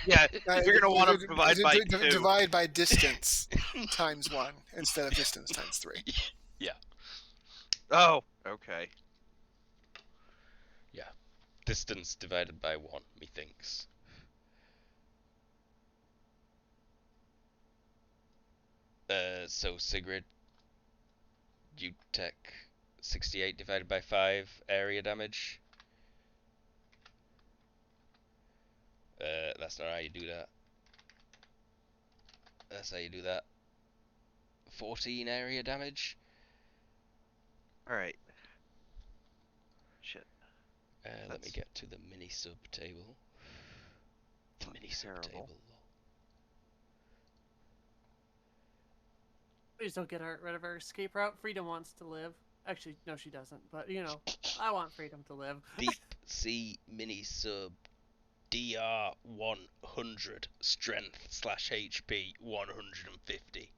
Yeah, you're gonna want to divide by 2. Divide by distance times 1 instead of distance times 3. Yeah. Oh, okay. Yeah. Distance divided by 1, methinks. So Sigrid, you tech 68 divided by 5 area damage. That's not how you do that. That's how you do that. 14 area damage. Alright. Shit. Let me get to the mini sub table. The mini sub table. Please don't get rid of her escape route. Freedom wants to live. Actually, no, she doesn't. But, you know, I want freedom to live. Deep Sea mini sub DR 100 strength / HP 150.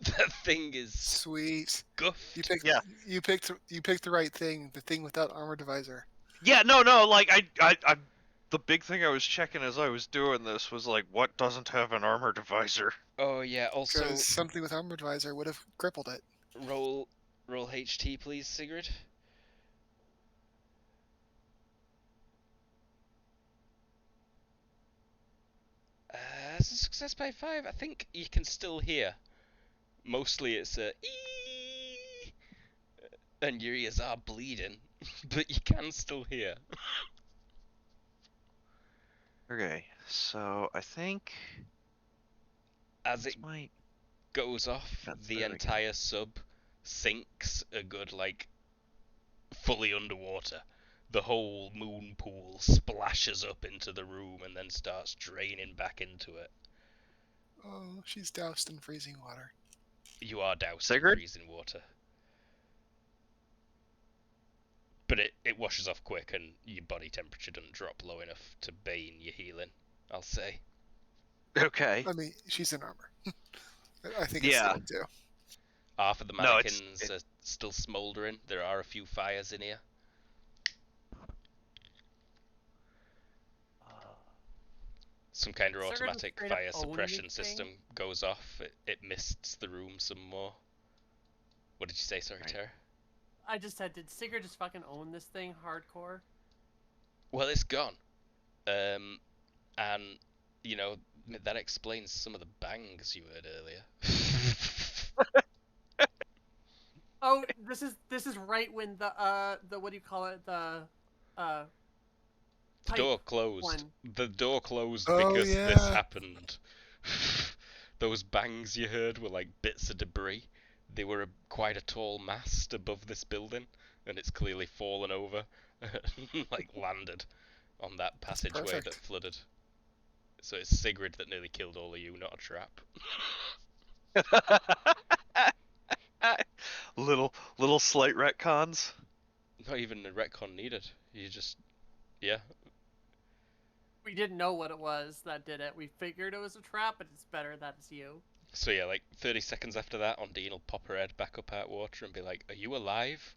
That thing is Sweet. scuffed. You picked the right thing. The thing without armor divisor. Yeah, no, like I the big thing I was checking as I was doing this was like, what doesn't have an armor divisor? Oh yeah. Also, Because something with armor divisor would have crippled it. roll HT, please, Sigrid. It's a success by 5. I think you can still hear. Mostly it's a ee, and your ears are bleeding, but you can still hear. Okay, so I think As it might goes off, That's the there we go. entire sub sinks a good, like, fully underwater. The whole moon pool splashes up into the room and then starts draining back into it. Oh, she's doused in freezing water. You are doused Sigrid? in freezing water. But it washes off quick and your body temperature doesn't drop low enough to bane your healing, I'll say. Okay. I mean, she's in armor. I think it's Yeah. sealed too. Half of the No, mannequins are still smouldering. There are a few fires in here. Some kind of Sigurd just automatic straight up fire owned suppression this thing. system goes off. It mists the room some more. What did you say? Sorry, Right. Tara. I just said, did Sigurd just fucking own this thing hardcore? Well, it's gone. And you know that explains some of the bangs you heard earlier. Oh, this is right when the what do you call it, the The pipe door closed. one. The door closed Oh, because this yeah. happened. Those bangs you heard were like bits of debris. They were quite a tall mast above this building, and it's clearly fallen over, like landed on that passageway that perfect. flooded. So it's Sigrid that nearly killed all of you, not a trap. little slight retcons. Not even a retcon needed. You just, yeah. We didn't know what it was that did it. We figured it was a trap, but it's better that it's you. So yeah, like 30 seconds after that, Ondine will pop her head back up out of water and be like, "Are you alive?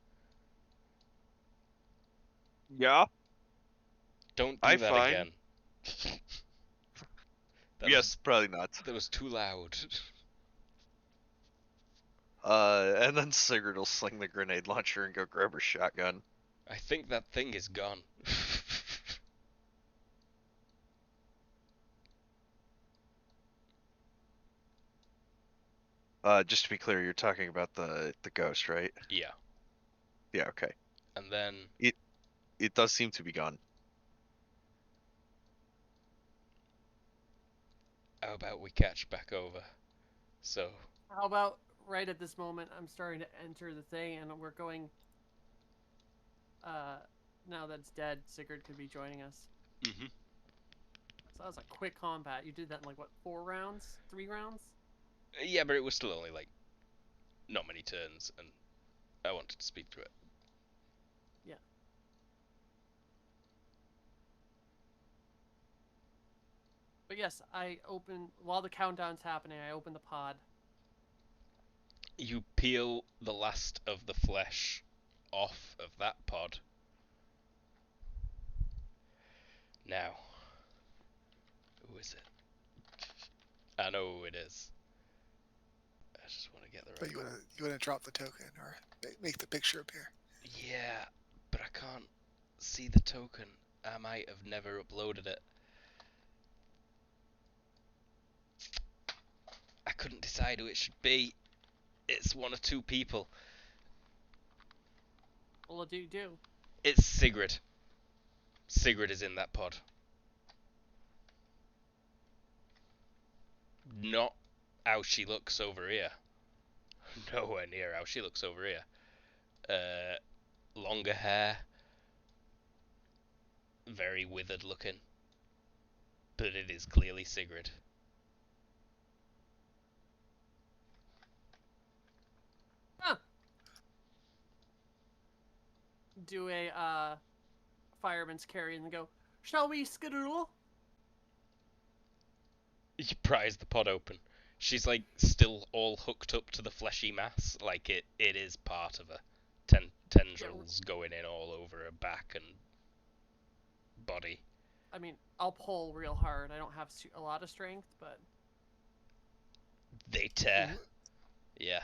Yeah. Don't do I that fine. again." That Yes, probably not. that was too loud. And then Sigurd will sling the grenade launcher and go grab her shotgun. I think that thing is gone. Just to be clear, you're talking about the ghost, right? Yeah. Yeah, okay. And then It does seem to be gone. how about we catch back over? So How about right at this moment, I'm starting to enter the thing, and we're going. Now that it's dead, Sigurd could be joining us. mhm. So that was a quick combat. You did that in like what, 4 rounds, 3 rounds? Yeah, but it was still only like not many turns, and I wanted to speed through it. Yeah. But yes, I open while the countdown's happening. I open the pod. You peel the last of the flesh off of that pod. Now, who is it? I know who it is. I just want to get the But right. you wanna drop the token or make the picture appear. Yeah, but I can't see the token. I might have never uploaded it. I couldn't decide who it should be. It's one of two people. What do you do? It's Sigrid. Sigrid is in that pod. Not how she looks over here. Nowhere near how she looks over here. Longer hair. Very withered looking. But it is clearly Sigrid. Huh. Do a fireman's carry and go, shall we skedaddle? You prise the pod open. She's like still all hooked up to the fleshy mass, like it is part of her. Tendrils going in all over her back and body. I mean, I'll pull real hard. I don't have a lot of strength, but They tear. Yeah.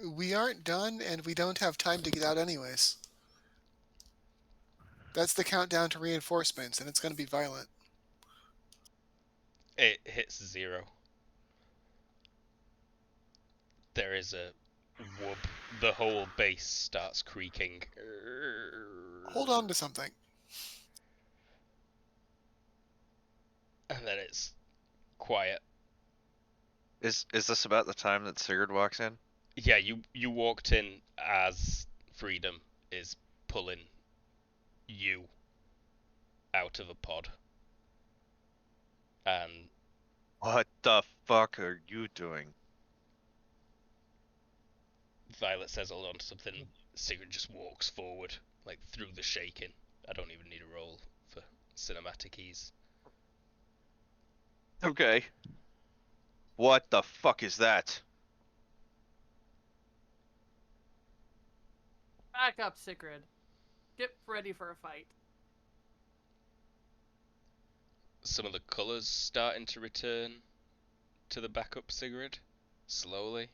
We aren't done, and we don't have time to get out anyways. That's the countdown to reinforcements, and it's going to be violent. It hits 0. There is a whoop. The whole base starts creaking. Hold on to something. And then it's quiet. Is this about the time that Sigurd walks in? Yeah, you walked in as Freedom is pulling you out of a pod. And What the fuck are you doing? Violet says hold on to something. Sigurd just walks forward, like through the shaking. I don't even need a roll for cinematic ease. Okay. What the fuck is that? Back up, Sigrid. Get ready for a fight. Some of the colours starting to return to the backup Sigrid. Slowly.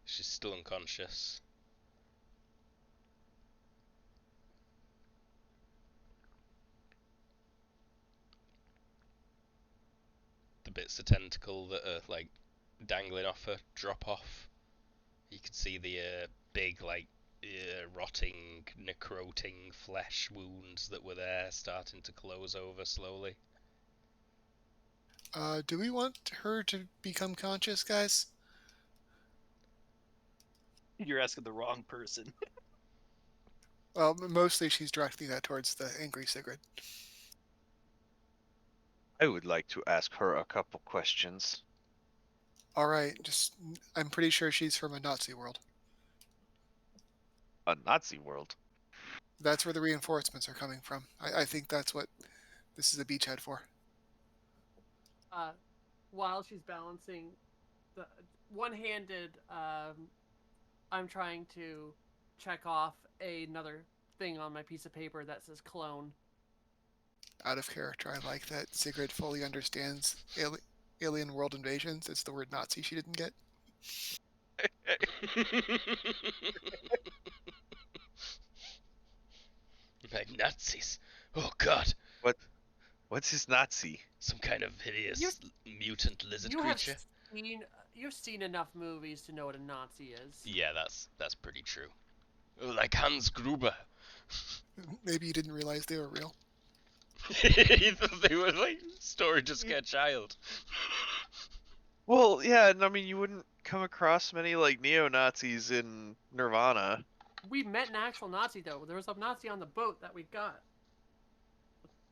She's still unconscious. The bits of tentacle that are like dangling off her drop off. You can see the big rotting, necroting flesh wounds that were there starting to close over slowly. Do we want her to become conscious, guys? You're asking the wrong person. Well, mostly she's directing that towards the angry Sigrid. I would like to ask her a couple questions. All right, I'm pretty sure she's from a Nazi world. A Nazi world? That's where the reinforcements are coming from. I think that's what this is a beachhead for. While she's balancing the one-handed, I'm trying to check off another thing on my piece of paper that says clone. Out of character, I like that Sigrid fully understands alien world invasions. It's the word Nazi she didn't get. Like Nazis. Oh god. What's his Nazi? Some kind of hideous mutant lizard creature. You've seen enough movies to know what a Nazi is. Yeah, that's pretty true. Like Hans Gruber. Maybe you didn't realize they were real. You thought they were like story to scare a child. Well, yeah, and I mean, you wouldn't come across many like neo-Nazis in Nirvana. We met an actual Nazi though. There was a Nazi on the boat that we got.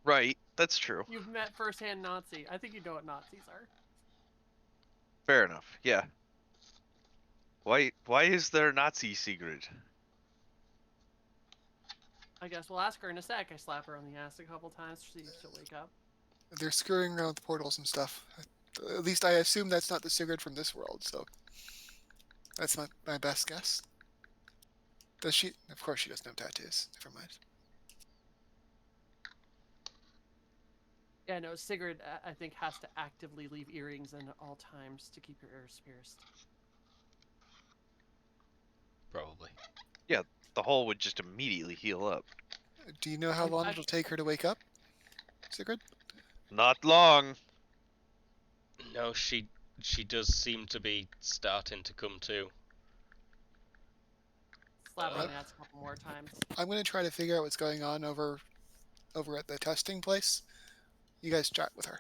Right, that's true. You've met first-hand Nazi. I think you know what Nazis are. Fair enough. Yeah. Why is there Nazi Sigrid? I guess we'll ask her in a sec. I slap her on the ass a couple times to see if she'll wake up. They're screwing around with portals and stuff. At least I assume that's not the Sigrid from this world, so that's my best guess. Does she? Of course she doesn't have tattoos. Never mind. Yeah, no, Sigrid, I think, has to actively leave earrings in at all times to keep her ears pierced. Probably. Yeah, the hole would just immediately heal up. Do you know how long it'll take her to wake up, Sigrid? Not long. No, she does seem to be starting to come to. Slap her on the ass a couple more times. I'm going to try to figure out what's going on over at the testing place. You guys chat with her.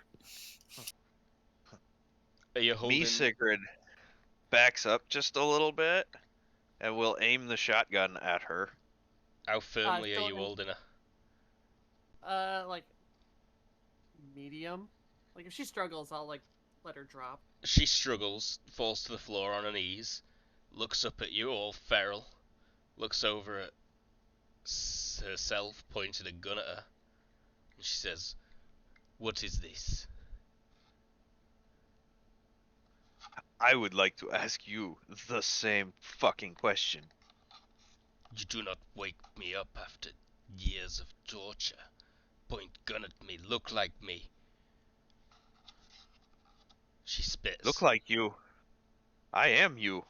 Are you holding? Me, Sigrid, backs up just a little bit, and will aim the shotgun at her. How firmly are you holding her? Like medium. Like if she struggles, I'll like let her drop. She struggles, falls to the floor on her knees, looks up at you, all feral, looks over at herself, pointed a gun at her, and she says, "What is this?" I would like to ask you the same fucking question. You do not wake me up after years of torture. Point gun at me, look like me. She spits. Look like you. I am you.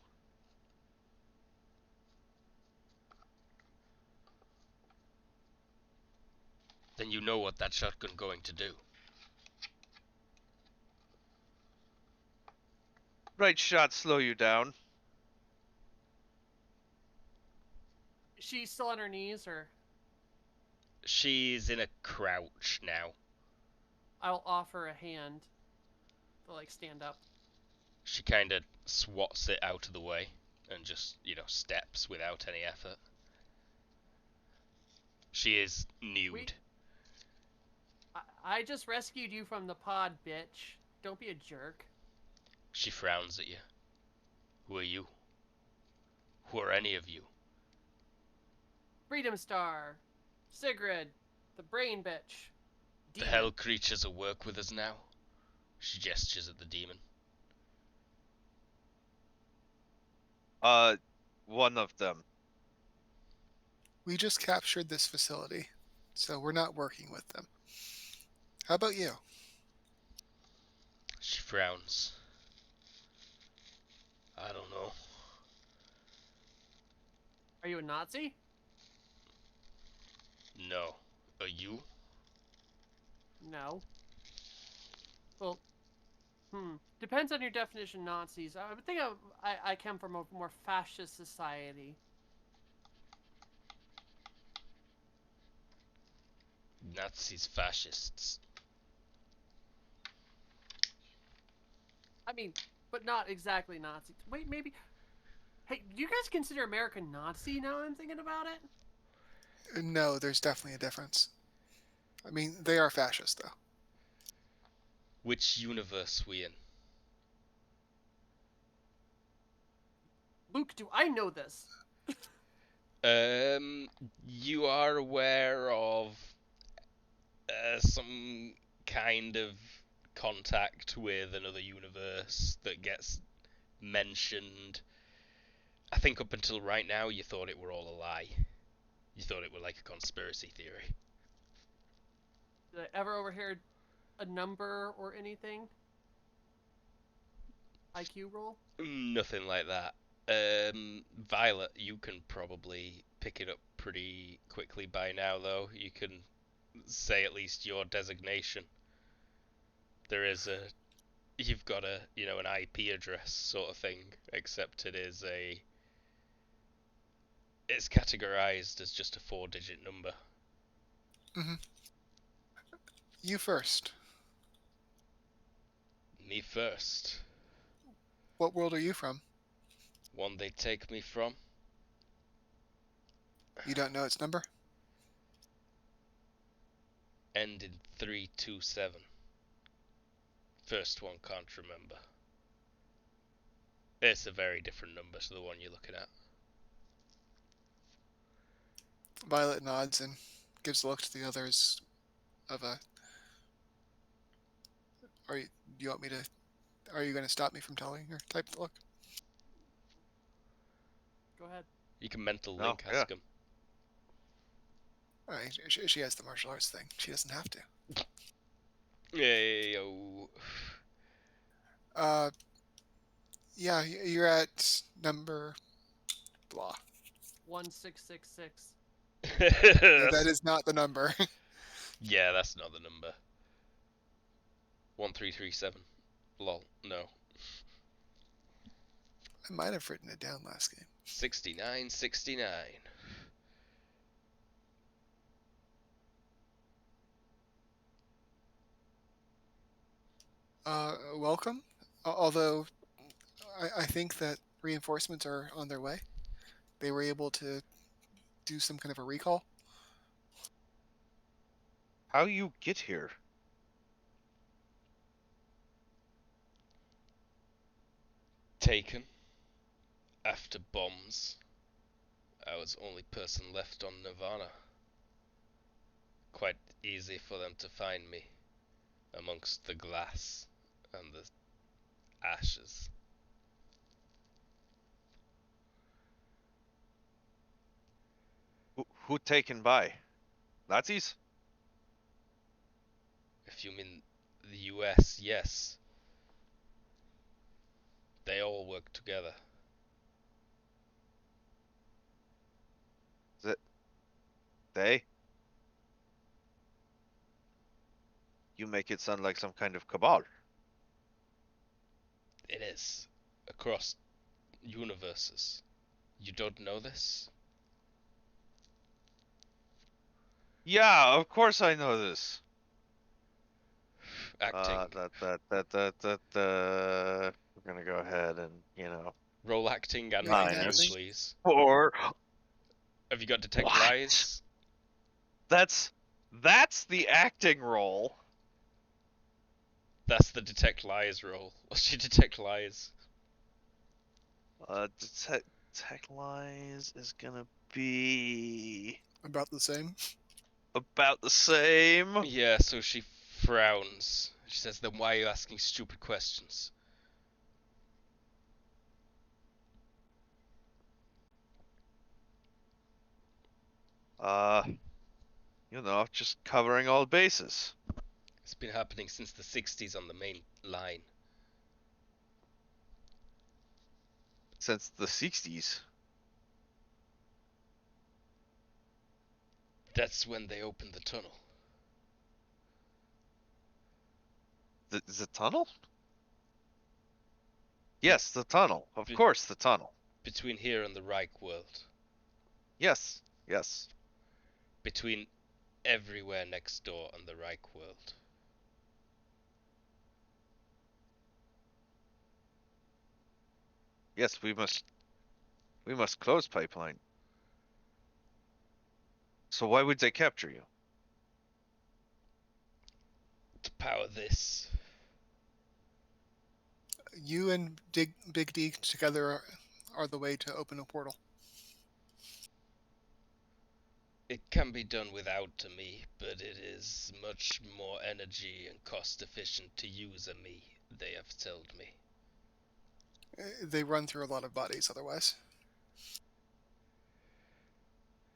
Then you know what that shotgun going to do. Right shot slow you down. She's still on her knees, or She's in a crouch now. I'll offer a hand to like stand up. She kind of swats it out of the way and just, steps without any effort. She is nude. I just rescued you from the pod, bitch. Don't be a jerk. She frowns at you. Who are you? Who are any of you? Freedom Star, Sigrid, the brain bitch. The hell creatures will work with us now. She gestures at the demon. One of them. We just captured this facility, so we're not working with them. How about you? She frowns. I don't know. Are you a Nazi? No. Are you? No. Well, depends on your definition of Nazis. I would think I come from a more fascist society. Nazis, fascists. I mean, but not exactly Nazis. Wait, maybe. Hey, do you guys consider America Nazi now I'm thinking about it? No, there's definitely a difference. I mean, they are fascist, though. Which universe we in? Luke, do I know this? You are aware of some kind of contact with another universe that gets mentioned. I think up until right now you thought it were all a lie. You thought it were like a conspiracy theory. Did I ever overhear a number or anything? IQ roll? Nothing like that. Violet, you can probably pick it up pretty quickly by now, though. You can say at least your designation. There is you've got an IP address sort of thing, except it's categorized as just a 4-digit number. Mm-hmm. You first. Me first. What world are you from? One they take me from. You don't know its number? End in 327. First one can't remember. It's a very different number to the one you're looking at. Violet nods and gives a look to the others of a... Do you want me to... Are you going to stop me from telling her type of look? Go ahead. You can mental Oh, link yeah. ask him. Alright, she has the martial arts thing. She doesn't have to. Yeah. Yeah, you're at number... blah. 1666. No, that is not the number. Yeah, that's not the number. 1337. Lol. No. I might have written it down last game. 6969. Welcome. Although, I think that reinforcements are on their way. They were able to do some kind of a recall. How you get here? Taken. After bombs. I was the only person left on Nirvana. Quite easy for them to find me amongst the glass and the ashes. Who taken by? Nazis? If you mean the US, yes. They all work together. They? You make it sound like some kind of cabal. It is. Across universes. You don't know this? Yeah, of course I know this. Acting. We're gonna go ahead and, Roll acting and Making acting, acting? please. 4. Have you got detect What? lies? That's the acting roll. That's the detect lies roll. What's your detect lies? Detect lies is gonna be About the same. about the same. Yeah, so she frowns. She says, then why are you asking stupid questions? Just covering all bases. It's been happening since the 60s on the main line. Since the 60s. That's when they opened the tunnel. The tunnel? Yes, the tunnel. Of Be- course, the tunnel. Between here and the Reich world. Yes, yes. Between everywhere next door and the Reich world. Yes, we must close pipeline. So why would they capture you? To power this. You and Big D together are the way to open a portal. It can be done without a me, but it is much more energy and cost efficient to use a me, they have told me. They run through a lot of bodies otherwise.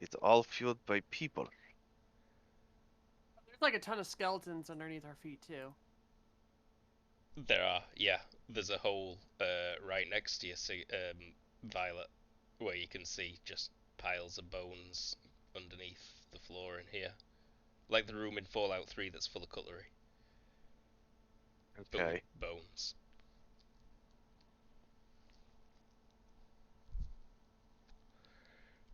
It's all fueled by people. There's like a ton of skeletons underneath our feet too. There are, yeah. There's a hole right next to you, Violet, where you can see just piles of bones underneath the floor in here. Like the room in Fallout 3 that's full of cutlery. Okay. Bones.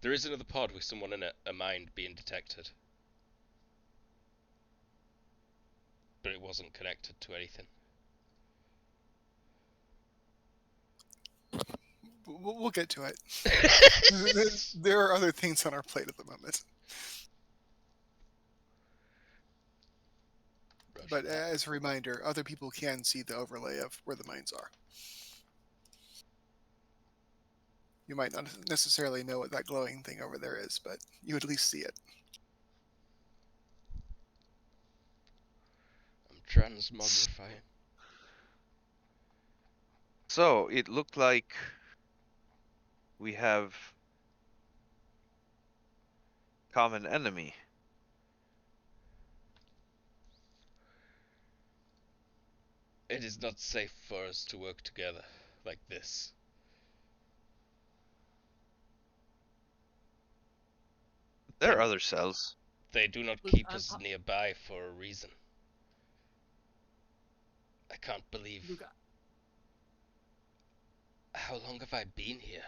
There is another pod with someone in it, a mind being detected. But it wasn't connected to anything. We'll get to it. There are other things on our plate at the moment. But as a reminder, other people can see the overlay of where the mines are. You might not necessarily know what that glowing thing over there is, but you at least see it. I'm transmogrifying. So it looked like we have common enemy. It is not safe for us to work together like this. There are other cells. They do not Luke, keep us nearby for a reason. I can't believe... Luke, How long have I been here?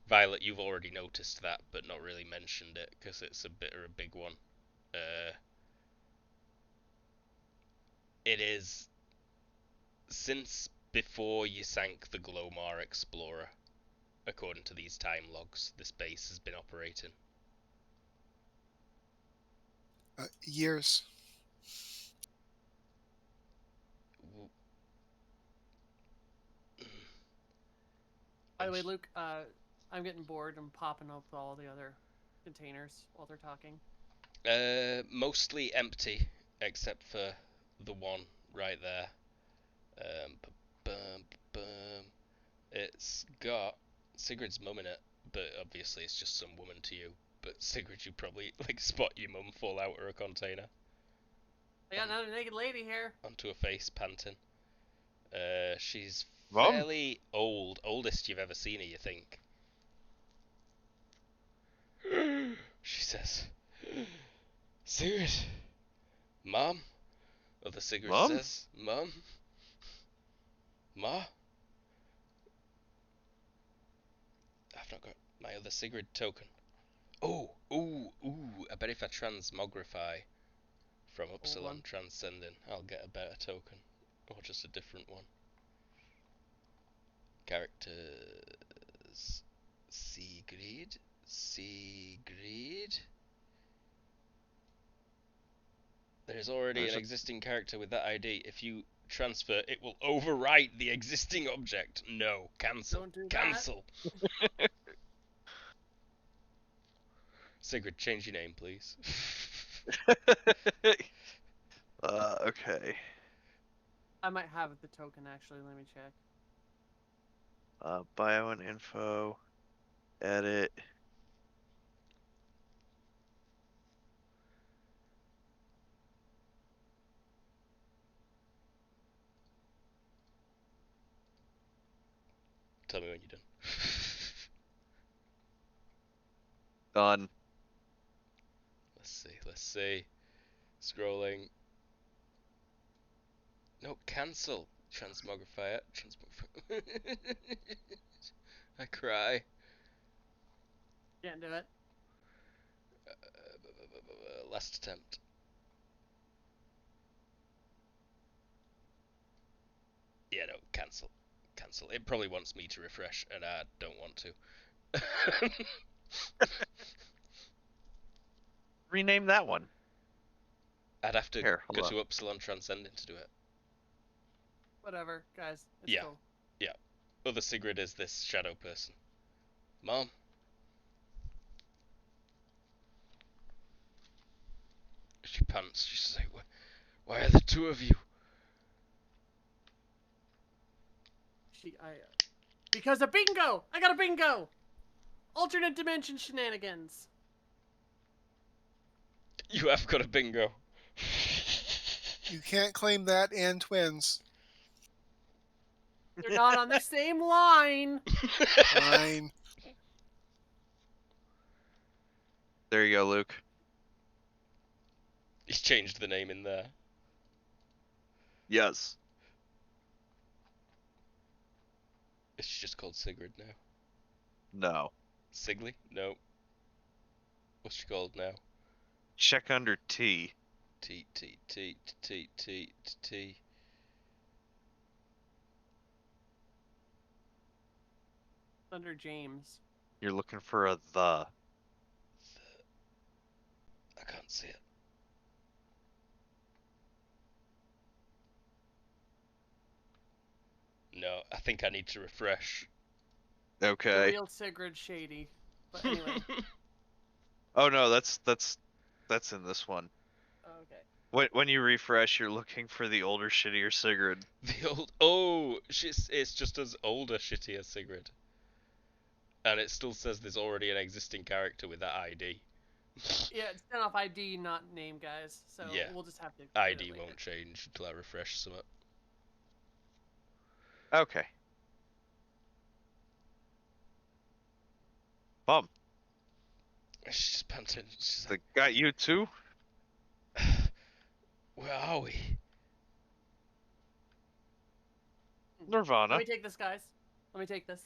Violet, you've already noticed that, but not really mentioned it, because it's a big one. It is... Since before you sank the Glomar Explorer, according to these time logs, this base has been operating. Years. by the way, Luke, I'm getting bored and popping up all the other containers while they're talking. Mostly empty, except for the one right there. It's got Sigrid's mum in it, but obviously it's just some woman to you. But Sigrid, you probably spot your mum fall out of a container. I got another naked lady here. Onto her face, panting. She's Mum? fairly old, oldest you've ever seen her, you think. She says, Sigrid, Mom? Other Sigrid Mum? says, Mum? Ma? I've not got my other Sigrid token. Oh, I bet if I transmogrify from Upsilon Transcending, I'll get a better token. Or just a different one. Characters... Sigrid? There is already an existing character with that ID. If you transfer, it will overwrite the existing object. No, cancel. Don't do that. Cancel. Sigrid, change your name, please. Okay. I might have the token actually. Let me check. Bio and info. Edit. Tell me when you're done. Done. Let's see. Scrolling. No, cancel. Transmogrifier. I cry. Can't do it. Last attempt. Yeah, no, cancel. Cancel. It probably wants me to refresh, and I don't want to. Rename that one. I'd have to Here, go hold to Upsilon Transcendent to do it. Whatever, guys. It's Yeah. cool. Yeah. Other Sigrid is this shadow person. Mom. She pants. She's like, why are the two of you? Because a bingo! I got a bingo! Alternate dimension shenanigans. You have got a bingo. You can't claim that and twins. They're not on the same line. Fine. There you go, Luke. He's changed the name in there. Yes. It's just called Sigrid now. No. Sigley? No. What's she called now? Check under T. T. Under James. You're looking for a the. I can't see it. No, I think I need to refresh. The Okay. real Sigrid shady. But anyway. Oh no, that's in this one. Okay. When you refresh, you're looking for the older, shittier Sigrid. The old. Oh, it's just as older, shittier Sigrid. And it still says there's already an existing character with that ID. Yeah, it's turn off ID, not name, guys. So Yeah. we'll just have to. ID won't change until I refresh something. Okay. Bum. She's just panting. She's They got you too? like, where are we? Nirvana. Let me take this, guys. Let me take this.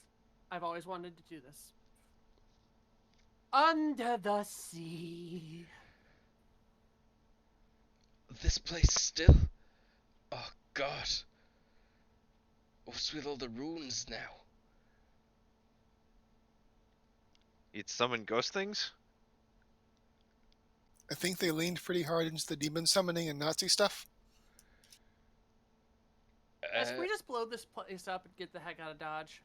I've always wanted to do this. Under the sea. This place still? Oh god. What's with all the runes now? You'd summon ghost things? I think they leaned pretty hard into the demon summoning and Nazi stuff. Guys, can we just blow this place up and get the heck out of Dodge?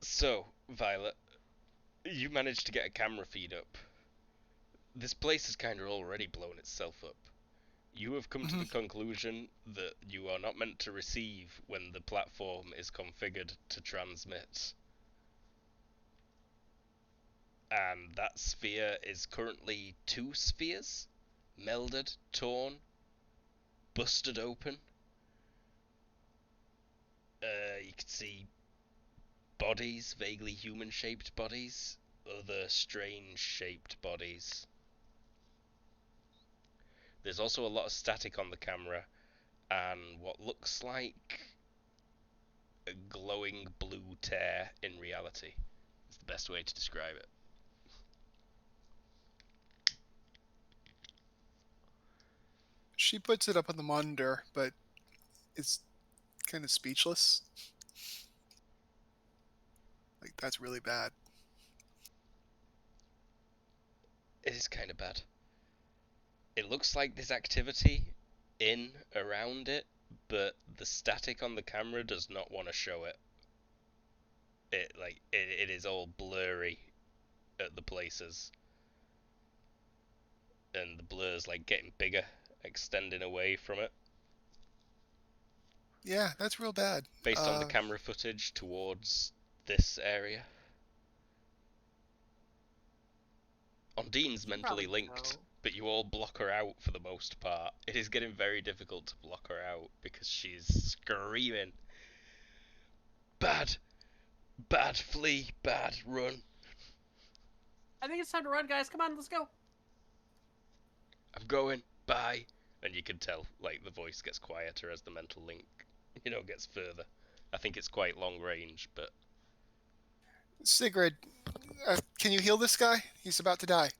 So, Violet, you managed to get a camera feed up. This place has kind of already blown itself up. You have come to the conclusion that you are not meant to receive when the platform is configured to transmit. And that sphere is currently 2 spheres, melded, torn, busted open. You can see bodies, vaguely human-shaped bodies, other strange-shaped bodies. There's also a lot of static on the camera, and what looks like a glowing blue tear in reality. It's the best way to describe it. She puts it up on the monitor, but it's kind of speechless. Like, that's really bad. It is kind of bad. It looks like there's activity in around it, but the static on the camera does not want to show it. It is all blurry at the places. and the blur's like getting bigger, extending away from it. Yeah, that's real bad. Based on the camera footage towards this area. Ondine's mentally probably linked, go. but you all block her out for the most part. It is getting very difficult to block her out because she's screaming. Bad! Bad, flee! Bad, run! I think it's time to run, guys. Come on, let's go. I'm going, bye! And you can tell, like, the voice gets quieter as the mental link, gets further. I think it's quite long range, but... Sigrid, can you heal this guy? He's about to die.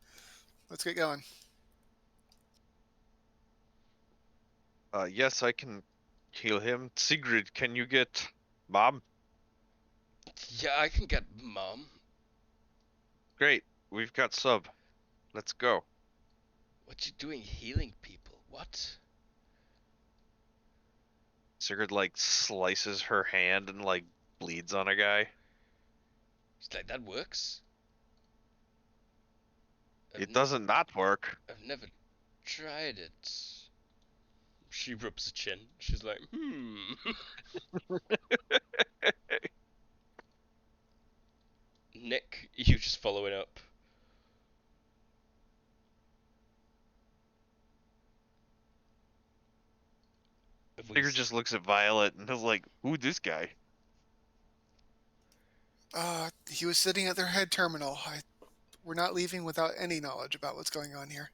Let's get going. Yes, I can heal him. Sigrid, can you get Mom? Yeah, I can get Mom. Great, we've got Sub. Let's go. What you doing healing people? What? Sigrid, like, slices her hand and, like, bleeds on a guy. She's like, that works? It doesn't not work. I've never tried it. She rubs her chin. She's like, Nick, you just following up. Sigrid just looks at Violet and is like, who this guy? He was sitting at their head terminal. We're not leaving without any knowledge about what's going on here.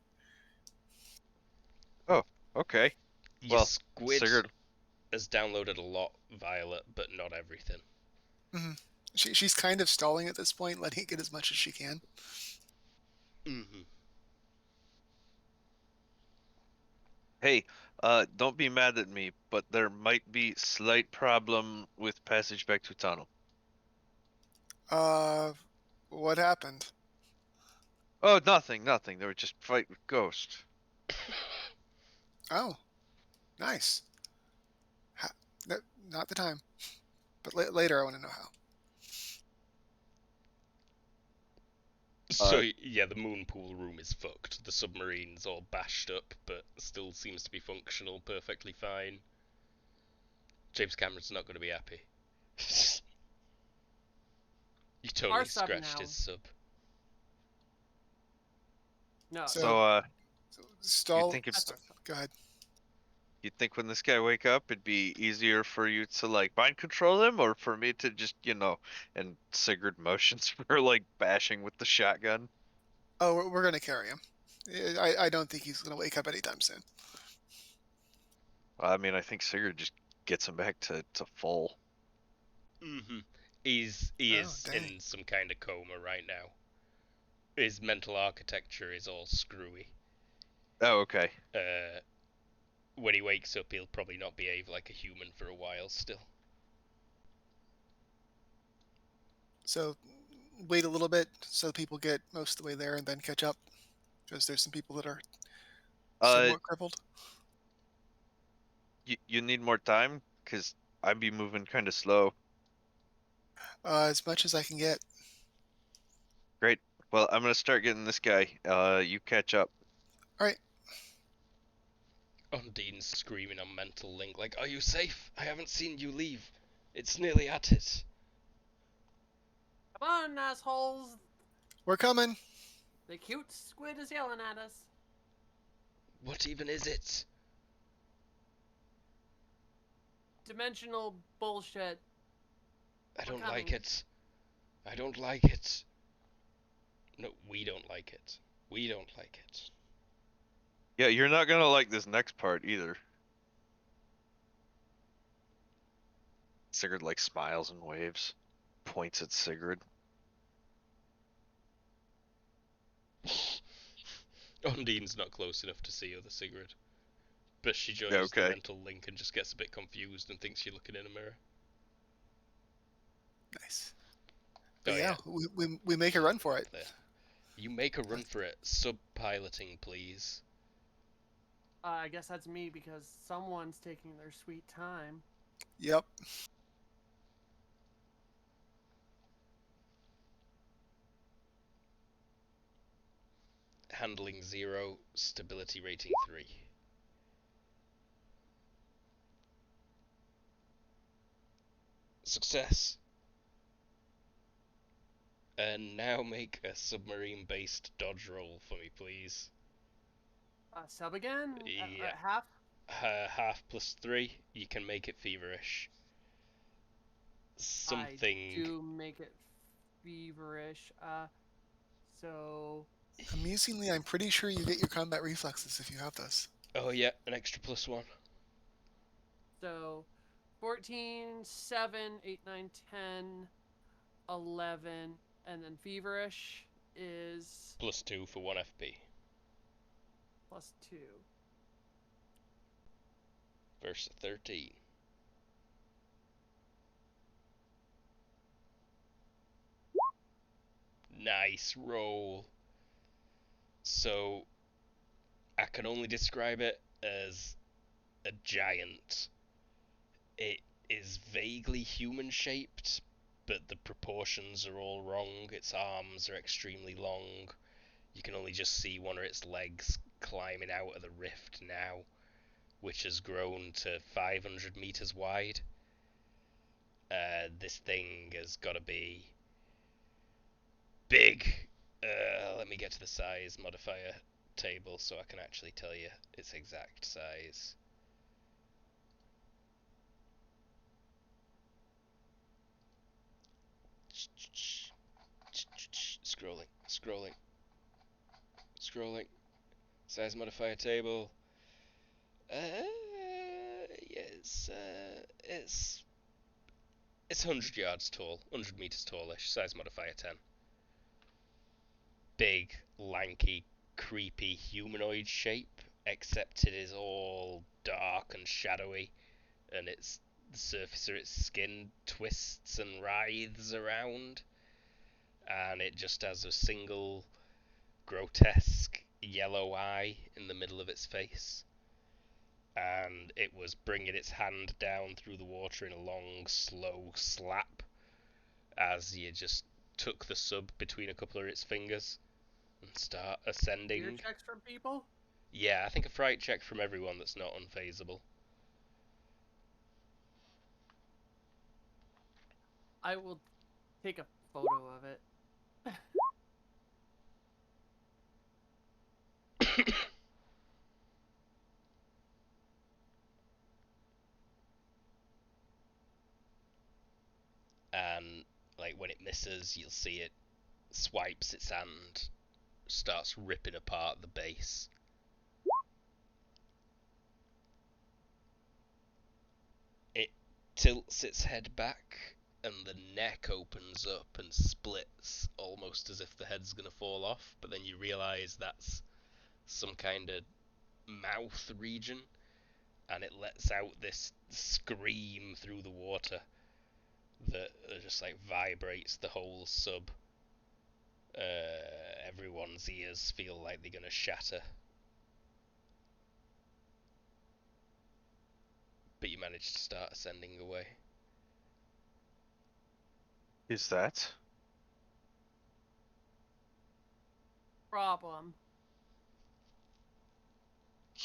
Oh, okay. Your Well, squid Sigrid... has downloaded a lot, Violet, but not everything. Mm-hmm. She's kind of stalling at this point, letting it get as much as she can. Mm-hmm. Hey, don't be mad at me, but there might be slight problem with passage back to tunnel. What happened? Oh, nothing. They were just fight with Ghost. Oh, nice. Not the time. But later I want to know how. So, yeah, the moon pool room is fucked. The submarine's all bashed up, but still seems to be functional perfectly fine. James Cameron's not going to be happy. You totally Our sub scratched now. his sub. No. So, stall. you think That's our sub. Go ahead. you think when this guy wake up, it'd be easier for you to like mind control him, or for me to just, and Sigurd motions for like bashing with the shotgun? Oh, we're going to carry him. I don't think he's going to wake up anytime soon. I mean, I think Sigurd just gets him back to full. Mm-hmm. He is dang. in some kind of coma right now. His mental architecture is all screwy. Oh, okay. When he wakes up, he'll probably not behave like a human for a while still. So wait a little bit so people get most of the way there and then catch up. Because there's some people that are somewhat crippled. You need more time? Because I'd be moving kind of slow. As much as I can get. Great. Well, I'm going to start getting this guy. You catch up. All right. Undine's screaming on mental link like, are you safe? I haven't seen you leave. It's nearly at it. Come on, assholes. We're coming. The cute squid is yelling at us. What even is it? Dimensional bullshit. I don't coming. like it. I don't like it. No, we don't like it. We don't like it. Yeah, you're not going to like this next part either. Sigurd like smiles and waves. Points at Sigurd. Undine's not close enough to see other Sigrid. But she joins Okay. the mental link and just gets a bit confused and thinks she's looking in a mirror. Nice. Oh, But yeah, we make a run for it. There. You make a run for it. Sub-piloting, please. I guess that's me because someone's taking their sweet time. Yep. handling 0, stability rating 3. Success. And now make a submarine-based dodge roll for me, please. Sub again? Yeah. Half? Half plus 3, you can make it feverish. Something. I do make it feverish. So. Amusingly, I'm pretty sure you get your combat reflexes if you have those. Oh yeah, an extra +1. So 14, 7, 8, 9, 10, 11, and then feverish is +2 for 1 FP. +2. Verse 13. Nice roll. So, I can only describe it as a giant. It is vaguely human-shaped, but the proportions are all wrong. Its arms are extremely long. You can only just see one of its legs climbing out of the rift now, which has grown to 500 meters wide. This thing has got to be big. Let me get to the size modifier table so I can actually tell you its exact size. Scrolling. Size modifier table. Yes, it's 100 yards tall, 100 meters tallish. Size modifier 10. Big, lanky, creepy humanoid shape, except it is all dark and shadowy, and the surface of its skin twists and writhes around, and it just has a single grotesque yellow eye in the middle of its face. And it was bringing its hand down through the water in a long, slow slap as you just took the sub between a couple of its fingers and start ascending. Fear checks from people? Yeah, I think a fright check from everyone that's not unfazable. I will take a photo of it. And like when it misses, you'll see it swipes its hand, starts ripping apart the base. It tilts its head back, and the neck opens up and splits, almost as if the head's gonna fall off. But then you realise that's some kind of mouth region, and it lets out this scream through the water that just like vibrates the whole sub. Everyone's ears feel like they're gonna shatter. But you manage to start ascending away. Is that? Problem.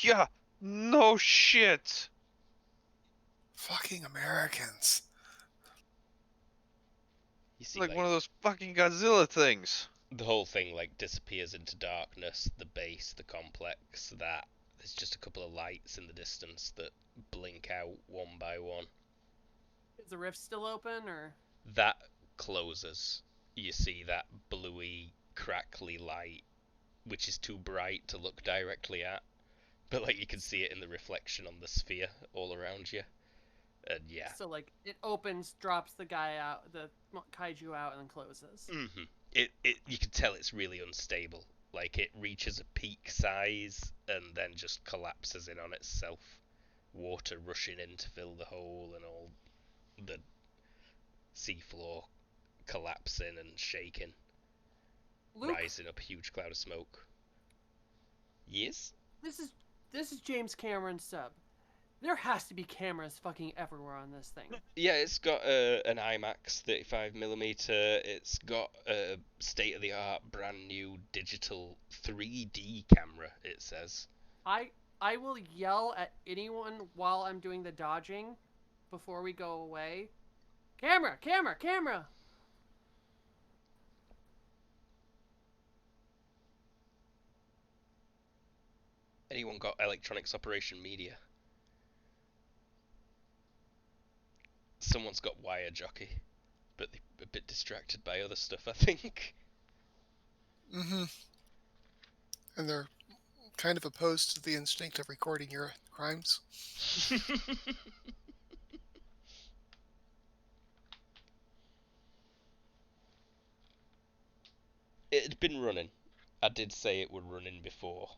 Yeah, no shit. Fucking Americans. You see, Like one of those fucking Godzilla things. the whole thing like disappears into darkness. The base, the complex, that there's just a couple of lights in the distance that blink out one by one. Is the rift still open, or? That closes. You see that bluey, crackly light, which is too bright to look directly at, but like you can see it in the reflection on the sphere all around you. And yeah. So like it opens, drops the guy out, the kaiju out, and then closes. Mm-hmm. You can tell it's really unstable. Like it reaches a peak size and then just collapses in on itself. Water rushing in to fill the hole, and all the seafloor collapsing and shaking, Luke, rising up a huge cloud of smoke. Yes? this is James Cameron's sub. There has to be cameras fucking everywhere on this thing. Yeah, it's got an IMAX 35mm. It's got a state-of-the-art, brand new digital 3D camera. It says. I will yell at anyone while I'm doing the dodging before we go away. Camera, camera, camera. Anyone got electronics operation media? Someone's got wire jockey, but they're a bit distracted by other stuff, I think. Mm-hmm. And they're kind of opposed to the instinct of recording your crimes. It had been running. I did say it would run in before.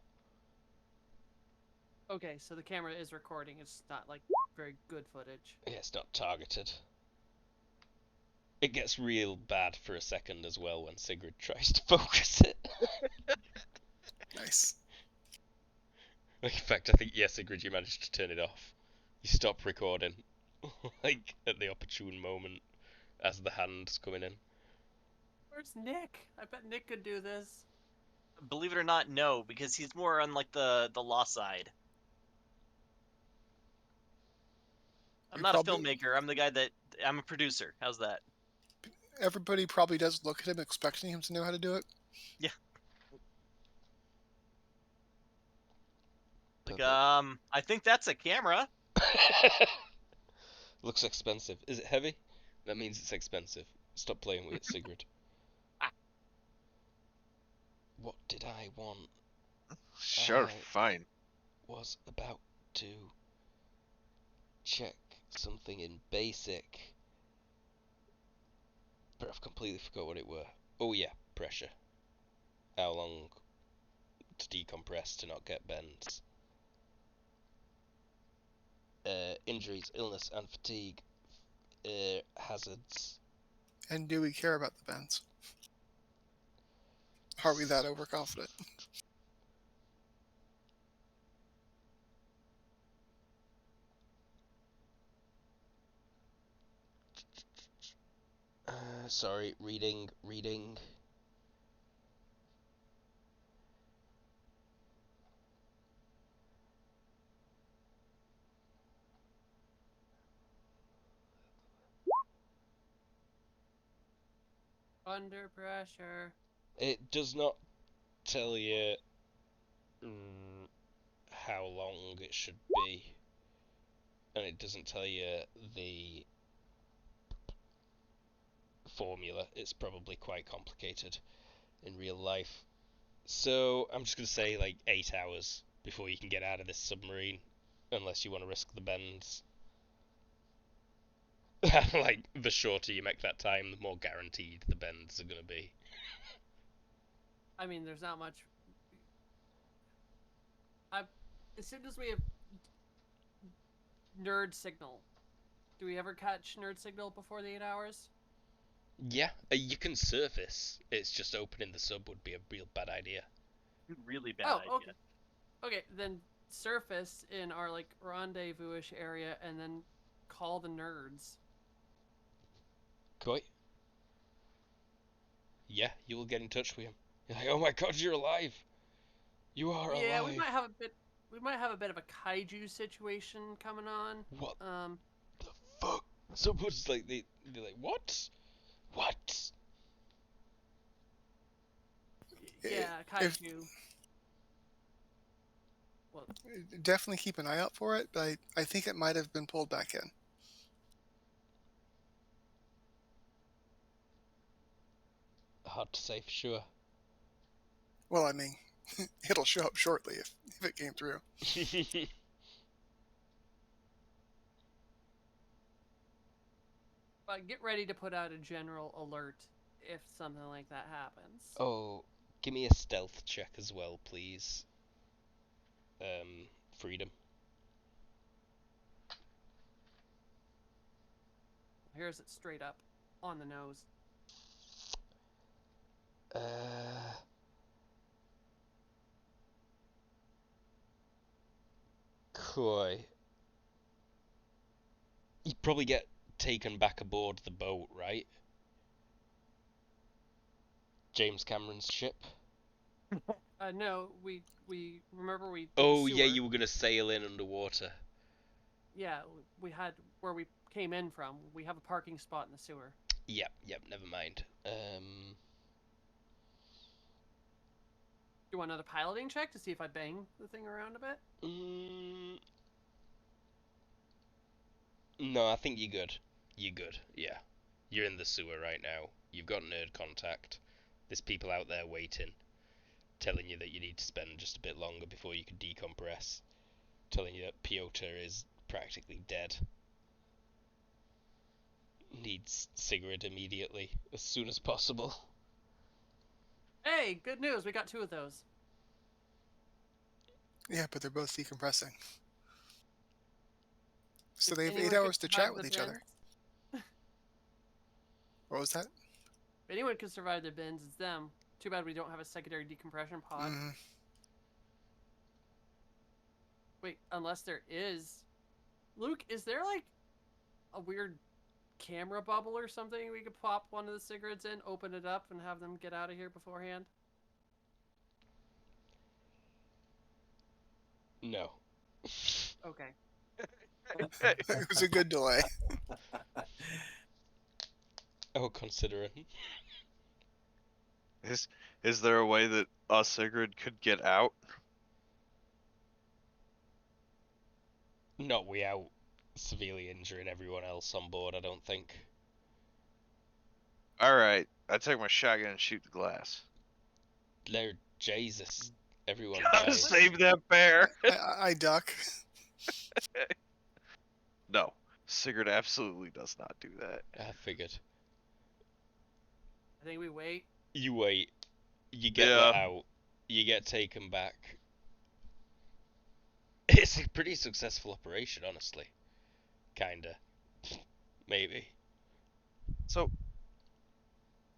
Okay, so the camera is recording. It's not like very good footage. Yeah, it's not targeted. It gets real bad for a second as well when Sigrid tries to focus it. Nice. In fact, I think, yeah, Sigrid, you managed to turn it off. You stop recording, like, at the opportune moment as the hand's coming in. Where's Nick? I bet Nick could do this. Believe it or not, no, because he's more on like the law side. I'm not a filmmaker. I'm the guy that I'm a producer. How's that? Everybody probably does look at him expecting him to know how to do it. Yeah. Like, Purple. I think that's a camera. Looks expensive. Is it heavy? That means it's expensive. Stop playing with it, Sigrid. What did I want? Sure, I fine. was about to check something in basic, but I've completely forgot what it were. Oh yeah, pressure. How long to decompress to not get bends. Injuries, illness, and fatigue. Hazards. And do we care about the bends? Are we that overconfident? Sorry, reading. Under pressure. It does not tell you how long it should be, and it doesn't tell you the formula. It's probably quite complicated in real life. So I'm just going to say like 8 hours before you can get out of this submarine, unless you want to risk the bends. Like, the shorter you make that time, the more guaranteed the bends are going to be. I mean, there's not much. As soon as we have nerd signal, do we ever catch nerd signal before the 8 hours? Yeah, you can surface. It's just opening the sub would be a real bad idea. Really bad Oh, idea. okay. Okay, then surface in our like rendezvous-ish area, and then call the nerds. Koi? Yeah, you will get in touch with him. You're like, oh my god, you're alive! You are alive! Yeah, we might have a bit. We might have a bit of a kaiju situation coming on. What the fuck? Someone's like, they're like, what? What? Yeah, kaiju. Well, Definitely keep an eye out for it, but I think it might have been pulled back in. Hard to say for sure. Well, I mean, it'll show up shortly if it came through. but get ready to put out a general alert if something like that happens. Oh, give me a stealth check as well, please. Freedom. Here's it straight up on the nose. Koi. You probably get taken back aboard the boat, right? James Cameron's ship. No, we remember we did Oh the yeah, sewer. you were gonna sail in underwater. Yeah, we had where we came in from. We have a parking spot in the sewer. Yep, never mind. Do you want another piloting check to see if I bang the thing around a bit? No, I think you're good. You're good, yeah. You're in the sewer right now. You've got nerd contact. There's people out there waiting, telling you that you need to spend just a bit longer before you can decompress. Telling you that Piotr is practically dead. Needs Sigrid immediately, as soon as possible. Hey, good news! We got 2 of those. Yeah, but they're both decompressing. So If they have anyone 8 could hours to survive chat with the each other. bends- What was that? If anyone could survive the bends, it's them. Too bad we don't have a secondary decompression pod. Wait, unless there is. Luke, is there like a weird camera bubble or something we could pop one of the cigarettes in, open it up, and have them get out of here beforehand? No. Okay. It was a good delay. Oh, considering. Is there a way that Sigrid could get out? Not without severely injuring everyone else on board, I don't think. Alright, I take my shotgun and shoot the glass. Lord Jesus. Everyone Gotta dies. save that bear! I duck. No, Sigrid absolutely does not do that. I figured. I think we wait. You wait. You get Yeah. let out. You get taken back. It's a pretty successful operation, honestly. Kinda. Maybe. So,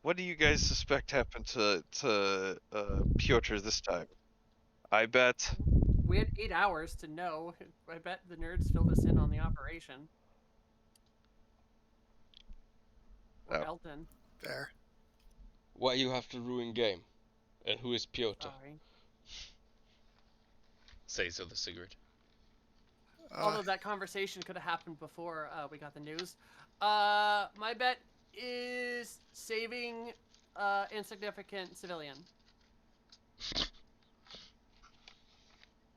what do you guys suspect happened to Piotr this time? I bet. We had 8 hours to know. I bet the nerds filled us in on the operation. Or Oh. Elton. There. Why you have to ruin game? And who is Piotr? Sorry. Says other Sigrid. Although that conversation could have happened before we got the news. My bet is saving insignificant civilian.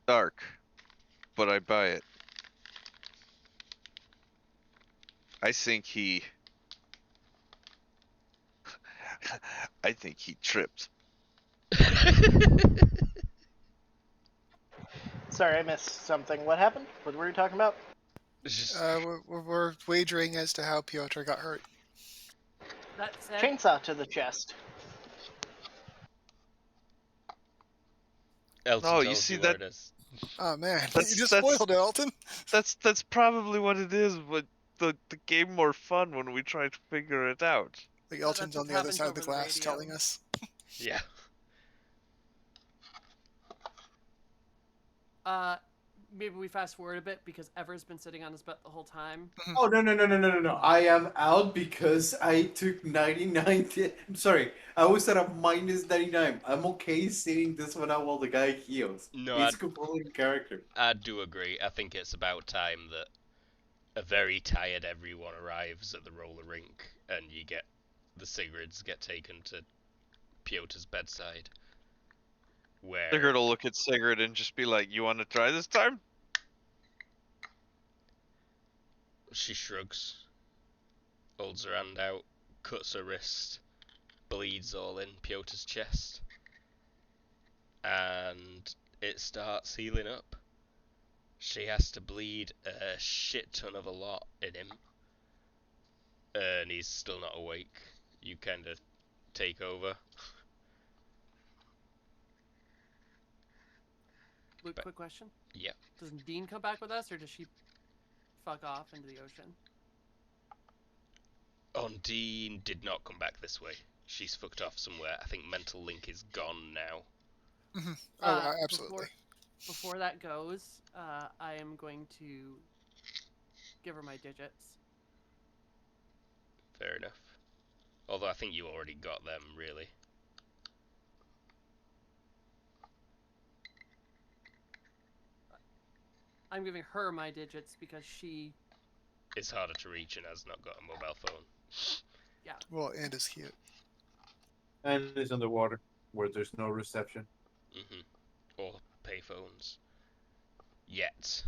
Dark, but I buy it. I think he tripped. Sorry, I missed something. What happened? What were you talking about? We're wagering as to how Piotr got hurt. That said, Chainsaw to the chest. Elton No, you tells see where that- it is. Oh man, That's- you just that's- spoiled it, Elton. That's probably what it is, but the game more fun when we try to figure it out. Like that's Elton's on what the other happens side of the over the glass radio. telling us. Yeah. Maybe we fast forward a bit because Ever's been sitting on his butt the whole time. Oh, no. I am out because I took 99. I'm sorry. I was at a minus 99. I'm okay sitting this one out while the guy heals. No, It's completely in character. I do agree. I think it's about time that a very tired everyone arrives at the roller rink and you get the Sigrids get taken to Piotr's bedside. Where Sigrid will look at Sigrid and just be like, "You want to try this time?" she shrugs, holds her hand out, cuts her wrist, bleeds all in Piotr's chest, and it starts healing up. She has to bleed a shit ton of a lot in him, and he's still not awake. You kind of take over. Luke, quick question. Yeah. Does Dean come back with us, or does she fuck off into the ocean? Ondine did not come back this way. She's fucked off somewhere. I think Mental Link is gone now. Absolutely. Before that goes, I am going to give her my digits. Fair enough. Although I think you already got them, really. I'm giving her my digits because she. It's harder to reach and has not got a mobile phone. Yeah. Well, and is cute. And it's underwater, where there's no reception. Or payphones. Yet.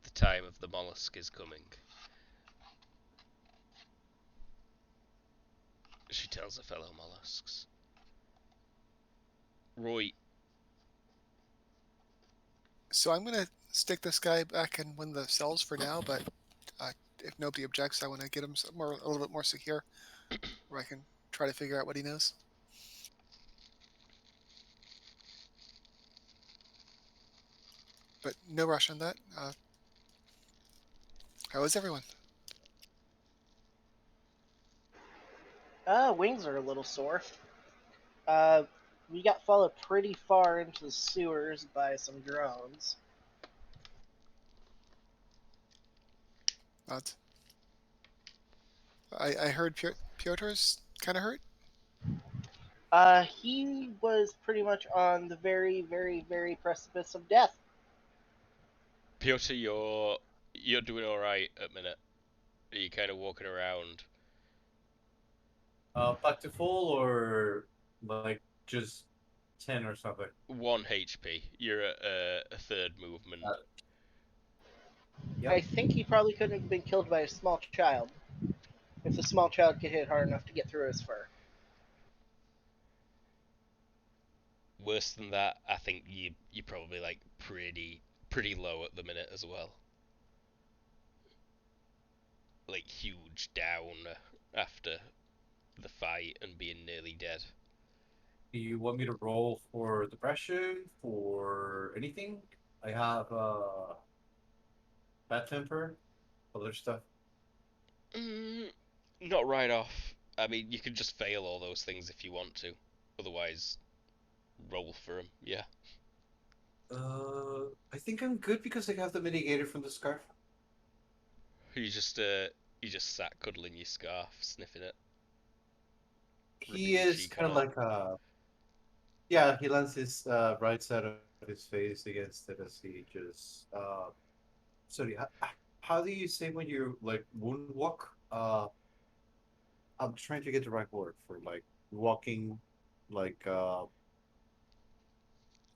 The time of the mollusk is coming. She tells her fellow mollusks. Roy. So I'm gonna stick this guy back in one of the cells for now, but if nobody objects, I want to get him a little bit more secure, where I can try to figure out what he knows. But no rush on that. How is everyone? Wings are a little sore. We got followed pretty far into the sewers by some drones. Not. I heard Piotr's kind of hurt. He was pretty much on the very, very, very precipice of death. Piotr, you're doing alright at the minute. Are you kind of walking around? Back to full or like just 10 or something? 1 HP. You're at a third movement. Yep. I think he probably couldn't have been killed by a small child. If the small child could hit hard enough to get through his fur. Worse than that, I think you're probably like pretty low at the minute as well. Like huge down after the fight and being nearly dead. Do you want me to roll for depression, for anything? I have bad temper, other stuff. Not right off. I mean, you can just fail all those things if you want to. Otherwise, roll for them. Yeah. I think I'm good because I have the mitigator from the scarf. You just sat cuddling your scarf, sniffing it. He is kind of like yeah, he lands his right side of his face against it as he just sorry, how do you say when you like wound walk? I'm trying to get the right word for like walking like move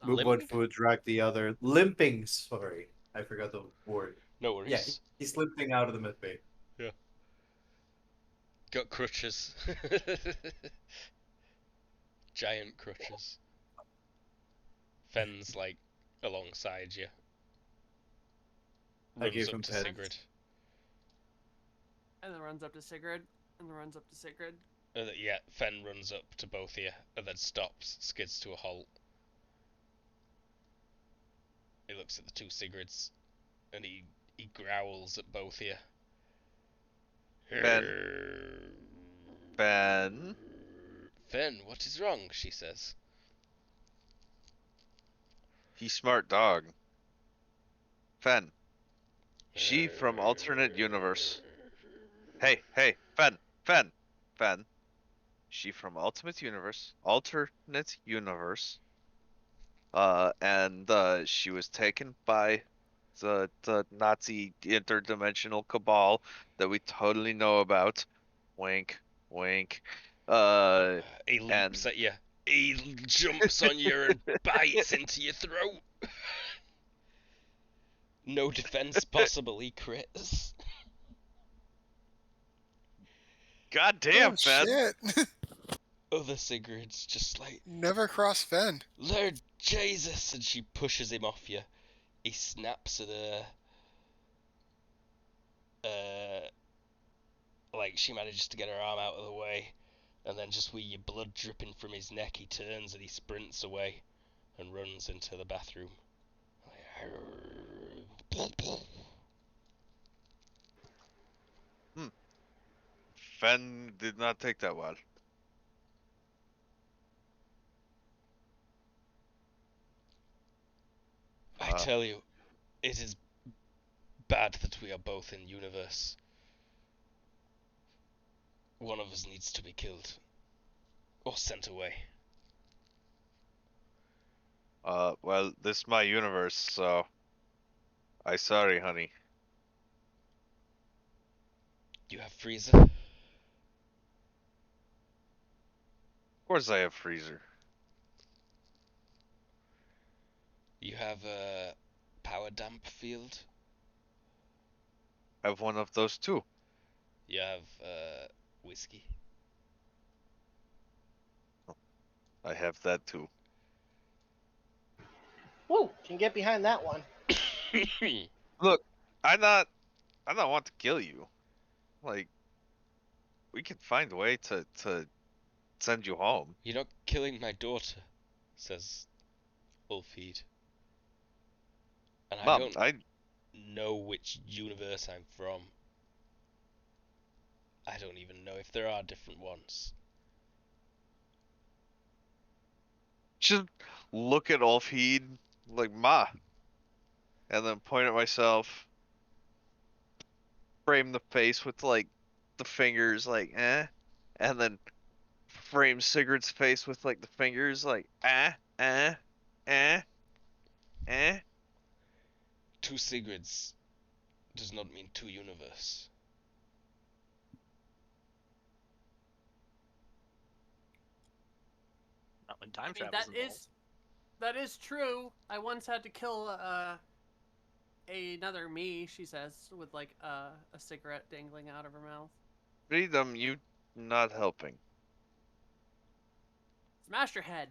one Limping? foot, drag the other. Limping, sorry. I forgot the word. No Yeah, worries. he's limping out of the medbay. Yeah. Got crutches. Giant crutches. Fenn's like alongside you. I Runs gave up him to pets. Sigrid. And then runs up to Sigrid. And then runs up to Sigrid. Yeah, Fenn runs up to both of you and then stops, skids to a halt. He looks at the two Sigrids and he growls at both of you. Ben? Fenn, what is wrong? She says. He smart dog. Fen. She from alternate universe. Hey, Fen. She from alternate universe. And she was taken by the Nazi interdimensional cabal that we totally know about. Wink, wink. He leaps at you. He jumps on you and bites into your throat. No defense possible, he crits. God damn, Oh, Fen. shit. Other Sigrid's just like, Never cross Fen. Lord Jesus, and she pushes him off you. He snaps at her. Like she manages to get her arm out of the way, and then just with your blood dripping from his neck, he turns and he sprints away and runs into the bathroom. Fen did not take that well. I tell you, It is bad that we are both in universe. One of us needs to be killed. Or sent away. Well, this is my universe, so I sorry, honey. You have Frieza? Of course I have freezer. You have a power damp field? I have one of those too. You have whiskey? I have that too. Woo! Can get behind that one. Look, I'm not want to kill you. Like, we can find a way to send you home. You're not killing my daughter, says Ulfheed. And I Mom, don't know which universe I'm from. I don't even know if there are different ones. just look at Ulfheed like Ma, and then point at myself. Frame the face with like the fingers, like and then frame Sigurd's face with like the fingers, like eh. Two Sigrids does not mean two universe. Not when time I mean, travel's involved. that is true. I once had to kill another me, she says, with like a cigarette dangling out of her mouth. Freedom, you not helping. Smash your head.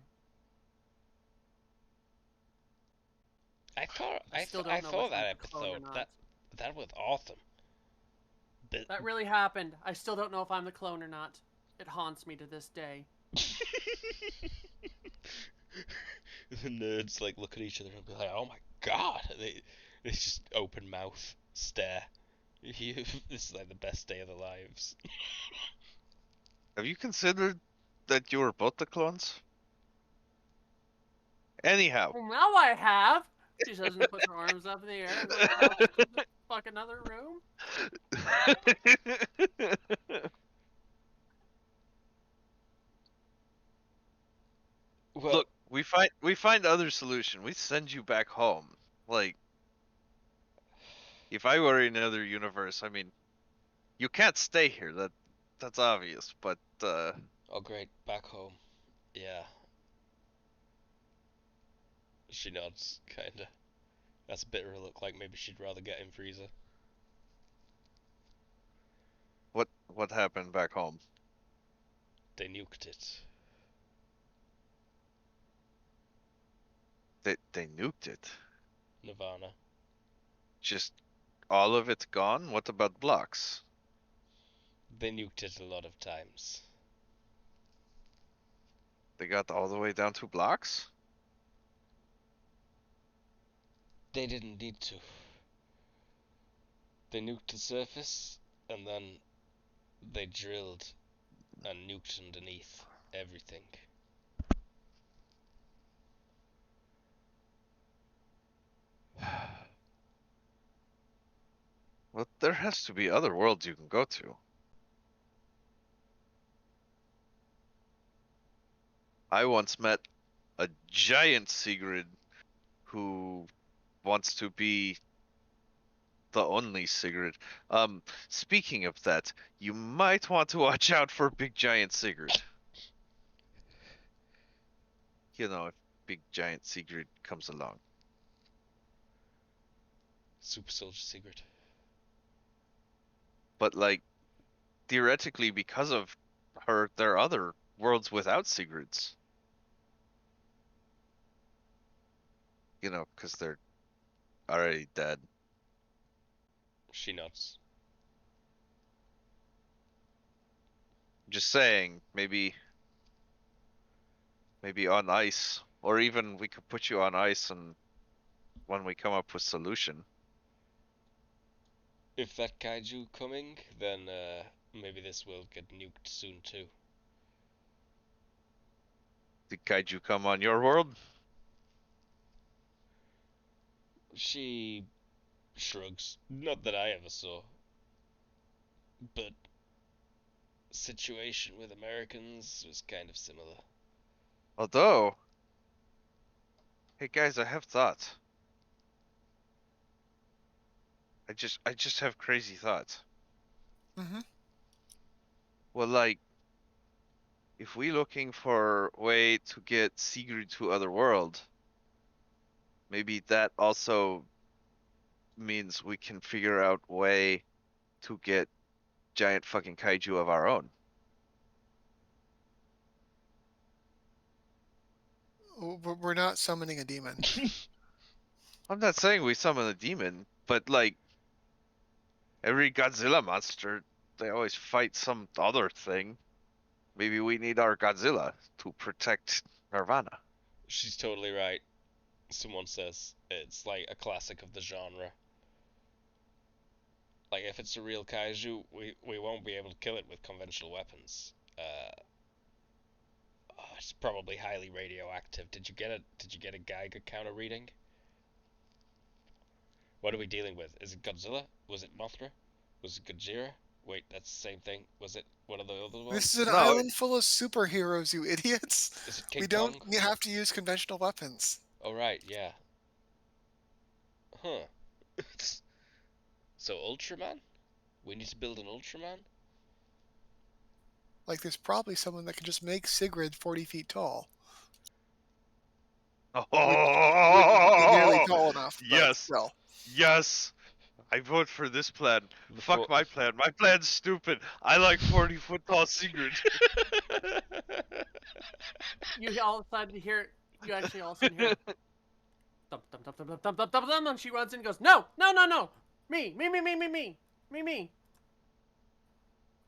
I thought I still don't know saw if I'm that the clone or episode. not. That was awesome. But That really happened. I still don't know if I'm the clone or not. It haunts me to this day. the nerds like look at each other and be like, "Oh my god!" They just open mouth stare. This is like the best day of their lives. Have you considered that you were both the clones? Anyhow. Well, now I have. She says and puts her arms up in the air and looks out to the fuck another room. Well, Look, we find other solution. We send you back home. Like, if I were in another universe, I mean, you can't stay here. That's obvious. But oh great, back home. Yeah. She nods, kinda. That's a bit of a look like maybe she'd rather get in Frieza. what happened back home? They nuked it. They nuked it. Nirvana. Just all of it gone. What about blocks? They nuked it a lot of times. They got all the way down to blocks. They didn't need to. They nuked the surface, and then they drilled and nuked underneath everything. Well, there has to be other worlds you can go to. I once met a giant Sigrid who wants to be the only Sigrid. Speaking of that, you might want to watch out for big giant Sigrid. You know, if big giant Sigrid comes along. Super Soldier Sigrid. But like, theoretically, because of her, there are other worlds without Sigrids. You know, because they're already dead. She nods. Just saying, maybe on ice, or even we could put you on ice, and when we come up with solution. If that kaiju coming, then maybe this will get nuked soon too. Did kaiju come on your world? She Shrugs. Not that I ever saw. But situation with Americans was kind of similar. Although, hey guys, I have thoughts. I just have crazy thoughts. Mm-hmm. Well, like, if we looking for way to get Sigrid to Otherworld, maybe that also means we can figure out way to get giant fucking kaiju of our own. We're not summoning a demon. I'm not saying we summon a demon, but like every Godzilla monster, they always fight some other thing. Maybe we need our Godzilla to protect Nirvana. She's totally right. Someone says it's like a classic of the genre. Like if it's a real kaiju, we won't be able to kill it with conventional weapons. It's probably highly radioactive. Did you get a Geiger counter reading? What are we dealing with? Is it Godzilla? Was it Mothra? Was it Gojira? Wait, that's the same thing. Was it one of the other ones? This is an No, island full of superheroes, you idiots. Is it King We don't Kong? have to use conventional weapons. Oh right, yeah. Huh. So Ultraman? We need to build an Ultraman? Like, there's probably someone that can just make Sigrid 40 feet tall. Wouldn't be nearly oh, tall enough, but yes, still. yes. I vote for this plan. The Fuck my plan. My plan's stupid. I like 40-foot tall Sigrid. You all of a sudden hear. You actually all of a sudden hear. Thump, thump, thump, thump, thump, thump, thump, thump, and she runs in and goes, no, no, no, no, me,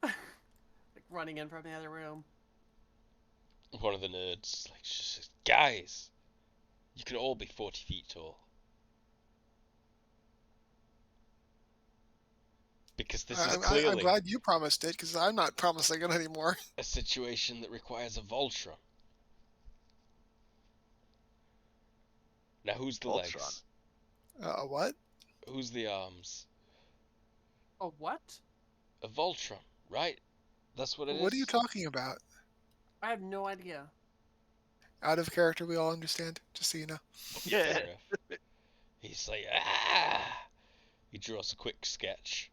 like running in from the other room. One of the nerds, like, she says, guys, you can all be 40 feet tall. Because this is I'm clearly glad you promised it, because I'm not promising it anymore. a situation that requires a Voltron. Now, who's the Voltron. legs? What? Who's the arms? A what? A Voltron, right? That's what it is? What are you talking about? I have no idea. Out of character, we all understand, just so you know. Yeah. Fair enough. He's like, ah! He draws a quick sketch.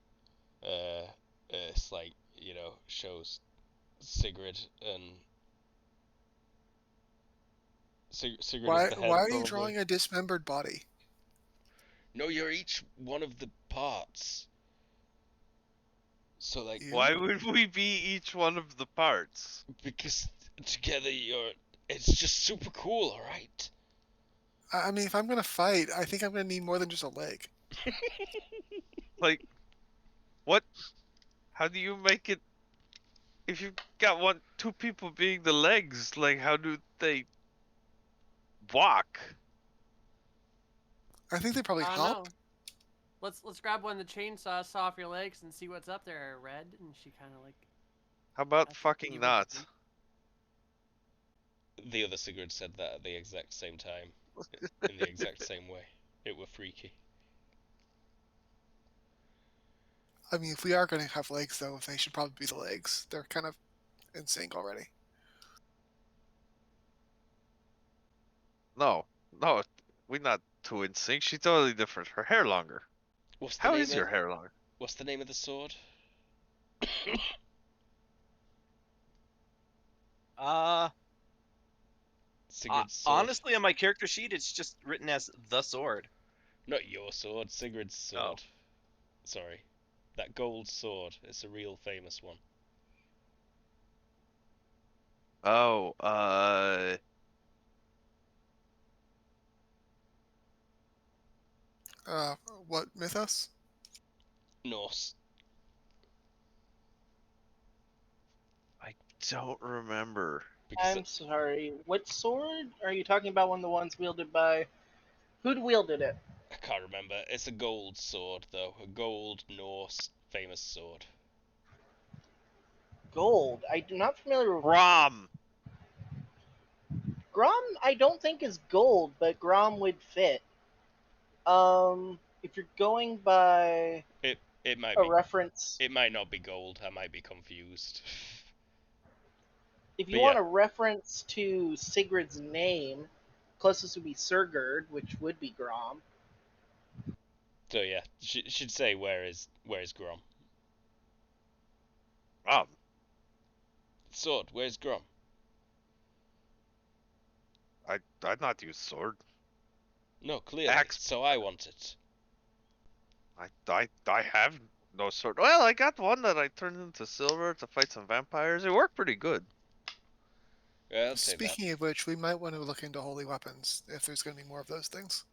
It's like, you know, shows Sigrid and... Sigrid Why is the head, are you probably. drawing a dismembered body? No, you're each one of the parts. So, like... Why would we be each one of the parts? Because together you're... It's just super cool, alright? I mean, if I'm gonna fight, I think I'm gonna need more than just a leg. Like, what? How do you make it? If you've got two people being the legs, like, how do they walk? I think they probably I don't hop. know. Let's grab one of the chainsaws, saw off your legs, and see what's up there, Red. And she kind of like. How about That's fucking evil not? to The other Sigurd said that at the exact same time. In the exact same way. It were freaky. I mean, if we are gonna have legs, though, they should probably be the legs. They're kind of in sync already. No, we're not too in sync. She's totally different. Her hair longer. What's the How name is of, your hair longer? What's the name of the sword? Sigurd's sword. Honestly, on my character sheet, it's just written as the sword. Not your sword, Sigurd's sword. Sorry. That gold sword. It's a real famous one. Oh, What mythos? Norse. I don't remember. Because I'm sorry. What sword are you talking about? One of the ones wielded by who'd wielded it? I can't remember. It's a gold sword, though. A gold Norse famous sword. Gold. I'm not familiar with Rom. Grom. I don't think is gold, but Grom would fit. if you're going by It might a be. reference, It might not be gold. I might be confused. if you But want yeah. a reference to Sigurd's name, closest would be Surgurd, which would be Grom. So yeah, should say where is Grom? Sword. Where's Grom? I'd not use sword. No, clearly. Axe. So I want it. I have no sword. Well, I got one that I turned into silver to fight some vampires. It worked pretty good. Yeah, I'll take that. Speaking of which, we might want to look into holy weapons if there's going to be more of those things.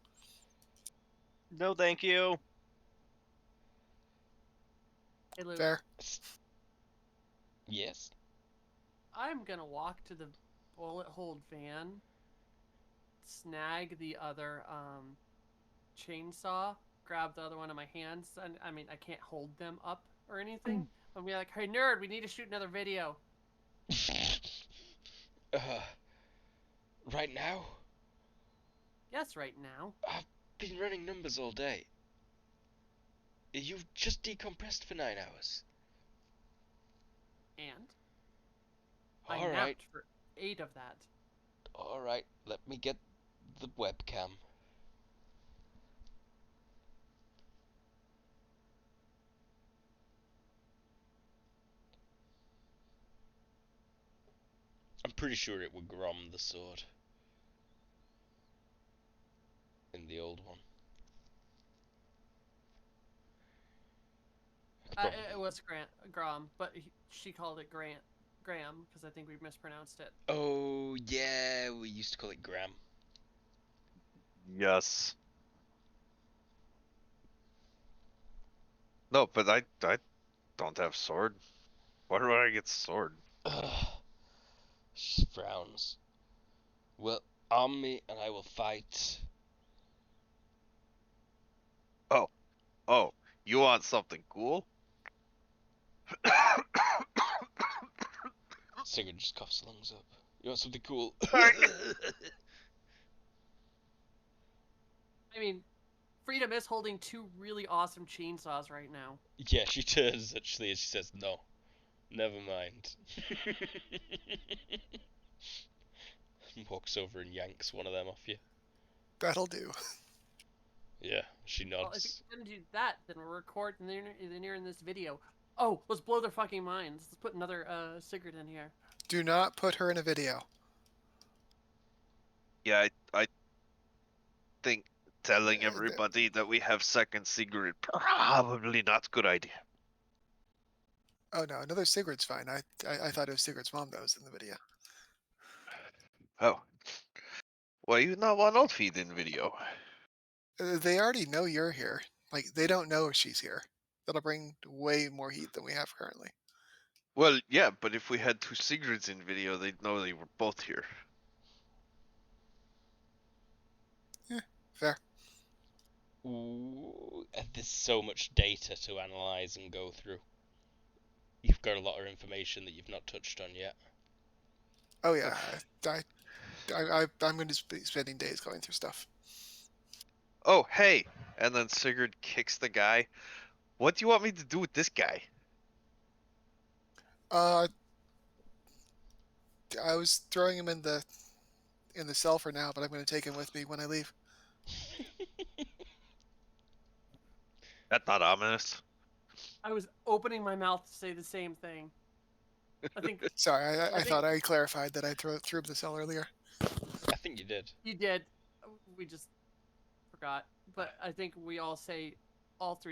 No, thank you. Hey, Luke, Fair. Yes. I'm gonna walk to the bullet hold van, snag the other chainsaw, grab the other one in my hands, and I mean I can't hold them up or anything. I'll be like, "Hey nerd, we need to shoot another video." Right now? Yes, right now. I've been running numbers all day. You've just decompressed for 9 hours. And I All right. napped for 8 of that. All right. Let me get the webcam. I'm pretty sure it would Grom the sword. In the old one. It was Grom, but she called it Graham because I think we mispronounced it. Oh, yeah, we used to call it Gram. Yes. No, but I don't have sword. Why do I get sword? Ugh. She frowns. Well, arm me and I will fight. Oh, you want something cool? Sigurd just coughs lungs up. You want something cool? Sorry. I mean, Freedom is holding 2 really awesome chainsaws right now. Yeah, she turns actually and she says, no, never mind. Walks over and yanks one of them off you. That'll do. Yeah, she Well, if nods. you're gonna do that, then we're recording in this video. Oh, let's blow their fucking minds. Let's put another Sigurd in here. Do not put her in a video. Yeah, I think telling everybody that we have second Sigrid probably not good idea. Oh no, another Sigurd's fine. I thought it was Sigurd's mom that was in the video. Oh. Why you not want outfeed in video? They already know you're here. Like, they don't know she's here. That'll bring way more heat than we have currently. Well, yeah, but if we had 2 Sigrids in video, they'd know they were both here. Yeah, fair. Ooh, there's so much data to analyze and go through. You've got a lot of information that you've not touched on yet. Oh yeah, I'm going to be spending days going through stuff. Oh, hey! And then Sigurd kicks the guy. What do you want me to do with this guy? I was throwing him in the cell for now, but I'm going to take him with me when I leave. That's not ominous. I was opening my mouth to say the same thing. I think Sorry, I thought I clarified that I threw him in the cell earlier. I think you did. you did. We just forgot. But I think we all 3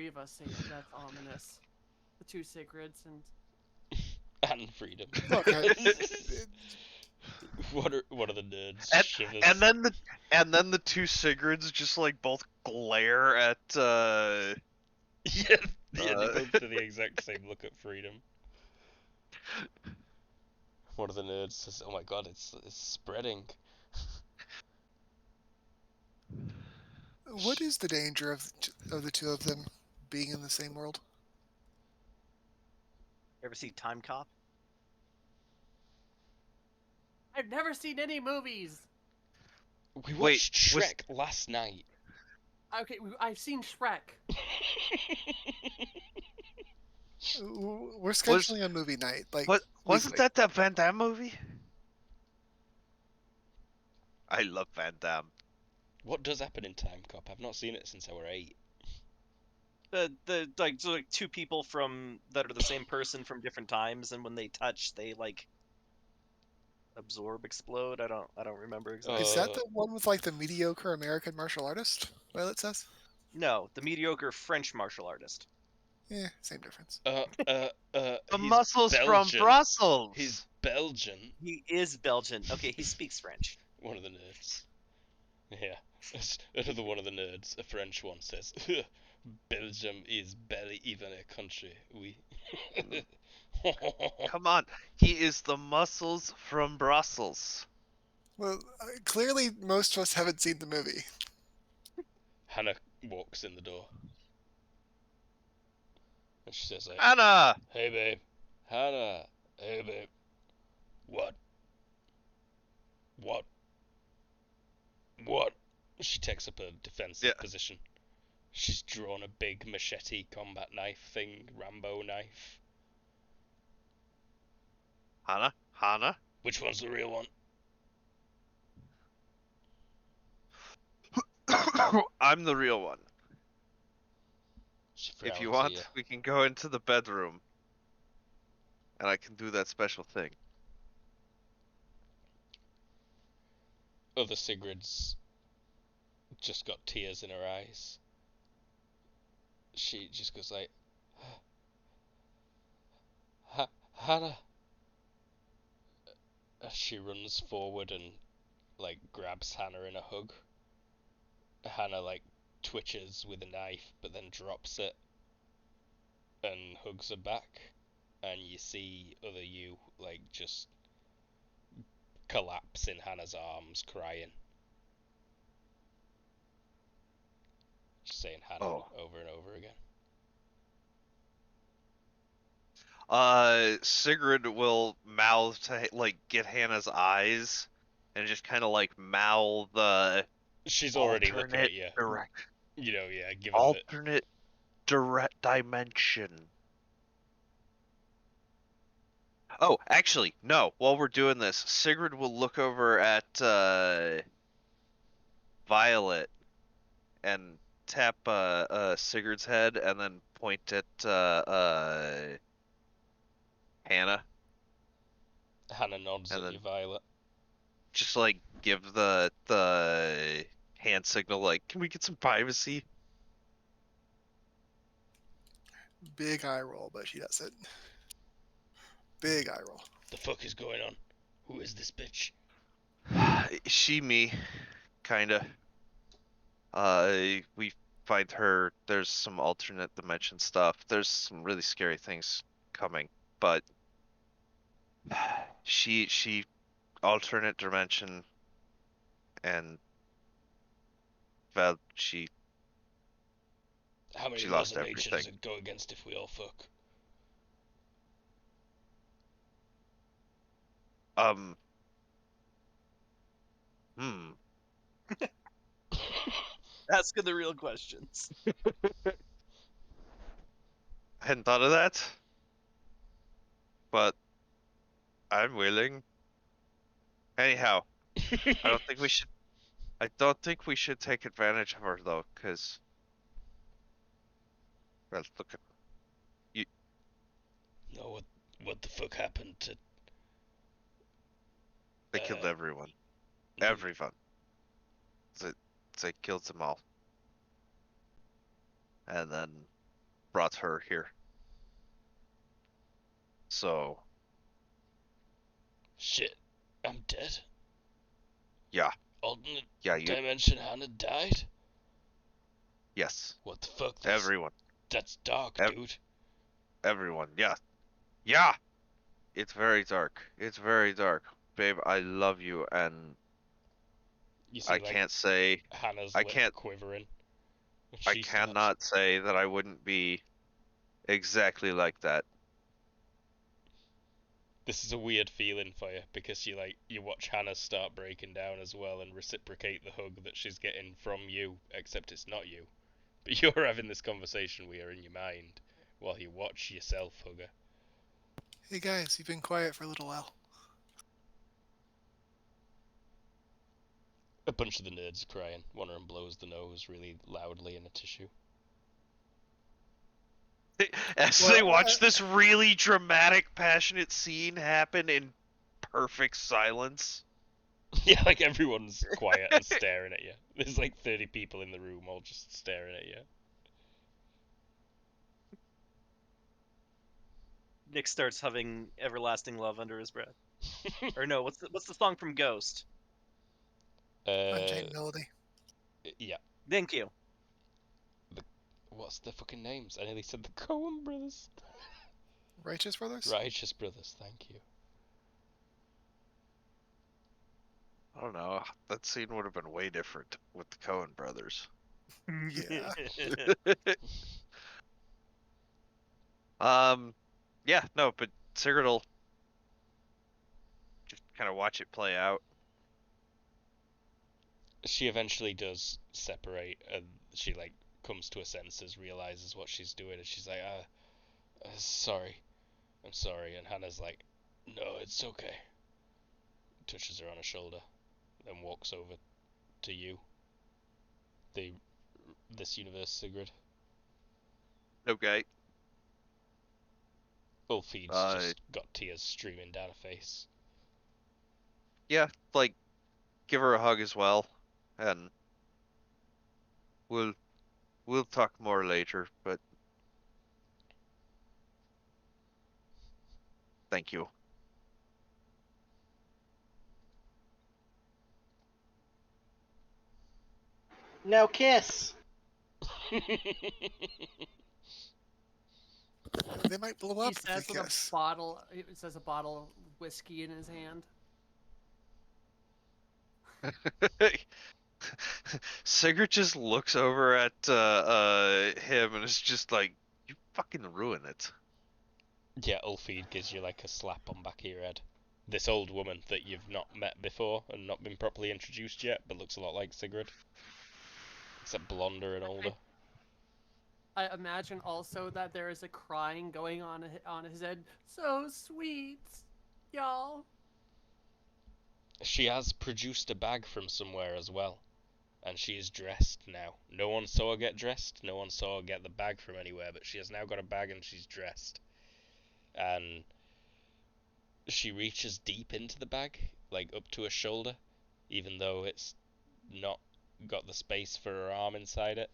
of us say that's ominous. The 2 Sigrids and And freedom. Look, What are the nerds? And then the 2 Sigrids just like both glare at Yeah, they both do the exact same look at freedom. One of the nerds says, "Oh my god, it's spreading." what is the danger of the 2 of them being in the same world? Ever see Time Cop? I've never seen any movies. We Wait, watched Shrek last night. Okay, I've seen Shrek. We're scheduling a movie night. Like, wasn't weekly. that Van Damme movie? I love Van Damme. What does happen in Time Cop? I've not seen it since I were 8. So like two people that are the same person from different times, and when they touch, they like absorb, explode. I don't remember exactly. Is that the one with like the mediocre American martial artist? Violet says. No, the mediocre French martial artist. Yeah, same difference. The He's muscles Belgian. from Brussels. He's Belgian. He is Belgian. Okay, he speaks French. One of the nerds. Yeah. Another one of the nerds, a French one, says, Belgium is barely even a country. We. Come on, he is the muscles from Brussels. Well, clearly most of us haven't seen the movie. Hannah walks in the door. And she says, like, Anna! Hey, babe. Hannah. Hey, babe. What? What? What? She takes up a defensive position. She's drawn a big machete combat knife thing, Rambo knife. Hannah? Which one's the real one? I'm the real one. If you want, you. we can go into the bedroom. And I can do that special thing. Other Sigrid's just got tears in her eyes. She just goes like, Hannah. She runs forward and like grabs Hannah in a hug. Hannah like twitches with a knife, but then drops it and hugs her back. And you see other you like just collapse in Hannah's arms, crying. Just saying Hannah over and over again. Sigrid will mouth to like get Hannah's eyes, and just kind of like mouth the. She's already looking at you. Direct. You know, yeah. Given alternate direct dimension. Oh, actually, no. While we're doing this, Sigrid will look over at Violet and tap Sigurd's head, and then point at Hannah. Hannah nods at you, Violet. Just like give the hand signal, like, can we get some privacy? Big eye roll, but she does it. Big eye roll. The fuck is going on? Who is this bitch? She, me, kinda. We find her. There's some alternate dimension stuff. There's some really scary things coming, but she alternate dimension, and well, how many she laws lost of nature does everything. it go against if we all fuck? Asking the real questions. I hadn't thought of that, but I'm willing. Anyhow, I don't think we should. I don't think we should take advantage of her though, because well, look at you. No, what the fuck happened to? They killed everyone. Everyone. They killed them all, and then brought her here. So. Shit, I'm dead. Yeah. Alternate Yeah, dimension Hannah died? Yes. What the fuck? Everyone. That's dark, dude. Everyone, yeah. Yeah! It's very dark. It's very dark. Babe, I love you, and you see, I can't say... Hannah's I can't... quivering. I cannot say that I wouldn't be exactly like that. This is a weird feeling for you because you watch Hannah start breaking down as well and reciprocate the hug that she's getting from you, except it's not you. But you're having this conversation with her in your mind while you watch yourself hug her. Hey guys, you've been quiet for a little while. A bunch of the nerds are crying. One of them blows the nose really loudly in a tissue. As Well, they watch this really dramatic, passionate scene happen in perfect silence. Yeah, like everyone's quiet and staring at you. There's like 30 people in the room all just staring at you. Nick starts humming "Everlasting Love" under his breath. Or no, what's the song from Ghost? Unchained Melody. Yeah. Thank you. What's their fucking names? I nearly said the Coen brothers. Righteous Brothers? Righteous Brothers, thank you. I don't know. That scene would have been way different with the Coen brothers. Yeah. Yeah, no, but Sigurd will just kind of watch it play out. She eventually does separate, and she like comes to her senses, realizes what she's doing, and she's like, sorry, I'm sorry. And Hannah's like, no, it's okay. Touches her on her shoulder, then walks over to you. This universe, Sigrid. Okay. Ulfeed's just got tears streaming down her face. Yeah, like, give her a hug as well, and we'll talk more later, but thank you. Now kiss. They might blow up He if says they with kiss. a bottle. It says a bottle of whiskey in his hand. Sigurd just looks over at him and is just like, you fucking ruin it. Yeah, Ulfeed gives you like a slap on back of your head. This old woman that you've not met before and not been properly introduced yet, but looks a lot like Sigrid. Except blonder and older. I imagine also that there is a crying going on his head. So sweet, y'all. She has produced a bag from somewhere as well. And she is dressed now. No one saw her get dressed. No one saw her get the bag from anywhere. But she has now got a bag and she's dressed. And she reaches deep into the bag, like up to her shoulder, even though it's not got the space for her arm inside it.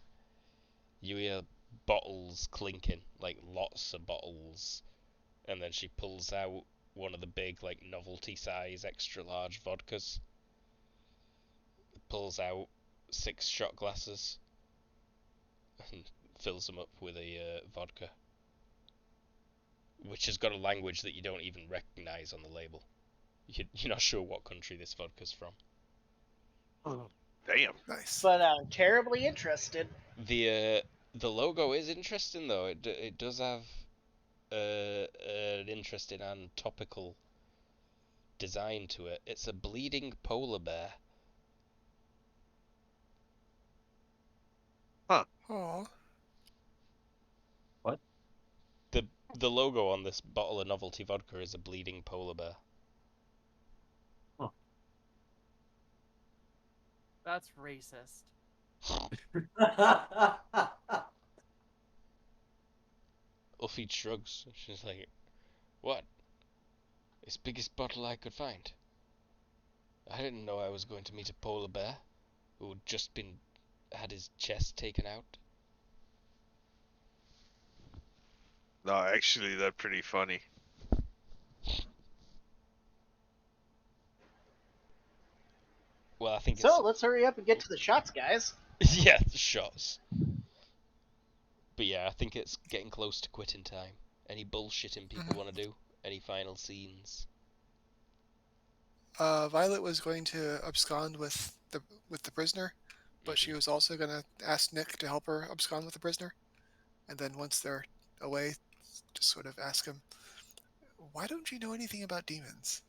You hear bottles clinking, like lots of bottles. And then she pulls out one of the big, like, novelty size, extra large vodkas. Pulls out 6 shot glasses and fills them up with a vodka, which has got a language that you don't even recognize on the label. You're not sure what country this vodka's from. Oh, damn. Nice. But I'm terribly interested. The logo is interesting though. It does have an interesting and topical design to it. It's a bleeding polar bear. Aw. What? The logo on this bottle of novelty vodka is a bleeding polar bear. That's racist. Ulfie shrugs. She's like, "What? It's biggest bottle I could find. I didn't know I was going to meet a polar bear who'd just had his chest taken out." No, actually, that's pretty funny. Well, I think So let's hurry up and get to the shots, guys. yeah, the shots. But yeah, I think it's getting close to quitting time. Any bullshitting people want to do? Any final scenes? Violet was going to abscond with the prisoner, but she was also going to ask Nick to help her abscond with the prisoner. And then once they're away, just sort of ask him, Why don't you know anything about demons?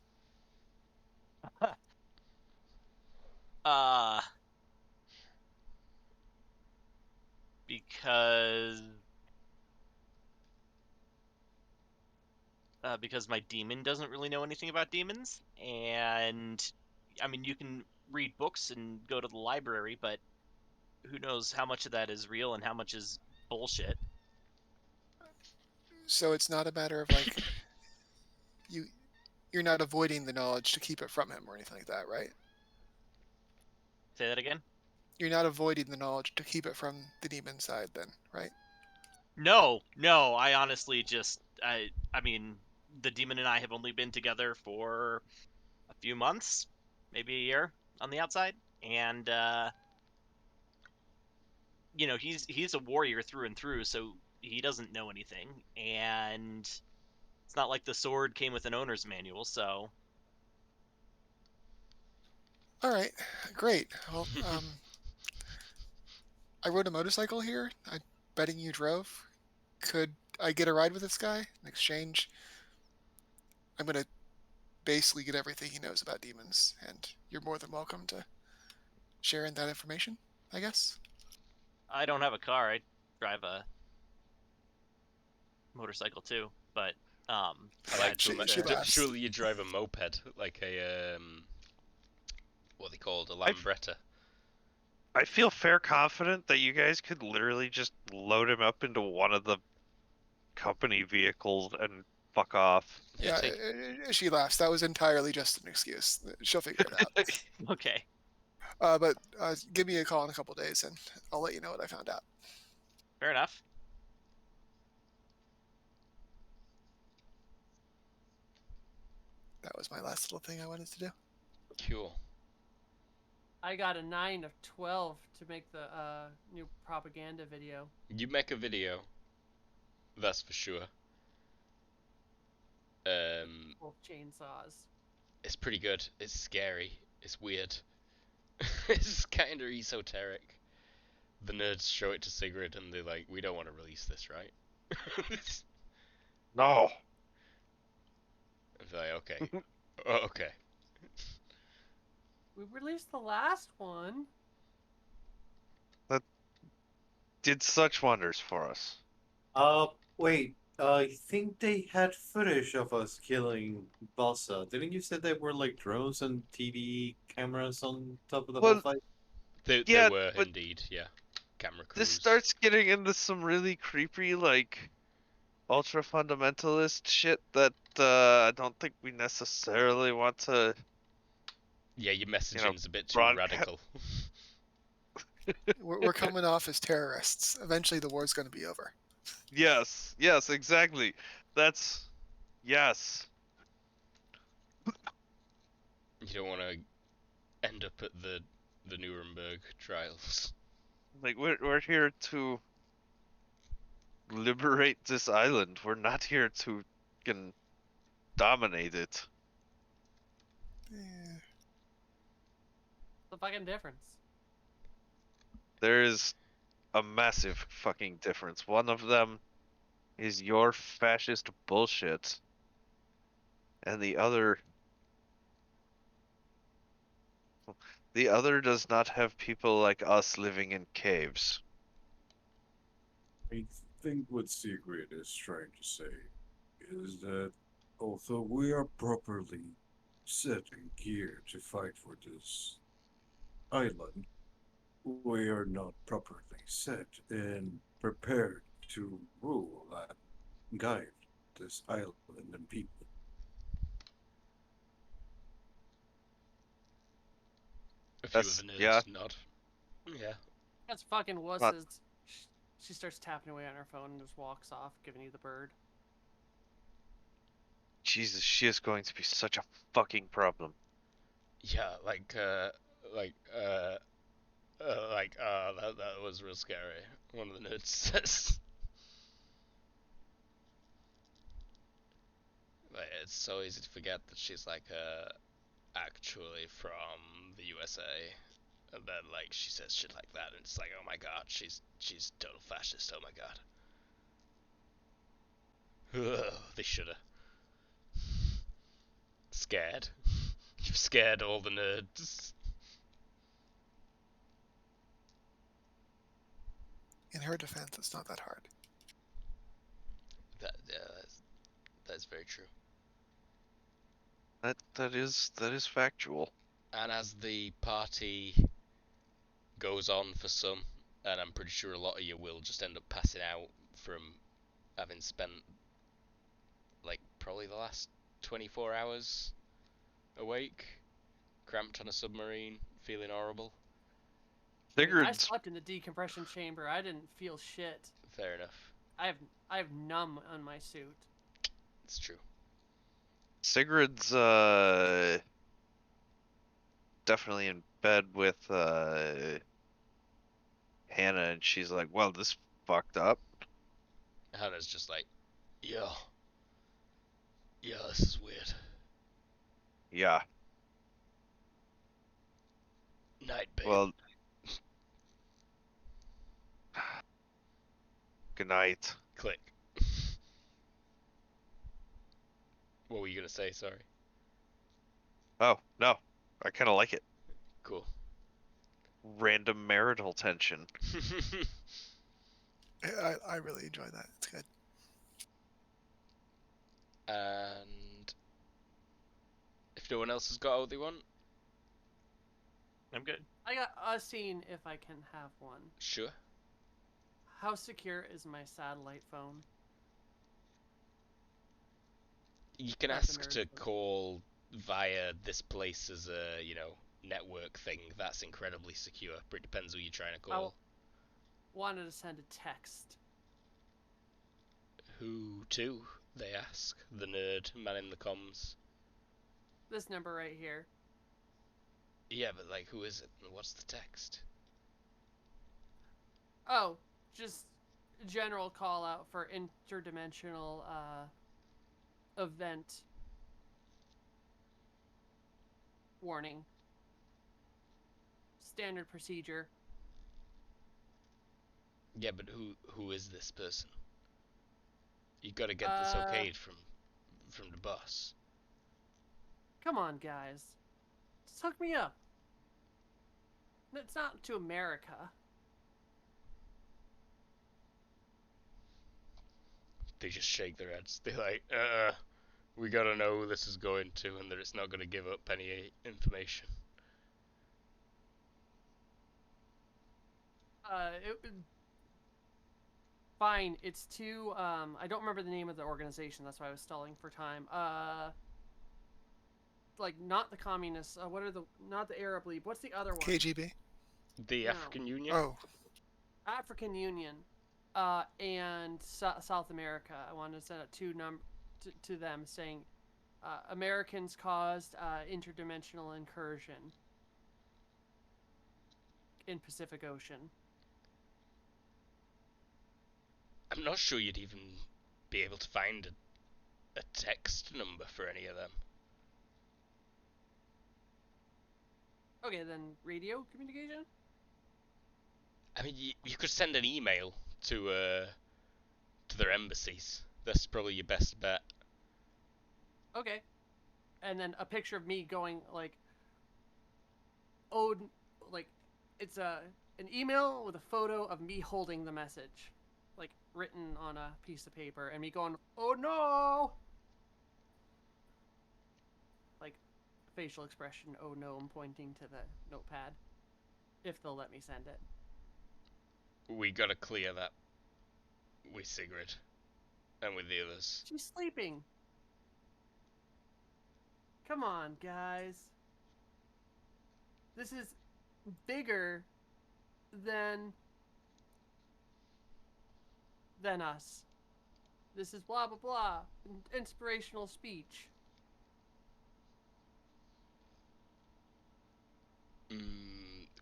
Uh, because because my demon doesn't really know anything about demons, and I mean you can read books and go to the library, but who knows how much of that is real and how much is bullshit. So it's not a matter of like you're not avoiding the knowledge to keep it from him or anything like that, right? Say that again? You're not avoiding the knowledge to keep it from the demon side, then, right? No, no, I honestly just I mean the demon and I have only been together for a few months, maybe a year on the outside, and you know, he's a warrior through and through, so he doesn't know anything, and it's not like the sword came with an owner's manual, so All right, great. Well, I rode a motorcycle here. I'm betting you drove. Could I get a ride with this guy in exchange? I'm gonna basically get everything he knows about demons, and you're more than welcome to share in that information, I guess. I don't have a car. I drive a motorcycle too, but I yeah, like it's to She imagine. laughs. Surely you drive a moped, like a what are they called, a I've- Lambretta. I feel fair confident that you guys could literally just load him up into one of the company vehicles and fuck off. Yeah, take. She laughs. That was entirely just an excuse. She'll figure it out. okay. But give me a call in a couple days, and I'll let you know what I found out. Fair enough. That was my last little thing I wanted to do. Cool. I got a 9 of 12 to make the new propaganda video. You make a video. That's for sure. Both chainsaws. It's pretty good. It's scary. It's weird. It's kind of esoteric. The nerds show it to Sigrid and they're like, we don't want to release this, right? No. And they're like, okay. Oh, okay. We released the last one. That did such wonders for us. Wait. I think they had footage of us killing Balsa. Didn't you say there were like drones and TV cameras on top of the whole Well, fight? There yeah, were but indeed, yeah. Camera this crews. starts getting into some really creepy, like, ultra fundamentalist shit that I don't think we necessarily want to. Yeah, your messaging's a bit too broadcast. radical. We're coming off as terrorists. Eventually, the war's going to be over. Yes, yes, exactly. That's yes. You don't want to end up at the Nuremberg trials. Like we're here to liberate this island. We're not here to can dominate it. Eh, The fucking difference. There is a massive fucking difference. One of them is your fascist bullshit, and the other does not have people like us living in caves. I think what Sigrid is trying to say is that although we are properly set and geared to fight for this island, we are not properly set and prepared to rule and guide this island and people. A few of That's the nerds yeah. nod. Yeah. That's fucking Not- wusses. She starts tapping away on her phone and just walks off, giving you the bird. Jesus, she is going to be such a fucking problem. Yeah, that was real scary. One of the nerds says. Like, it's so easy to forget that she's like actually from the USA, and then like she says shit like that, and it's like, oh my god, she's total fascist. Oh my god. They shoulda. scared. You've scared all the nerds. In her defense, it's not that hard. That's very true. That is factual. And as the party goes on for some, and I'm pretty sure a lot of you will just end up passing out from having spent like probably the last 24 hours awake, cramped on a submarine, feeling horrible. I mean, I Sigurd's slept in the decompression chamber. I didn't feel shit. Fair enough. I have numb on my suit. It's true. Sigurd's definitely in bed with Hannah, and she's like, "Well, this fucked up." Hannah's just like, yeah, this is weird. Yeah. Night, babe. Well, good night. Click. What were you gonna say? Sorry. Oh, no. I kind of like it. Cool. Random marital tension. I really enjoy that. It's good. And if no one else has got what they want, I'm good. I got a scene if I can have one. sure. How secure is my satellite phone? You can That's ask a nerd to thing. call via this place as a, network thing. That's incredibly secure, but it depends who you're trying to call. Wanted to send a text. Who to? They ask. The nerd man in the comms. This number right here. Yeah, but like, who is it? And what's the text? Oh, just a general call out for interdimensional event warning. Standard procedure. Yeah, but who is this person? You gotta get this okayed from the boss. Come on, guys. Just hook me up. It's not to America. They just shake their heads. They're like, we gotta know who this is going to, and that it's not gonna give up any information. Fine. It's to I don't remember the name of the organization. That's why I was stalling for time. Like not the communists. What are the not the Arab League? What's the other one? KGB. The No. African Union? Oh, African Union, and South America. I wanted to send out to them saying, Americans caused interdimensional incursion in Pacific Ocean. I'm not sure you'd even be able to find a text number for any of them. Okay, then radio communication. I mean, you could send an email to their embassies. That's probably your best bet. Okay, and then a picture of me going like, oh, like it's an email with a photo of me holding the message, like written on a piece of paper, and me going, oh no, like facial expression, oh no, I'm pointing to the notepad, if they'll let me send it. We gotta clear that with Sigrid and with the others. She's sleeping. Come on, guys. This is bigger than us. This is blah blah blah. Inspirational speech.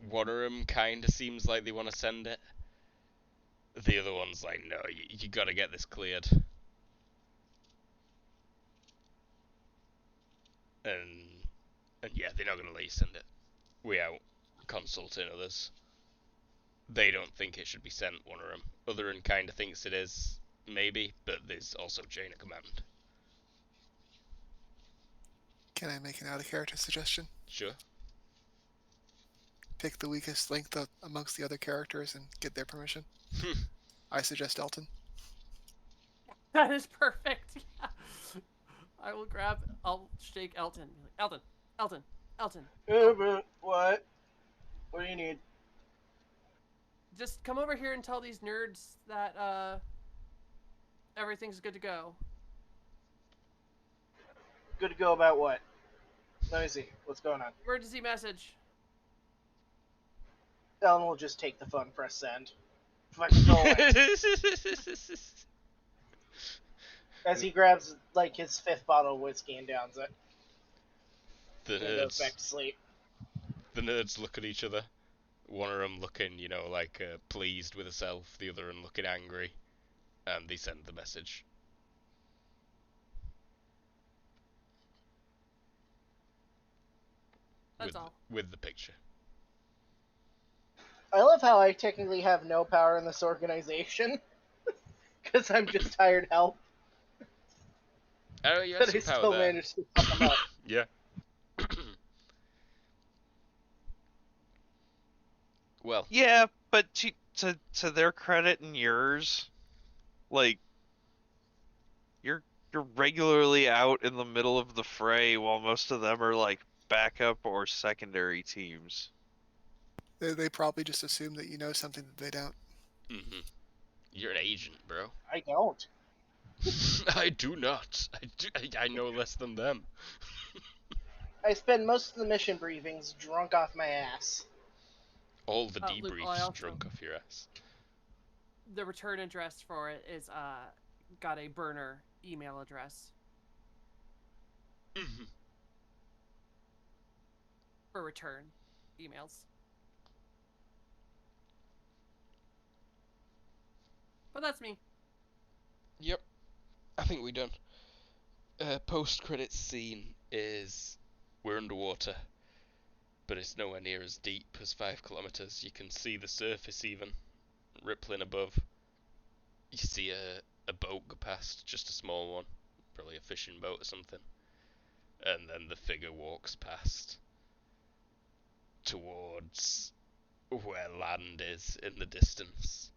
One of them kind of seems like they want to send it. The other one's like, no, you gotta get this cleared. And yeah, they're not gonna let you send it. We out consulting others. They don't think it should be sent, one of them. Other one kind of thinks it is, maybe, but there's also chain of command. Can I make an out-of-character suggestion? Sure. Pick the weakest link amongst the other characters and get their permission. Hmm. I suggest Elton. That is perfect. Yeah. I'll shake Elton. Be like, Elton, Elton, Elton. What? What do you need? Just come over here and tell these nerds that everything's good to go. Good to go about what? Let me see. What's going on? Emergency message. Ellen will just take the phone, press send. Fucking go away. As he grabs like his 5th bottle of whiskey and downs it. The And goes back nerds. to sleep. The nerds look at each other. One of them looking, like pleased with herself. The other one looking angry, and they send the message. That's all. With the picture. I love how I technically have no power in this organization. Because I'm just hired help. Oh, you have But I some power still there. managed to fuck them up. Yeah. Well. Yeah, but to their credit and yours, like you're regularly out in the middle of the fray while most of them are like backup or secondary teams. They probably just assume that you know something that they don't. Mm-hmm. You're an agent, bro. I don't. I do not. I know less than them. I spend most of the mission briefings drunk off my ass. All the Luke, debriefs drunk off your ass. The return address for it is got a burner email address. Mm-hmm. For return emails. But that's me. Yep. I think we're done. Post-credits scene is we're underwater, but it's nowhere near as deep as 5 kilometers. You can see the surface even rippling above. You see a boat go past, just a small one, probably a fishing boat or something, and then the figure walks past towards where land is in the distance,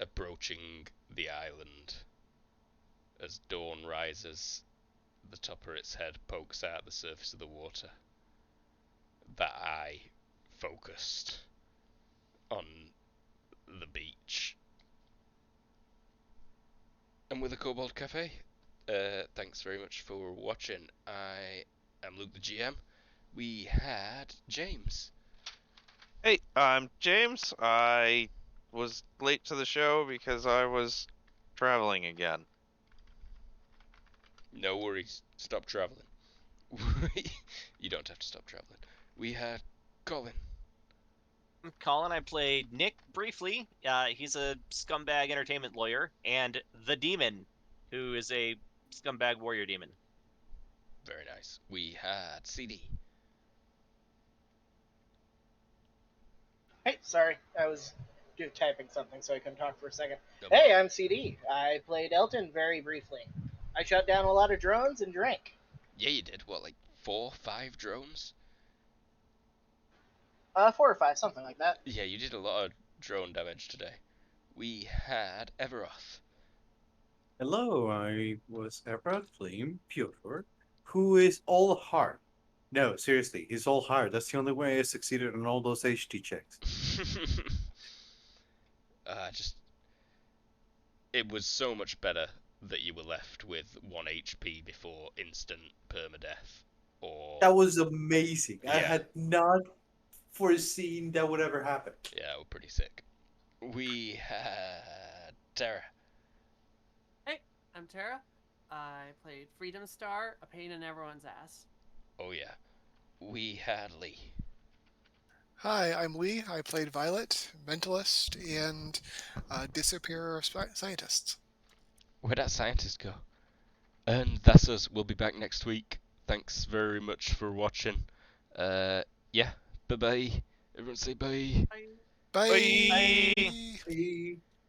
approaching the island. As dawn rises, the top of its head pokes out the surface of the water. That eye focused on the beach. And with the Kobold Cafe, thanks very much for watching. I am Luke the GM. We had James. Hey, I'm James. I was late to the show because I was traveling again. No worries. Stop traveling. You don't have to stop traveling. We had Colin. Colin, I played Nick briefly. He's a scumbag entertainment lawyer, and the Demon, who is a scumbag warrior demon. Very nice. We had CD. Hey, sorry. I was typing something so I couldn't talk for a second. No Hey, problem. I'm CD. I played Elton very briefly. I shut down a lot of drones and drank. Yeah, you did. What, like 4, 5 drones? 4 or 5, something like that. Yeah, you did a lot of drone damage today. We had Everoth. Hello, I was Everett playing Pyotr, who is all heart. No, seriously, he's all heart. That's the only way I succeeded on all those HT checks. It was so much better that you were left with 1 HP before instant permadeath. Or That was amazing. Yeah. I had not foreseen that would ever happen. Yeah, we're pretty sick. We had Tara. Hey, I'm Tara. I played Freedom Star, a pain in everyone's ass. Oh yeah. We had Lee. Hi, I'm Lee. I played Violet, Mentalist, and Disappearer of Scientists. Where'd that scientist go? And that's us. We'll be back next week. Thanks very much for watching. Yeah. Bye bye. Everyone say bye. I Bye. Bye. Bye.